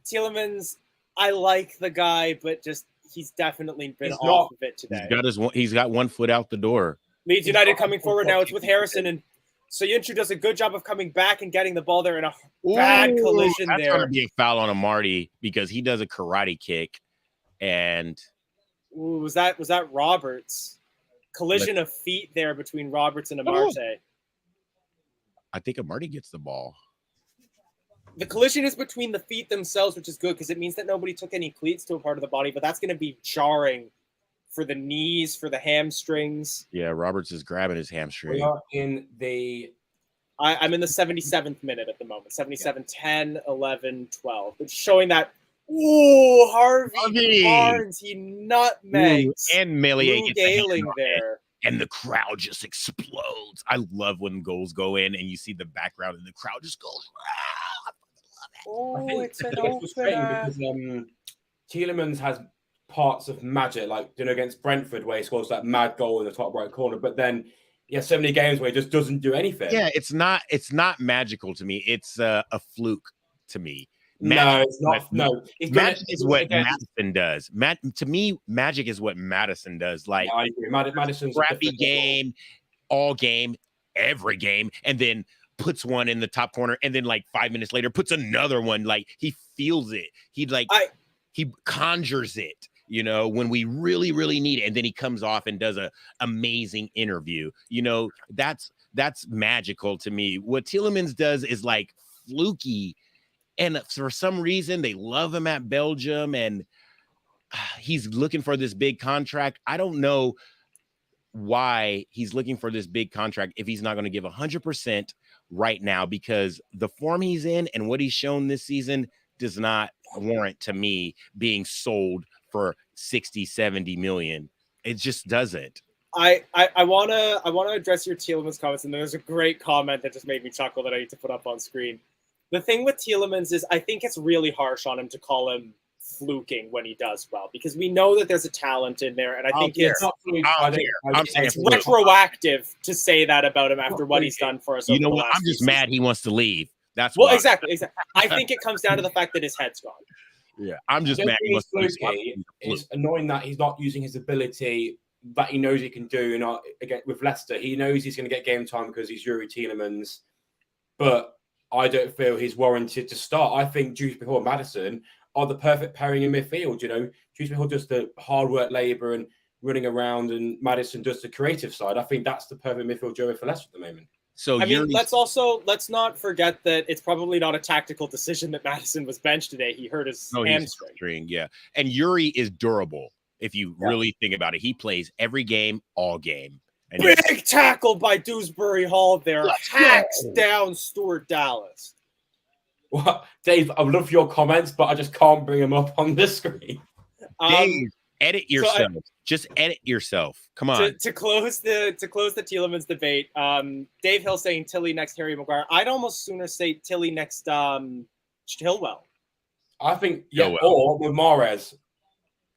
Tielemans, I like the guy, but just he's definitely been off of it today. He's got one foot out the door. Leeds United coming forward now. It's with Harrison, and Soyuncu does a good job of coming back and getting the ball there in a bad collision there. That's going to be a foul on Amarty because he does a karate kick, and was that Roberts? Collision of feet there between Roberts and Amarte. I think Amarty gets the ball. The collision is between the feet themselves, which is good because it means that nobody took any cleats to a part of the body, but that's going to be jarring for the knees, for the hamstrings. Yeah, Roberts is grabbing his hamstring. We are in the... I'm in the 77th minute at the moment. 77, 10, 11, 12. It's showing that, Harvey Barnes, he nutmegs. And Melia gets Gayling there. and the crowd just explodes. I love when goals go in and you see the background and the crowd just goes. Oh, it's an frustrating opener. because Tielemans has parts of magic, like against Brentford where he scores that mad goal in the top right corner, but then he has so many games where he just doesn't do anything. Yeah, it's not magical to me. It's a fluke to me. No, it's not. No, magic is what Madison does. To me, magic is what Madison does. Like, yeah, I agree. Madison's crappy game, all game, every game, and then puts one in the top corner, and then like 5 minutes later puts another one. Like he feels it. He conjures it. When we really, really need it, and then he comes off and does a amazing interview. That's magical to me. What Tielemans does is like fluky. And for some reason, they love him at Belgium, and he's looking for this big contract. I don't know why he's looking for this big contract if he's not going to give 100% right now, because the form he's in and what he's shown this season does not warrant, to me, being sold for 60, 70 million. It just doesn't. I want to address your Tielemans comments, and there's a great comment that just made me chuckle that I need to put up on screen. The thing with Tielemans is I think it's really harsh on him to call him fluking when he does well, because we know that there's a talent in there, and I think it's retroactive to say that about him after what he's done for us. You know what? I'm just mad he wants to leave. That's why. Exactly. I think it comes down to the fact that his head's gone. Yeah, I'm just mad. It's annoying that he's not using his ability that he knows he can do. Again, with Leicester, he knows he's going to get game time because he's Yuri Tielemans, but I don't feel he's warranted to start. I think Dewsbury and Madison are the perfect pairing in midfield. Dewsbury does the hard work, labour, and running around, and Madison does the creative side. I think that's the perfect midfield duo for Leicester at the moment. So let's not forget that it's probably not a tactical decision that Madison was benched today. He hurt his hamstring. Yeah, and Yuri is durable. If you really think about it, he plays every game, all game. And big tackle by Dewsbury Hall there. Hacks down Stuart Dallas. Well, Dave, I love your comments, but I just can't bring them up on the screen. Dave, edit yourself. Just edit yourself. Come on. To close the Tielemans debate, Dave Hill saying Tilly next Harry Maguire. I'd almost sooner say Tilly next Chilwell. I think or with Mahrez.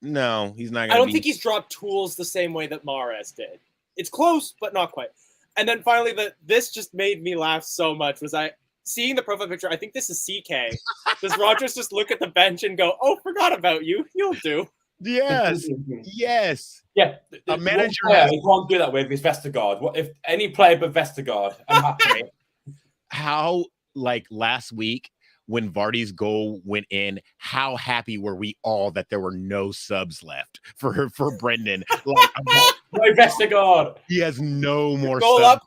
No, he's not. I don't think he's dropped tools the same way that Mahrez did. It's close, but not quite. And then finally, this just made me laugh so much. Was I seeing the profile picture? I think this is CK. Does Rogers just look at the bench and go, "Oh, forgot about you. You'll do." Yes. Yes. Yeah. A manager. He can't do that with Vestergaard. What if any player but Vestergaard? I'm happy. How, like last week when Vardy's goal went in, how happy were we all that there were no subs left for Brendan? Like, no Vestergaard. He has no more goal subs. Up.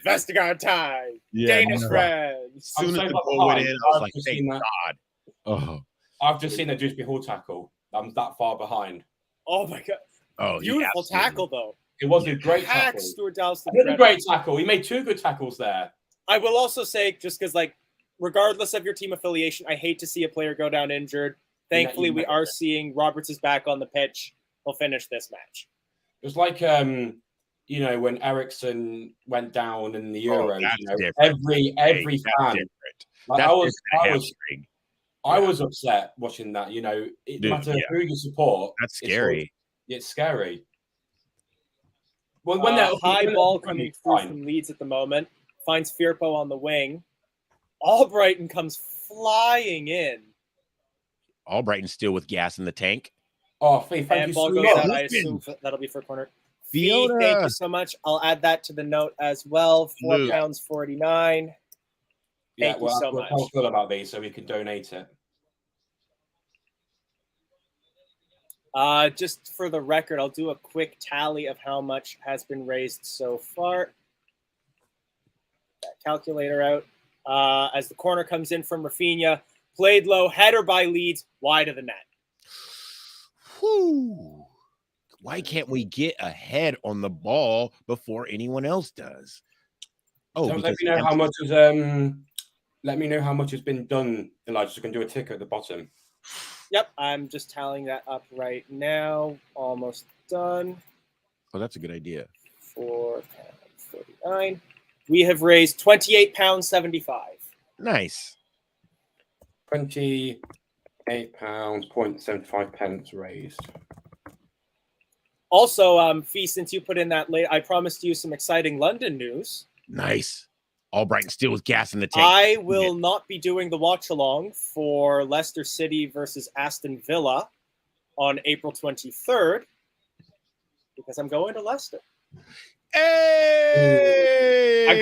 Vestergaard time. Danish friends. As soon as the goal went in, I was like, thank God. Oh. I've just seen a Dewsbury Hall tackle. I'm that far behind. Oh my God. Oh, beautiful tackle though. It was a great tackle. Stuart Dallas. A great tackle. He made 2 good tackles there. I will also say, just because, regardless of your team affiliation, I hate to see a player go down injured. Thankfully, we are seeing Roberts is back on the pitch. He'll finish this match. It was like, when Ericsson went down in the Euros. Every fan. I was upset watching that. It matter who you support. That's scary. It's scary. When that high ball coming through from Leeds at the moment finds Firpo on the wing. Albrighton comes flying in. Albrighton still with gas in the tank. Oh, Fee, thank you so much. I assume that'll be for corner. Fee, thank you so much. I'll add that to the note as well. £4.49. Thank you so much. We'll feel about these so we can donate it. Just for the record, I'll do a quick tally of how much has been raised so far. That calculator out. As the corner comes in from Rafinha, played low, header by Leeds, wide of the net. Whew. Why can't we get ahead on the ball before anyone else does? Oh, let me know how much is let me know how much has been done, Elijah. So you can do a ticker at the bottom. Yep, I'm just tallying that up right now. Almost done. Oh, that's a good idea. £4.49. We have raised £28.75. Nice. £28.75 raised. Also, Fee, since you put in that late, I promised you some exciting London news. Nice. Albright still with gas in the tank. I will not be doing the watch-along for Leicester City versus Aston Villa on April 23rd because I'm going to Leicester. Hey! I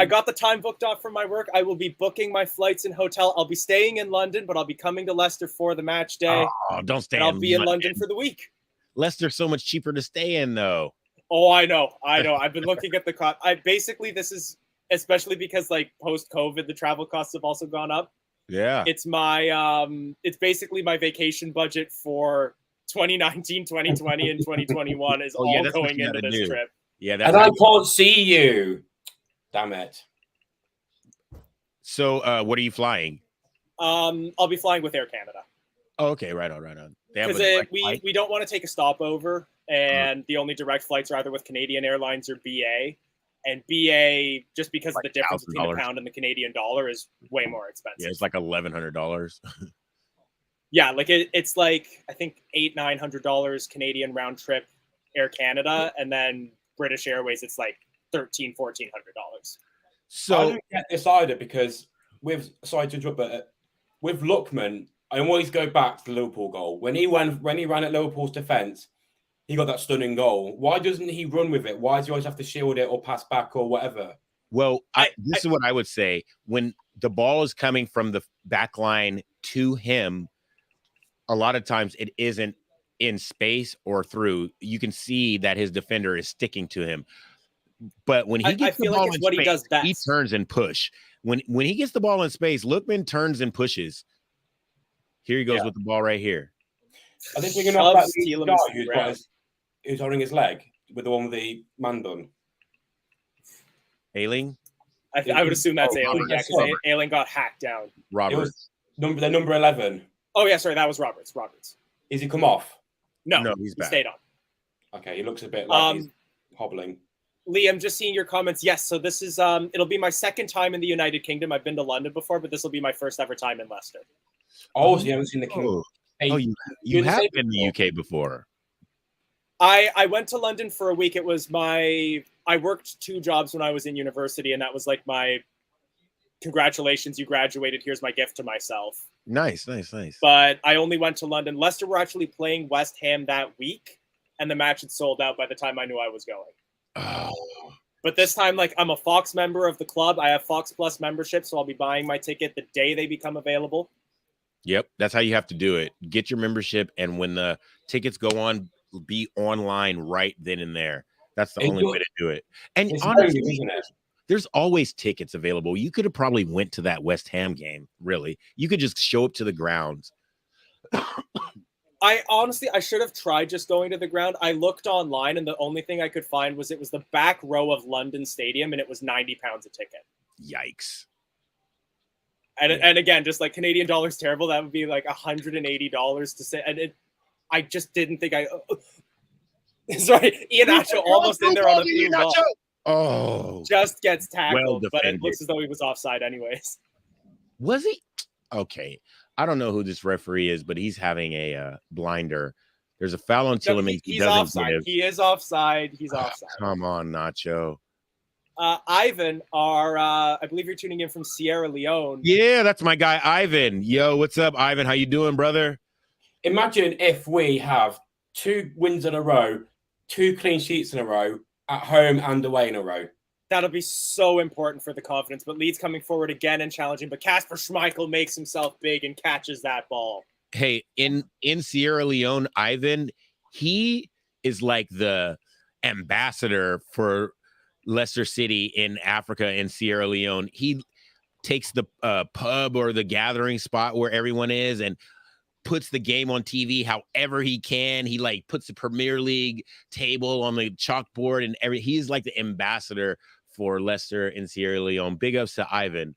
got the time booked off from my work. I will be booking my flights and hotel. I'll be staying in London, but I'll be coming to Leicester for the match day. Oh, don't stay. And I'll be in London for the week. Leicester's so much cheaper to stay in, though. Oh, I know. I've been looking at the cost. This is especially because like post-COVID, the travel costs have also gone up. Yeah. It's my it's basically my vacation budget for 2019, 2020, and 2021 is all going into this trip. Yeah, and I can't see you. Damn it. So what are you flying? I'll be flying with Air Canada. Oh, okay, right on. Because we don't want to take a stopover, and the only direct flights are either with Canadian Airlines or BA. And BA, just because of the difference between the pound and the Canadian dollar, is way more expensive. Yeah, it's like $1,100. Yeah, like it's like I think $800-900 Canadian round trip Air Canada, and then British Airways it's like $1,300-1,400. So I don't get this either because with Lookman, I always go back to the Liverpool goal when he ran at Liverpool's defense. He got that stunning goal. Why doesn't he run with it? Why does he always have to shield it or pass back or whatever? Well, this is what I would say. When the ball is coming from the back line to him, a lot of times it isn't in space or through. You can see that his defender is sticking to him. But when he gets the ball in space, he turns and push. When he gets the ball in space, Lookman turns and pushes. Here he goes with the ball right here. I think thinking of that guy who's holding his leg with the one with the man bun. Ailing? I would assume that's Ailing. Yeah, because Ailing got hacked down. Roberts. The number 11. Oh, yeah, sorry, that was Roberts. Is he come off? No, he's back. He stayed on. Okay, he looks a bit like he's hobbling. Lee, I'm just seeing your comments. Yes, so this is it'll be my second time in the United Kingdom. I've been to London before, but this will be my first ever time in Leicester. Oh, so you haven't seen the Kingdom? Oh, you have been in the UK before. I went to London for a week. It was I worked 2 jobs when I was in university, and that was like my congratulations, you graduated. Here's my gift to myself. Nice. But I only went to London. Leicester were actually playing West Ham that week, and the match had sold out by the time I knew I was going. Oh. But this time, like, I'm a Fox member of the club. I have Fox Plus membership, so I'll be buying my ticket the day they become available. Yep, that's how you have to do it. Get your membership, and when the tickets go on, be online right then and there. That's the only way to do it. And honestly, isn't it? There's always tickets available. You could have probably went to that West Ham game, really. You could just show up to the grounds. I should have tried just going to the ground. I looked online, and the only thing I could find was it was the back row of London Stadium, and it was £90 a ticket. Yikes. And again, just like Canadian dollar's terrible, that would be like $180 to say. And I just didn't think sorry, Ian Acho almost in there on a blue ball. Oh, just gets tackled, but it looks as though he was offside anyways. Was he? Okay. I don't know who this referee is, but he's having a blinder. There's a foul on Tielemans. He's offside. He is offside. He's offside. Come on, Nacho. Ivan, I believe you're tuning in from Sierra Leone. Yeah, that's my guy, Ivan. Yo, what's up, Ivan? How you doing, brother? Imagine if we have 2 wins in a row, 2 clean sheets in a row, at home and away in a row. That'll be so important for the confidence. But Leeds coming forward again and challenging. But Kasper Schmeichel makes himself big and catches that ball. Hey, in Sierra Leone, Ivan, he is like the ambassador for Leicester City in Africa and Sierra Leone. He takes the pub or the gathering spot where everyone is and puts the game on TV however he can. He like puts the Premier League table on the chalkboard and he's like the ambassador for Leicester in Sierra Leone. Big ups to Ivan.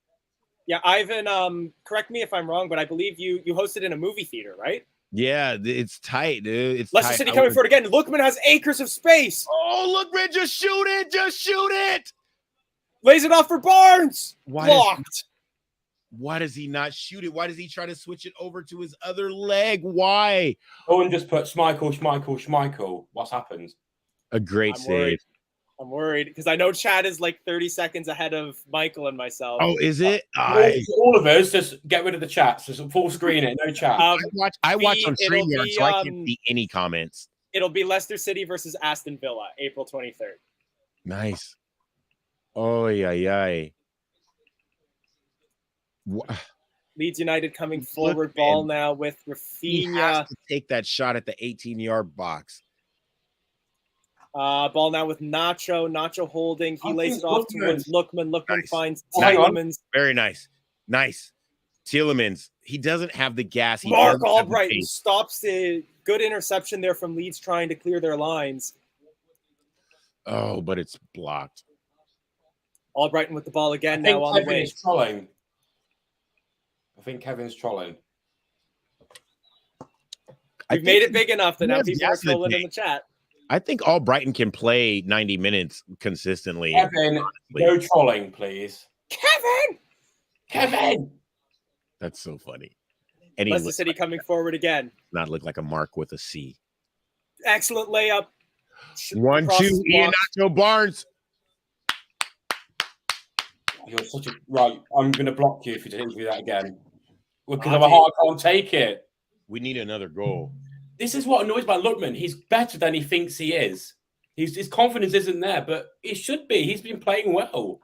Yeah, Ivan, correct me if I'm wrong, but I believe you hosted in a movie theater, right? Yeah, it's tight, dude. It's Leicester tight. City coming forward again. Lookman has acres of space. Oh, look, man, just shoot it. Just shoot it. Lays it off for Barnes. Blocked. Why does he not shoot it? Why does he try to switch it over to his other leg? Why? Owen just put Schmeichel. What's happened? A great save. I'm worried because I know Chad is like 30 seconds ahead of Michael and myself. Oh, is it? All of us, just get rid of the chat. So full screen it, no chat. I watch on StreamYard, so I can't see any comments. It'll be Leicester City versus Aston Villa, April 23rd. Nice. Oh, yeah. Leeds United coming forward, ball now with Rafinha. He has to take that shot at the 18-yard box. Ball now with Nacho. Nacho holding. He lays it off towards Lookman. Lookman finds Tielemans. Very nice. Nice. Tielemans. He doesn't have the gas. Mark Albrighton stops the good interception there from Leeds trying to clear their lines. Oh, but it's blocked. Albrighton with the ball again now on the way. I think Kevin's trolling. We've made it big enough that now people are trolling in the chat. I think Albrighton can play 90 minutes consistently. Kevin, no trolling, please. Kevin! That's so funny. And Leicester City coming forward again. Not look like a mark with a C. Excellent layup. 1-2, Iheanacho Barnes. You're such a right. I'm going to block you if you do that again. Because of a heart, I can't take it. We need another goal. This is what annoys about Lookman. He's better than he thinks he is. His confidence isn't there, but it should be. He's been playing well.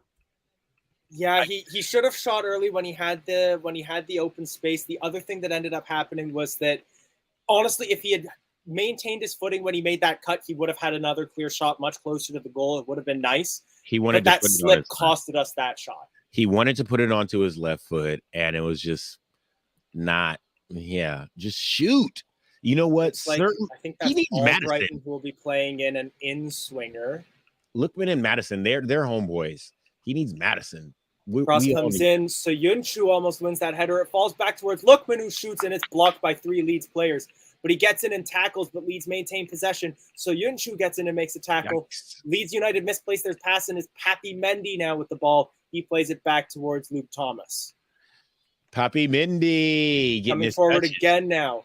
Yeah, he should have shot early when he had the open space. The other thing that ended up happening was that, honestly, if he had maintained his footing when he made that cut, he would have had another clear shot much closer to the goal. It would have been nice. But that slip costed us that shot. He wanted to put it onto his left foot, and it was just not. Yeah, just shoot. You know what? I think that's Albrighton who will be playing in an in-swinger. Lookman and Madison, they're homeboys. He needs Madison. Cross comes in. So Yunchu almost wins that header. It falls back towards Lookman, who shoots, and it's blocked by 3 Leeds players. But he gets in and tackles, but Leeds maintain possession. So Yunchu gets in and makes a tackle. Yikes. Leeds United misplaced their pass, and is Papi Mendy now with the ball. He plays it back towards Luke Thomas. Papi Mendy coming forward again now.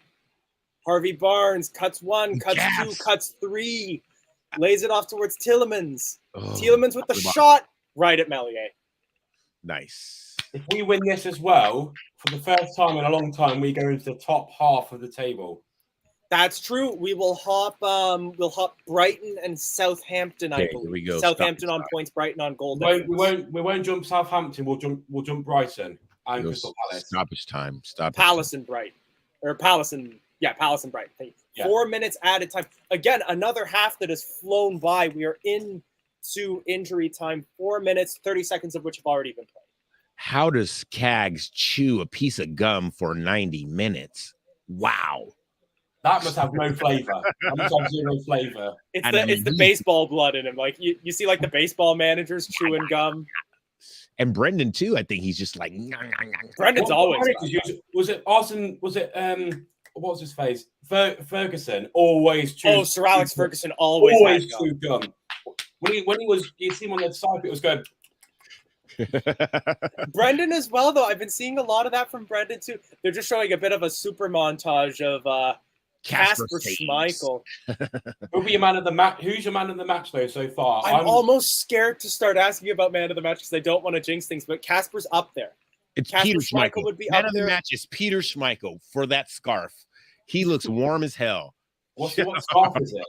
Harvey Barnes cuts 1, cuts 2, cuts 3. Lays it off towards Tielemans. Tielemans with the shot right at Melier. Nice. If we win this as well, for the first time in a long time, we go into the top half of the table. That's true. We will hop. We'll hop Brighton and Southampton. I believe. Here we go. Southampton on points, Brighton on goal. We won't jump Southampton. We'll jump Brighton and Crystal Palace. Stoppage time. Palace and Brighton, or Palace and Palace and Brighton. Thank you. Yeah. 4 minutes added time. Again, another half that has flown by. We are into injury time. 4 minutes, 30 seconds of which have already been played. How does Cags chew a piece of gum for 90 minutes? Wow. That must have no flavor. That must have zero flavor. It's the baseball blood in him. Like you see, like the baseball managers chewing gum. And Brendan too. I think he's just like. Brendan's always. Was it Arson? Was it what was his face? Ferguson always chew. Oh, Sir Alex Ferguson always chew gum. When he was, you see him on the side, it was going. Brendan as well, though. I've been seeing a lot of that from Brendan too. They're just showing a bit of a super montage of Kasper Schmeichel. Who'll be your man of the match? Who's your man of the match though so far? I'm almost scared to start asking about man of the match because I don't want to jinx things, but Kasper's up there. It's Kasper Peter Schmeichel. Would be man up of the match is Peter Schmeichel for that scarf. He looks warm as hell. What scarf is it?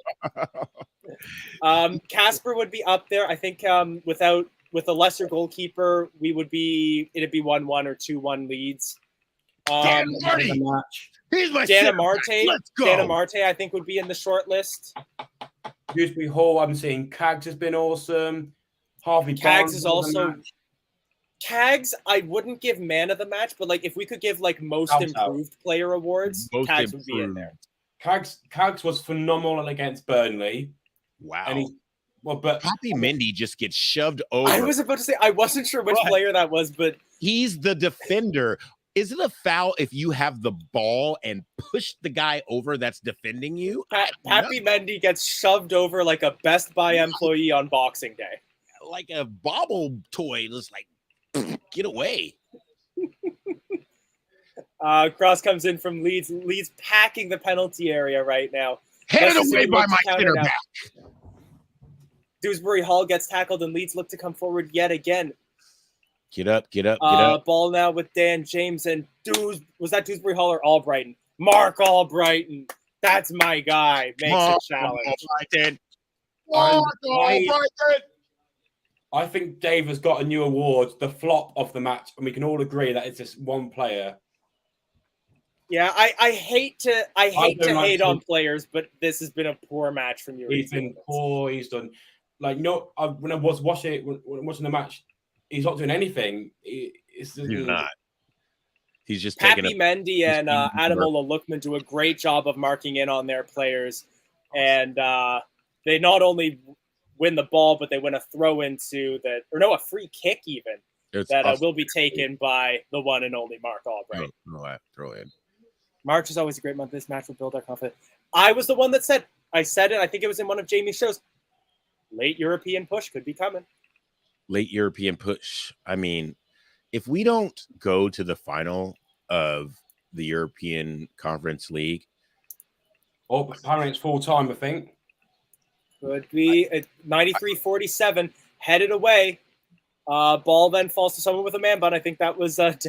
Kasper would be up there. I think with a lesser goalkeeper, it'd be 1-1 or 2-1 Leeds. Here's my Dana Marte. Let's go. Dana Marte, I think, would be in the short list. Dewsbury Hall, I'm seeing Cags has been awesome. Harvey Cags is also. Cags, I wouldn't give man of the match, but like if we could give like most improved player awards, Cags would be in there. Cags was phenomenal against Burnley. Wow. And but Papi Mendy just gets shoved over. I was about to say I wasn't sure which player that was, but he's the defender. Is it a foul if you have the ball and push the guy over that's defending you? Pappy Mendy gets shoved over like a Best Buy employee on Boxing Day. Like a bobble toy. Just like, get away. Cross comes in from Leeds. Leeds packing the penalty area right now. Headed away by my center back. Dewsbury Hall gets tackled and Leeds look to come forward yet again. Get up, get up, get up. Ball now with Dan James and was that Dewsbury Hall or Albrighton? Mark Albrighton. That's my guy. Makes a challenge. I think Dave has got a new award, the flop of the match, and we can all agree that it's just one player. Yeah, I hate to hate on players, but this has been a poor match from you. He's been poor. He's done when I was watching the match, he's not doing anything. He's not. He's just Pappy Mendy and Ademola Lookman do a great job of marking in on their players, and they not only win the ball, but they win a throw into a free kick even that will be taken by the one and only Mark Albright. Throw in. March is always a great month. This match will build our confidence. I was the one that said it. I think it was in one of Jamie's shows. Late European push could be coming. Late European push. I mean, if we don't go to the final of the European Conference League. Oh, apparently it's full time, I think. Could be at 93-47, headed away. Ball then falls to someone with a man bun. I think that was Strauch.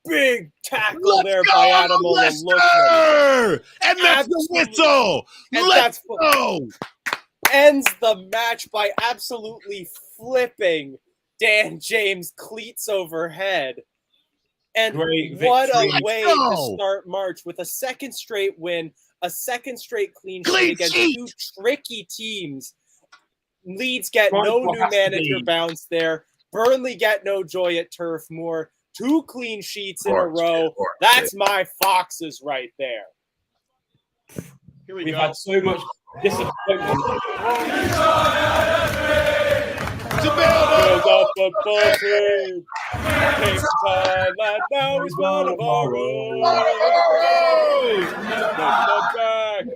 Big tackle there by Ademola Lookman. And that's the whistle. Let's go. Ends the match by absolutely flipping Dan James cleats overhead. And what a way to start March with a second straight win, a second straight clean sheet against two tricky teams. Leeds get no new manager bounce there. Burnley get no joy at Turf Moor. 2 clean sheets in a row. That's my Foxes right there. We've had so much disappointment. To build up a football team. Takes Thailand, now he's one of our own. Look back. We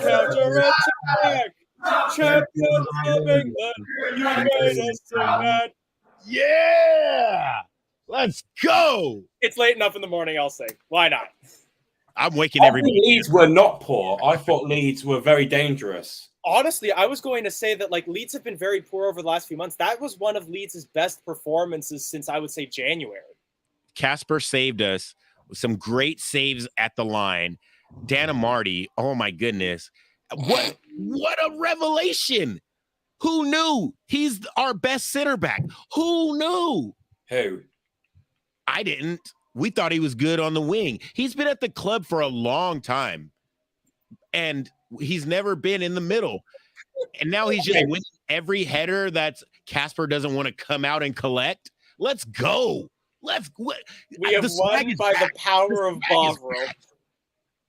counter-attack. Champions of England, you made us sing that. Yeah! Let's go! It's late enough in the morning, I'll sing. Why not? I'm waking everybody. Leeds were not poor. I thought Leeds were very dangerous. Honestly, I was going to say that Leeds have been very poor over the last few months. That was one of Leeds' best performances since I would say January. Casper saved us with some great saves at the line. Dana Marty, oh my goodness. What a revelation. Who knew? He's our best center back. Who knew? Who? I didn't. We thought he was good on the wing. He's been at the club for a long time, and he's never been in the middle. And now he's just winning every header that Casper doesn't want to come out and collect. Let's go. We have won by the power of Bovril.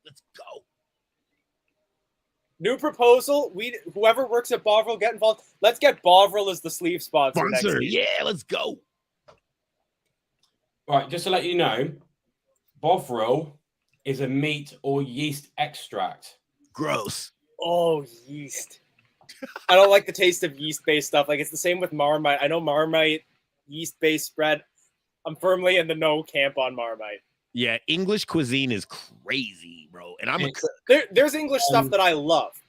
Let's go. New proposal. Whoever works at Bovril, get involved. Let's get Bovril as the sleeve sponsor next season. Yeah, let's go. All right, just to let you know, Bovril is a meat or yeast extract. Gross. Oh, yeast. I don't like the taste of yeast-based stuff. It's the same with Marmite. I know Marmite, yeast-based spread. I'm firmly in the no camp on Marmite. Yeah, English cuisine is crazy, bro. And I'm there's English stuff that I love.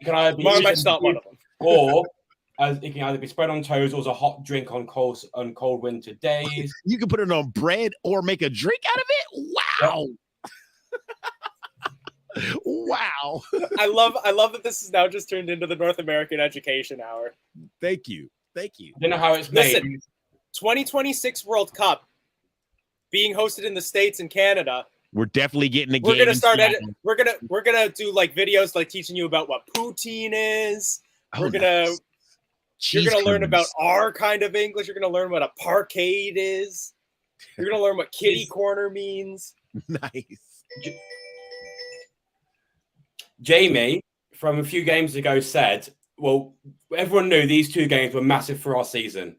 Marmite's not one of them. Or it can either be spread on toast or as a hot drink on cold winter days. You can put it on bread or make a drink out of it. Wow. Yep. Wow. I love that this is now just turned into the North American Education Hour. Thank you. I don't know how it's made. Listen, 2026 World Cup being hosted in the States and Canada. We're definitely getting a game. We're gonna start we're gonna do videos teaching you about what poutine is. You're gonna learn about our kind of English. You're gonna learn what a parkade is. You're gonna learn what kitty corner means. Nice. Jamie, from a few games ago, said, well, everyone knew these 2 games were massive for our season.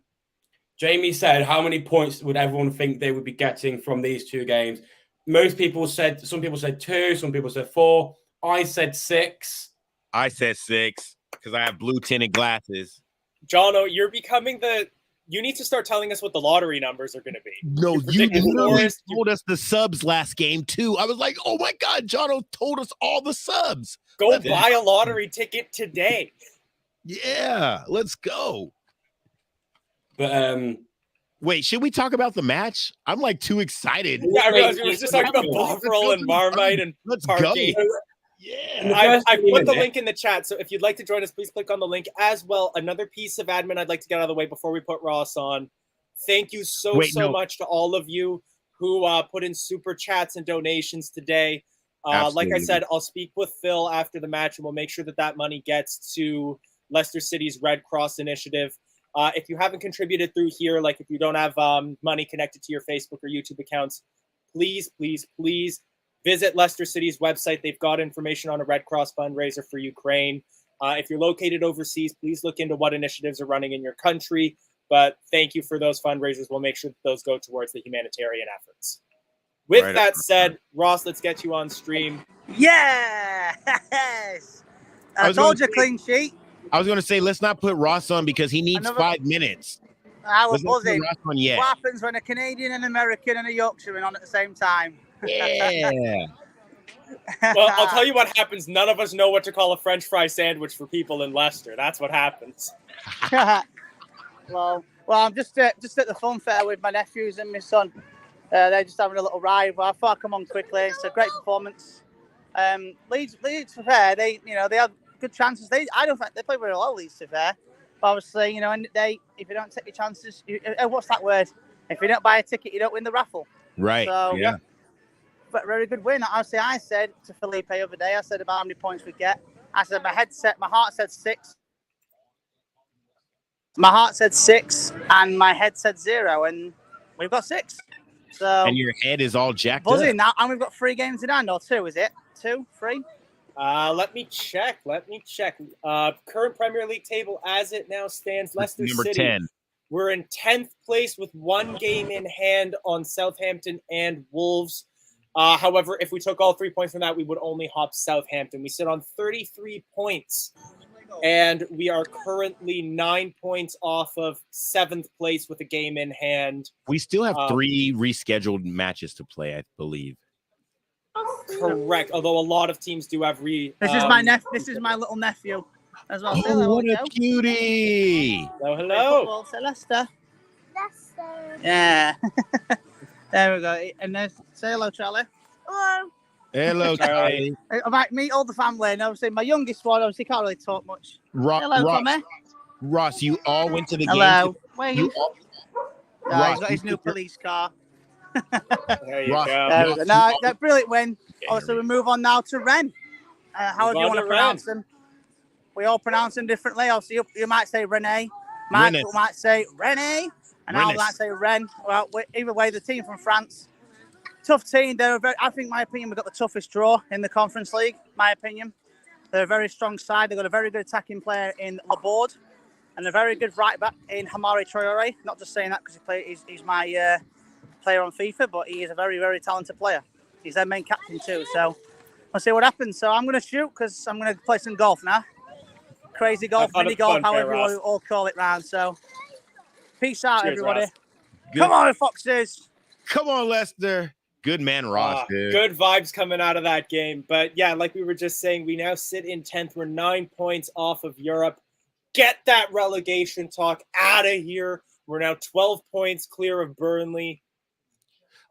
Jamie said, how many points would everyone think they would be getting from these 2 games? Some people said 2, some people said 4. I said 6. I said 6 because I have blue tinted glasses. Jono, you're becoming you need to start telling us what the lottery numbers are going to be. No, you literally told us the subs last game too. I was like, oh my God, Jono told us all the subs. Go buy a lottery ticket today. Yeah, let's go. But wait, should we talk about the match? I'm like too excited. Yeah, I realized we were just talking about Bovril and Marmite and let's Parky. go. Yeah, I put the link in the chat, so if you'd like to join us, please click on the link as well. Another piece of admin I'd like to get out of the way before we put Ross on. Thank you so much to all of you who put in super chats and donations today. Like I said, I'll speak with Phil after the match, and we'll make sure that money gets to Leicester City's Red Cross initiative. If you haven't contributed through here, like if you don't have money connected to your Facebook or YouTube accounts, please visit Leicester City's website. They've got information on a Red Cross fundraiser for Ukraine. If you're located overseas, please look into what initiatives are running in your country. But thank you for those fundraisers. We'll make sure that those go towards the humanitarian efforts. With that said, Ross, let's get you on stream. Yes! I told you, clean sheet. I was going to say, let's not put Ross on because he needs 5 minutes. I was buzzing. What happens when a Canadian, an American, and a Yorkshireman on at the same time? Yeah. Well, I'll tell you what happens. None of us know what to call a French fry sandwich for people in Leicester. That's what happens. well, I'm just at the fun fair with my nephews and my son. They're just having a little ride. Well, I thought I'd come on quickly. It's a great performance. Leeds for fair. They have good chances. I don't think they play very well, Leeds to fair. But obviously, end of the day, if you don't take your chances, what's that word? If you don't buy a ticket, you don't win the raffle. Right. So, yeah. But very good win. Honestly, I said to Felipe the other day, I said about how many points we get. I said my heart said 6. My heart said 6 and my head said 0, and we've got 6. So and your head is all jacked buzzing up. Now, and we've got 3 games in hand, or 2, is it? 2, 3? Let me check. Current Premier League table as it now stands, Leicester Number City. 10. We're in 10th place with 1 game in hand on Southampton and Wolves. However, if we took all 3 points from that, we would only hop Southampton. We sit on 33 points, and we are currently 9 points off of 7th place with a game in hand. We still have 3 rescheduled matches to play, I believe. Correct. Although a lot of teams do have This is my little nephew as well. Oh, what a cutie! Hello. Say Leicester. Leicester. Yeah. There we go. And then say hello, Charlie. Hello. Hello, Charlie. I might meet all the family, and obviously my youngest one obviously can't really talk much. Hello, Tommy. Ross, you all went to the game. Hello. Where you? Ross, he's got his new police car. There you Ross, go. There we go. No, that brilliant win. So we move on now to Ren. However you want to pronounce them. We all pronounce them differently. Obviously, you might say Rene. Michael might say Rene. And I might say Ren. Well, either way, the team from France. Tough team. I think, my opinion, we've got the toughest draw in the Conference League, my opinion. They're a very strong side. They've got a very good attacking player in Laborde and a very good right back in Hamari Traore. Not just saying that because he's my player on FIFA, but he is a very, very talented player. He's their main captain too. So we'll see what happens. So I'm going to shoot because I'm going to play some golf now. Crazy golf, mini golf, however you all call it round. So peace out, cheers, everybody. Come on, Foxes. Come on, Leicester. Good man, Ross, dude. Good vibes coming out of that game. But yeah, like we were just saying, we now sit in 10th. We're 9 points off of Europe. Get that relegation talk out of here. We're now 12 points clear of Burnley.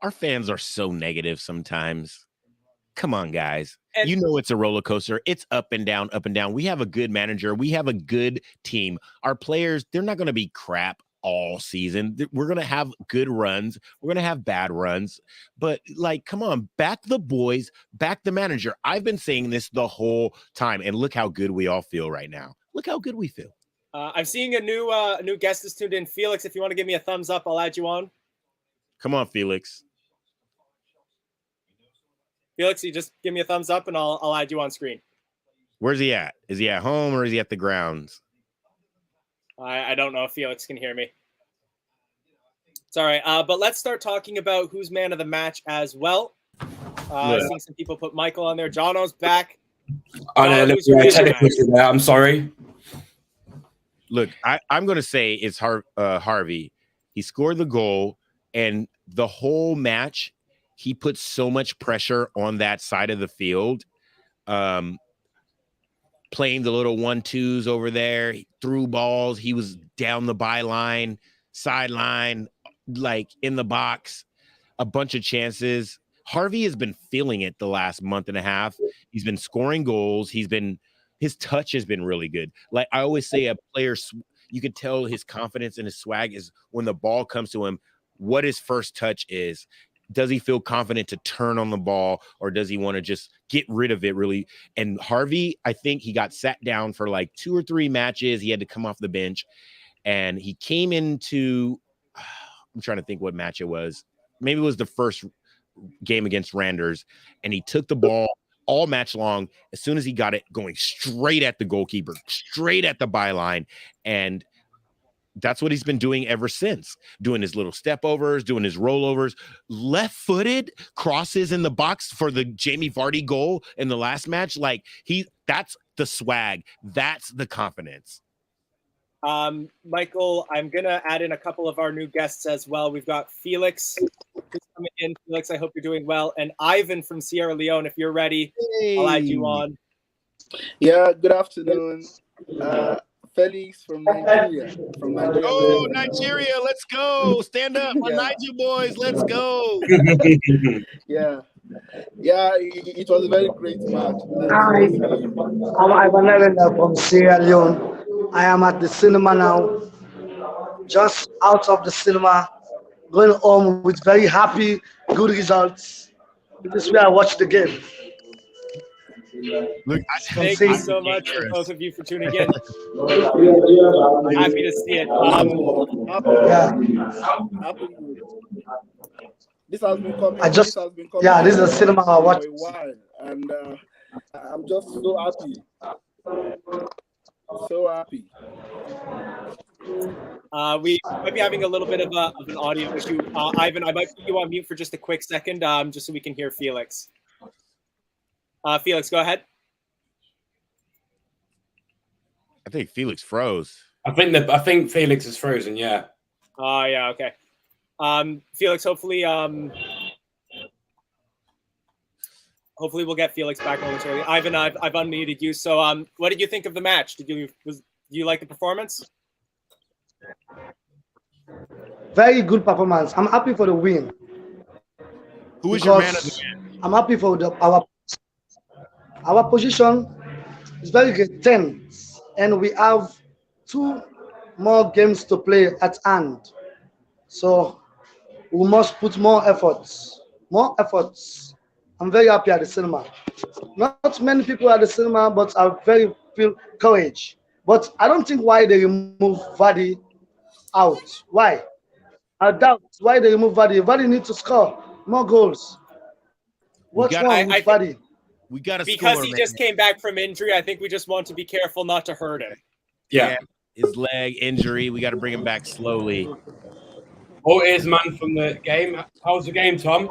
Our fans are so negative sometimes. Come on, guys. And you know it's a roller coaster. It's up and down, up and down. We have a good manager. We have a good team. Our players, they're not going to be crap all season. We're going to have good runs. We're going to have bad runs. But, come on, back the boys, back the manager. I've been saying this the whole time, and look how good we all feel right now. Look how good we feel. I'm seeing a new guest that's tuned in. Felix, if you want to give me a thumbs up, I'll add you on. Come on, Felix. Felix, you just give me a thumbs up, and I'll add you on screen. Where's he at? Is he at home or is he at the grounds? I don't know if Felix can hear me. Sorry, but let's start talking about who's man of the match as well. Seeing some people put Michael on there. Jono's back. I know. I'm sorry. Look, I'm going to say it's Harvey. He scored the goal, and the whole match, he put so much pressure on that side of the field. Playing the little 1-2s over there, he threw balls. He was down the byline, sideline, like in the box, a bunch of chances. Harvey has been feeling it the last month and a half. He's been scoring goals. His touch has been really good. Like I always say, a player, you can tell his confidence and his swag is when the ball comes to him, what his first touch is. Does he feel confident to turn on the ball, or does he want to just get rid of it really? And Harvey, I think he got sat down for like 2 or 3 matches. He had to come off the bench, and he came into, I'm trying to think what match it was. Maybe it was the first game against Randers, and he took the ball all match long. As soon as he got it, going straight at the goalkeeper, straight at the byline, and that's what he's been doing ever since, doing his little step overs, doing his rollovers, left-footed crosses in the box for the Jamie Vardy goal in the last match. Like that's the swag. That's the confidence. Michael, I'm going to add in a couple of our new guests as well. We've got Felix who's coming in. Felix, I hope you're doing well. And Ivan from Sierra Leone, if you're ready, I'll add you on. Yeah, good afternoon. Felix from Nigeria. Oh, Nigeria, let's go. Stand up, Nigeria boys, let's go. Yeah, it was a very great match. Hi, I'm Ivan from Sierra Leone. I am at the cinema now, just out of the cinema, going home with very happy, good results. This is where I watch the game. Look, thank you so much for both of you for tuning in. I'm happy to see it. This has been coming. This is the cinema I watch. For a while, and I'm just so happy. So happy. We might be having a little bit of an audio issue. Ivan, I might put you on mute for just a quick second, just so we can hear Felix. Felix, go ahead. I think Felix froze. I think Felix is frozen. Yeah. Oh, yeah. Okay. Felix, hopefully we'll get Felix back momentarily. Ivan, I've unmuted you. So, what did you think of the match? Do you like the performance? Very good performance. I'm happy for the win. Who was your man of the match? I'm happy for our position is very good, 10, and we have 2 more games to play at hand. So we must put more efforts. I'm very happy at the cinema. Not many people at the cinema, but I feel courage. But I don't think why they remove Vardy out. Why? I doubt why they remove Vardy. Vardy needs to score more goals. What's wrong with Vardy? We got to because he just came back from injury. I think we just want to be careful not to hurt him. Yeah. His leg injury. We got to bring him back slowly. Oh, here's man from the game. How was the game, Tom?